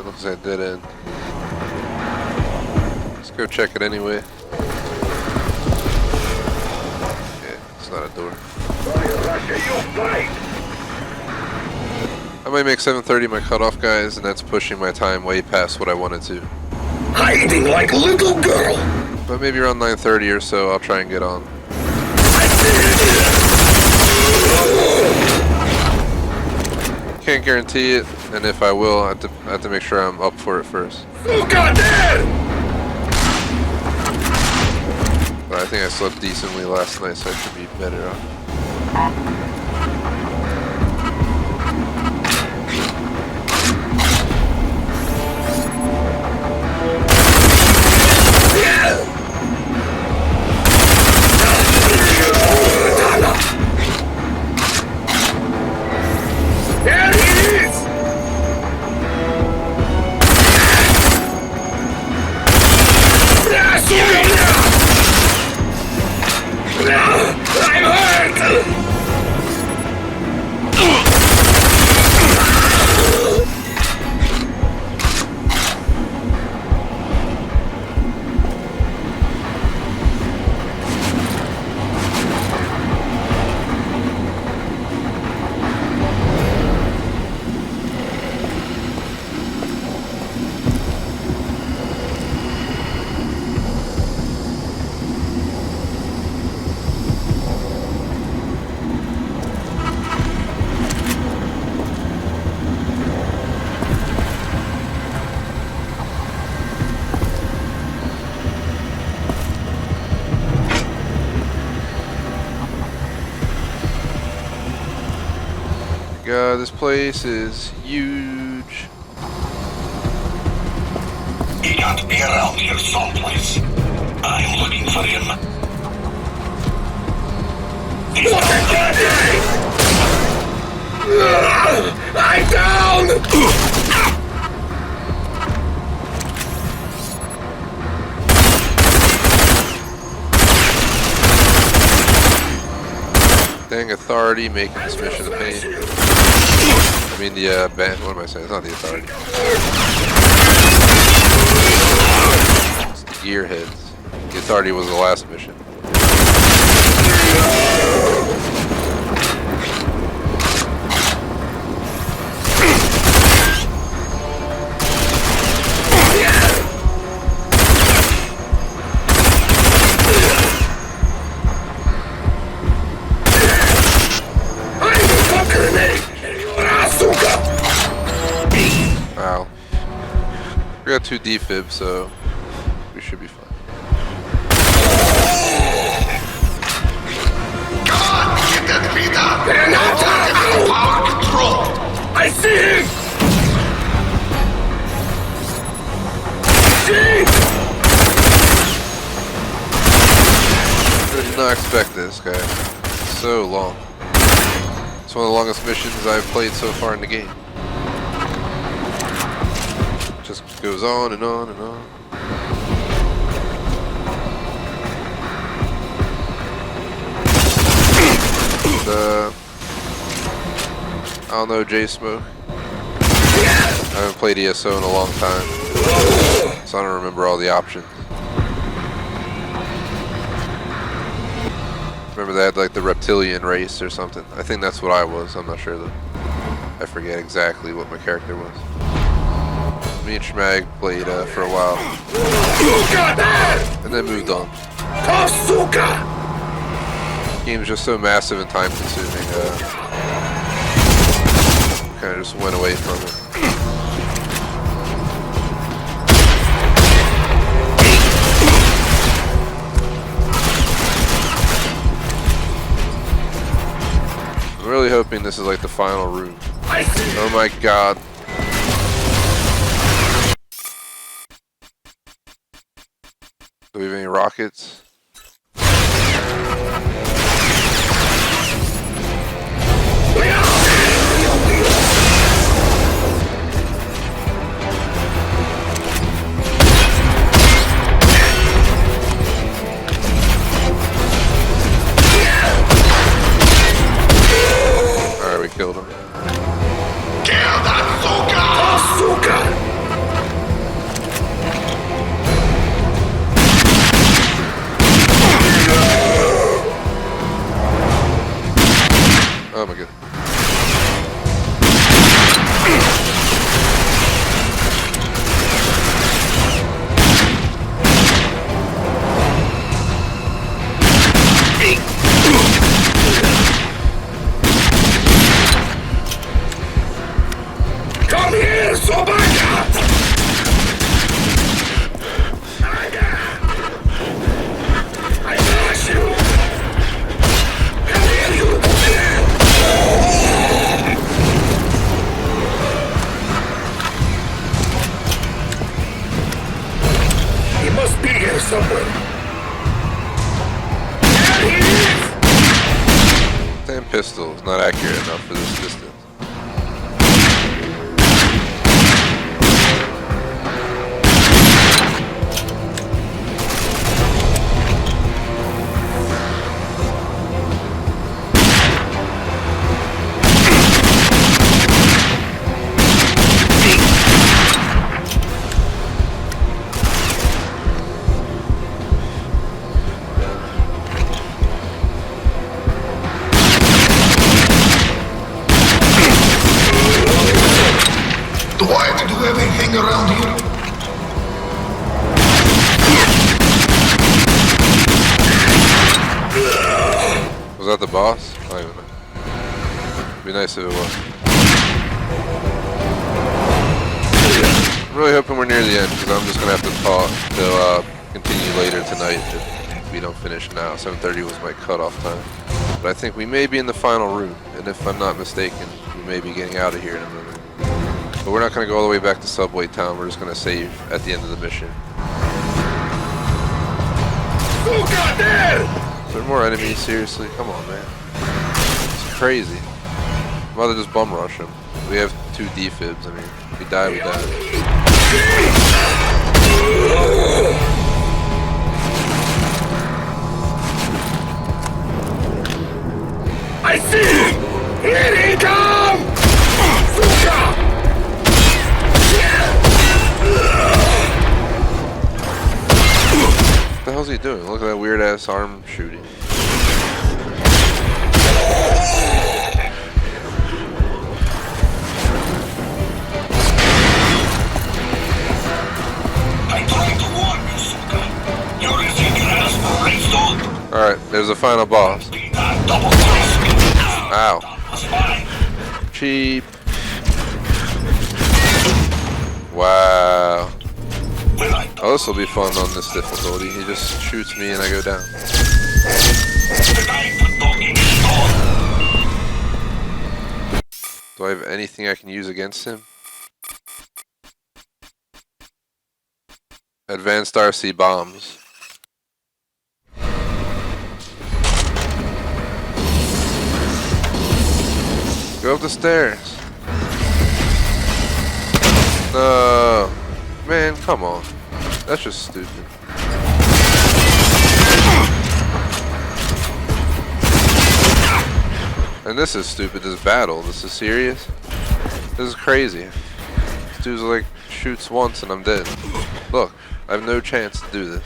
Looks like a dead end. Let's go check it anyway. Yeah. not a door. I might make 7:30 my cutoff, guys, and that's pushing my time way past what I wanted to. Hiding like a little girl. But maybe around 9:30 or so, I'll try and get on. Can't guarantee it, and if I will, I have to make sure I'm up for it first. Suka dead! But I think I slept decently last night, so I should be better off. There he is! I'm hurt! God, this place is huge. He got to be around here someplace. I'm looking for him. He's I'm down! Dang authority making this mission a pain. I mean the band. What am I saying? It's not the authority. It's the gearheads. The authority was the last mission. Wow. We got 2 defib, so we should be fine. God, get that beat up! They're not targeting power control! I see him! I did not expect this, guys. It's so long. It's one of the longest missions I've played so far in the game. Just goes on and on and on. I don't know, J-Smoke. I haven't played ESO in a long time, so I don't remember all the options. Remember they had like the reptilian race or something. I think that's what I was. I'm not sure though. I forget exactly what my character was. Me and Schmag played for a while, and then moved on. The game was just so massive and time consuming, kind of just went away from it. I'm really hoping this is like the final route. Oh my god. Do we have any rockets? Alright, we killed him. Kill that Suka! He must be here somewhere. There he is! Same pistol is not accurate enough for this distance. Do I have to do everything around here? Was that the boss? I don't even know. It'd be nice if it was. I'm really hoping we're near the end because I'm just gonna have to talk to continue later tonight if we don't finish now. 7:30 was my cutoff time, but I think we may be in the final room, and if I'm not mistaken, we may be getting out of here in a minute. But we're not gonna go all the way back to Subway Town. We're just gonna save at the end of the mission. Who got there? Is there more enemies? Seriously? Come on, man. It's crazy. I'm about to just bum rush him. We have 2 defibs. I mean, if we die, we die. I see him! Here he comes! Fuka! What the hell's he doing? Look at that weird ass arm shooting. I tried to warn you, Fuka. You refuse your ass for Rainstone? Alright, there's a final boss. Double trust me. Ow. Was mine. Cheap. Wow. Will I Oh, this will be fun on this difficulty. He just shoots me and I go down. the time for talking is gone. Do I have anything I can use against him? Advanced RC bombs. Go up the stairs. No. Man, come on. That's just stupid. And this is stupid, this battle. This is serious? This is crazy. This dude's like, shoots once and I'm dead. Look, I have no chance to do this.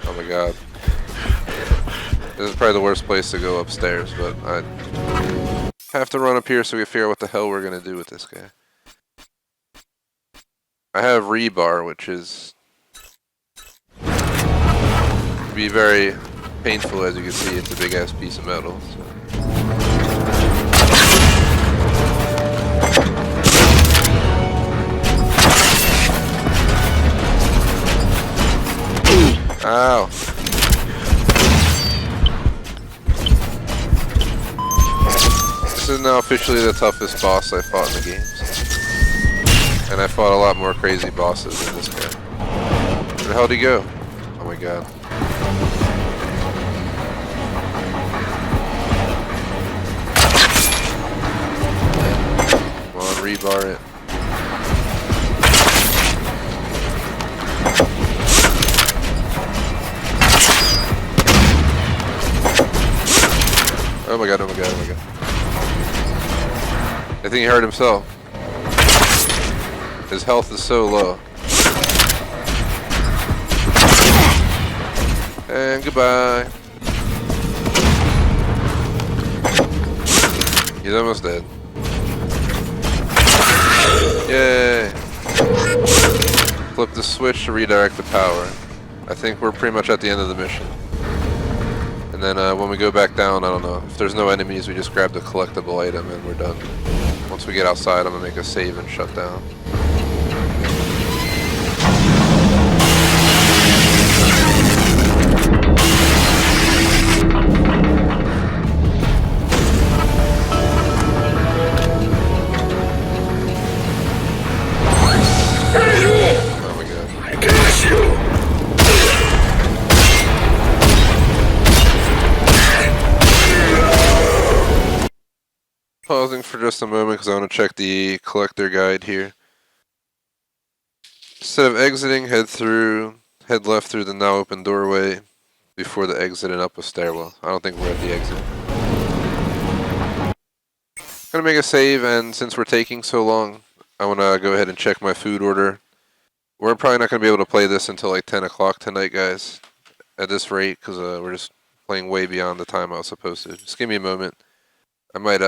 Oh my god. This is probably the worst place to go upstairs, but I have to run up here so we can figure out what the hell we're gonna do with this guy. I have rebar, which is be very painful, as you can see. It's a big ass piece of metal. So. Ow. This is now officially the toughest boss I fought in the games. And I fought a lot more crazy bosses than this guy. Where the hell did he go? Oh my god. Come on, rebar it. Oh my god, oh my god, oh my god. I think he hurt himself. His health is so low. And goodbye. He's almost dead. Yay. Flip the switch to redirect the power. I think we're pretty much at the end of the mission. And then when we go back down, I don't know, if there's no enemies, we just grab the collectible item and we're done. Once we get outside, I'm gonna make a save and shut down. Pausing for just a moment because I want to check the collector guide here. Instead of exiting, head left through the now open doorway before the exit and up a stairwell. I don't think we're at the exit. Gonna make a save, and since we're taking so long, I want to go ahead and check my food order. We're probably not gonna be able to play this until like 10 o'clock tonight, guys, at this rate, because we're just playing way beyond the time I was supposed to. Just give me a moment. I might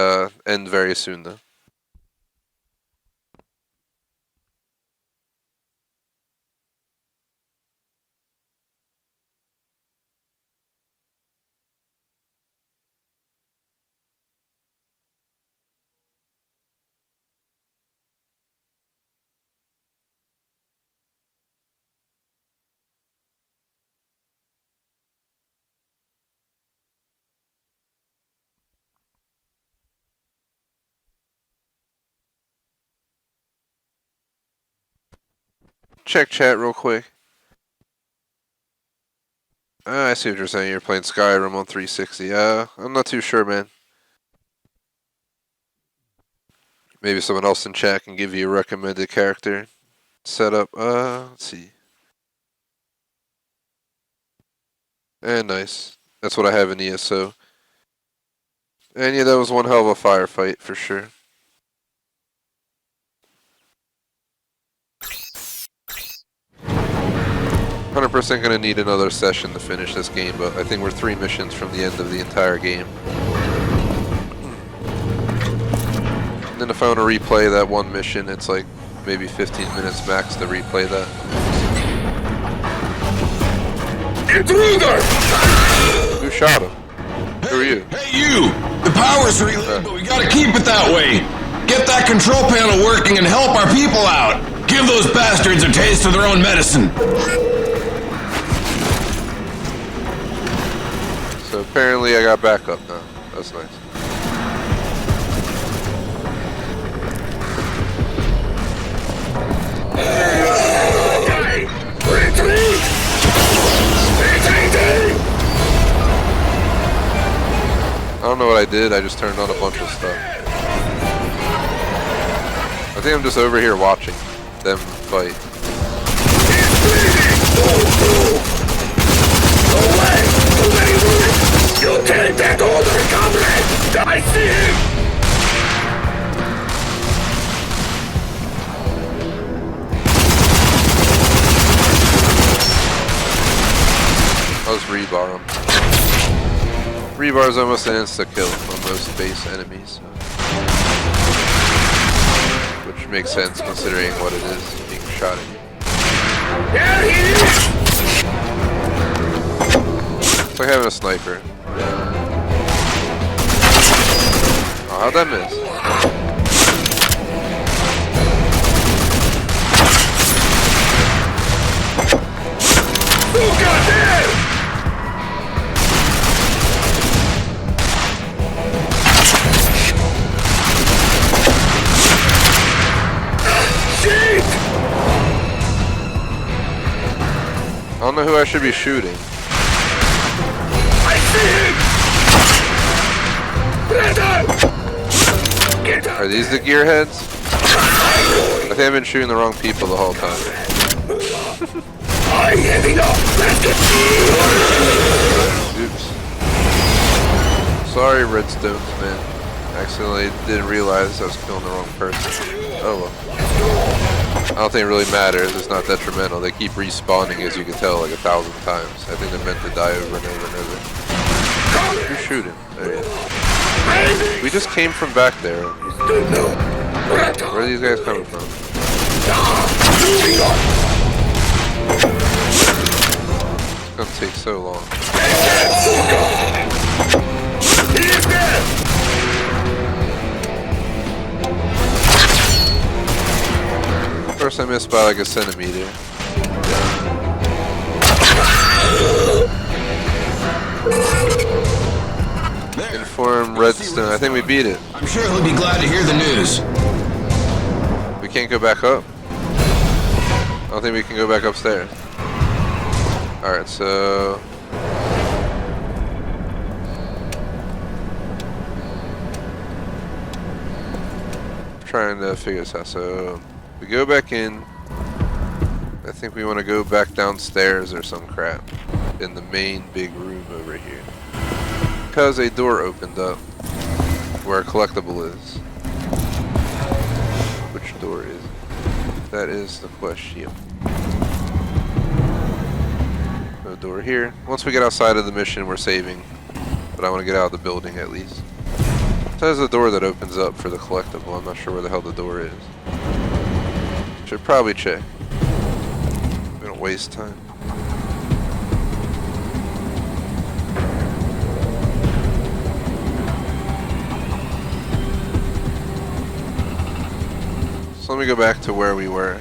end very soon though. Check chat real quick. I see what you're saying. You're playing Skyrim on 360. I'm not too sure, man. Maybe someone else in chat can give you a recommended character setup. Let's see. Nice. That's what I have in ESO. And yeah, that was one hell of a firefight for sure. 100% gonna need another session to finish this game, but I think we're 3 missions from the end of the entire game. And then if I want to replay that one mission, it's like maybe 15 minutes max to replay that. Intruder! Who shot him? Who are you? Hey you! The power's relit, but we gotta keep it that way. Get that control panel working and help our people out. Give those bastards a taste of their own medicine. So apparently I got backup now. That's nice. Retreat! I don't know what I did, I just turned on a bunch of stuff. I think I'm just over here watching them fight. You take that order, comrade! I see him! I'll just rebar him. Rebar is almost an insta-kill on most base enemies. Which makes sense considering what it is being shot at you. There he is! It's like having a sniper. Oh, how'd that miss? Who got there? Shit! I don't know who I should be shooting. I see him! Get up! Are these the gearheads? I think I've been shooting the wrong people the whole time. I'm heading up! Let's get Oops. Sorry, Redstones, man. Accidentally didn't realize I was killing the wrong person. Oh well. I don't think it really matters. It's not detrimental. They keep respawning, as you can tell, like 1,000 times. I think they're meant to die over and over and over. Who's shooting? There he is. We just came from back there. Where are these guys coming from? It's gonna take so long. Of course, I missed by like a centimeter. Inform Redstone. I think we beat it. I'm sure he'll be glad to hear the news. We can't go back up. I don't think we can go back upstairs. Alright, so... trying to figure this out. So we go back in. I think we want to go back downstairs or some crap in the main big room over here. Because a door opened up where a collectible is. Which door is it? That is the question. No door here. Once we get outside of the mission, we're saving. But I want to get out of the building at least. There's a door that opens up for the collectible. I'm not sure where the hell the door is. Should probably check. We don't waste time. So let me go back to where we were.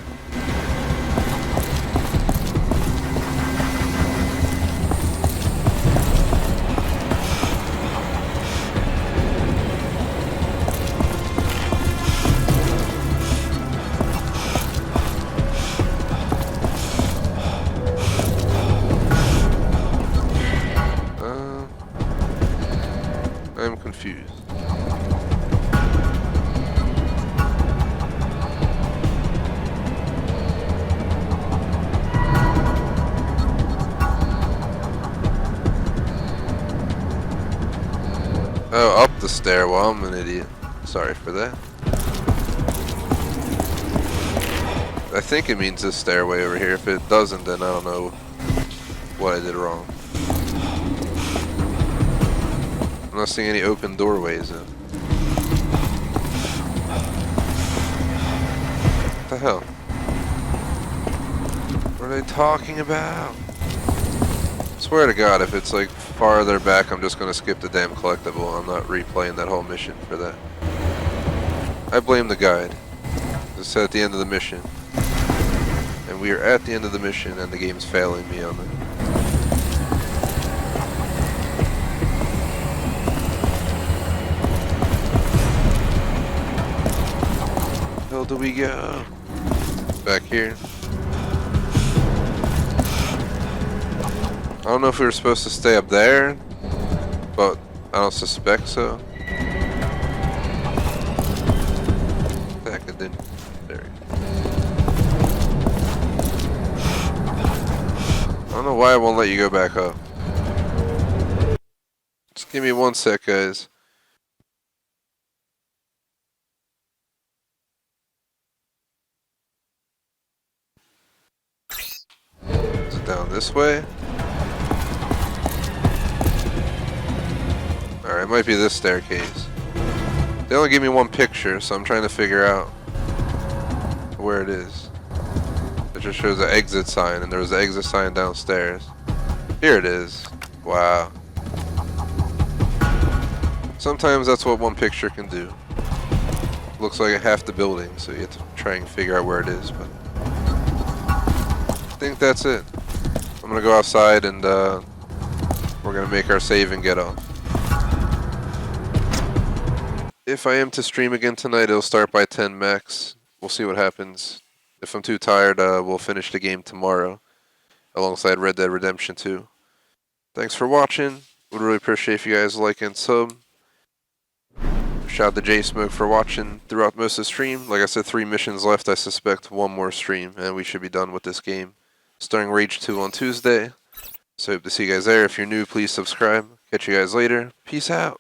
I'm confused. Oh, up the stair. Well, I'm an idiot. Sorry for that. I think it means this stairway over here. If it doesn't, then I don't know what I did wrong. I'm not seeing any open doorways in. What the hell? What are they talking about? I swear to God, if it's like farther back, I'm just gonna skip the damn collectible. I'm not replaying that whole mission for that. I blame the guide. It's at the end of the mission. And we are at the end of the mission and the game's failing me on it. Where do we go? Back here. I don't know if we were supposed to stay up there, but I don't suspect so. Heck, it didn't. There. I don't know why I won't let you go back up. Just give me 1 sec, guys. Is it down this way? Alright, it might be this staircase. They only give me 1 picture, so I'm trying to figure out where it is. It just shows the exit sign, and there was the exit sign downstairs. Here it is. Wow. Sometimes that's what 1 picture can do. Looks like half the building, so you have to try and figure out where it is, but I think that's it. I'm gonna go outside and we're gonna make our save and get off. If I am to stream again tonight, it'll start by 10 max. We'll see what happens. If I'm too tired, we'll finish the game tomorrow alongside Red Dead Redemption 2. Thanks for watching. Would really appreciate if you guys like and sub. Shout out to J-Smoke for watching throughout most of the stream. Like I said, 3 missions left. I suspect 1 more stream, and we should be done with this game. Starting Rage 2 on Tuesday. So hope to see you guys there. If you're new, please subscribe. Catch you guys later. Peace out.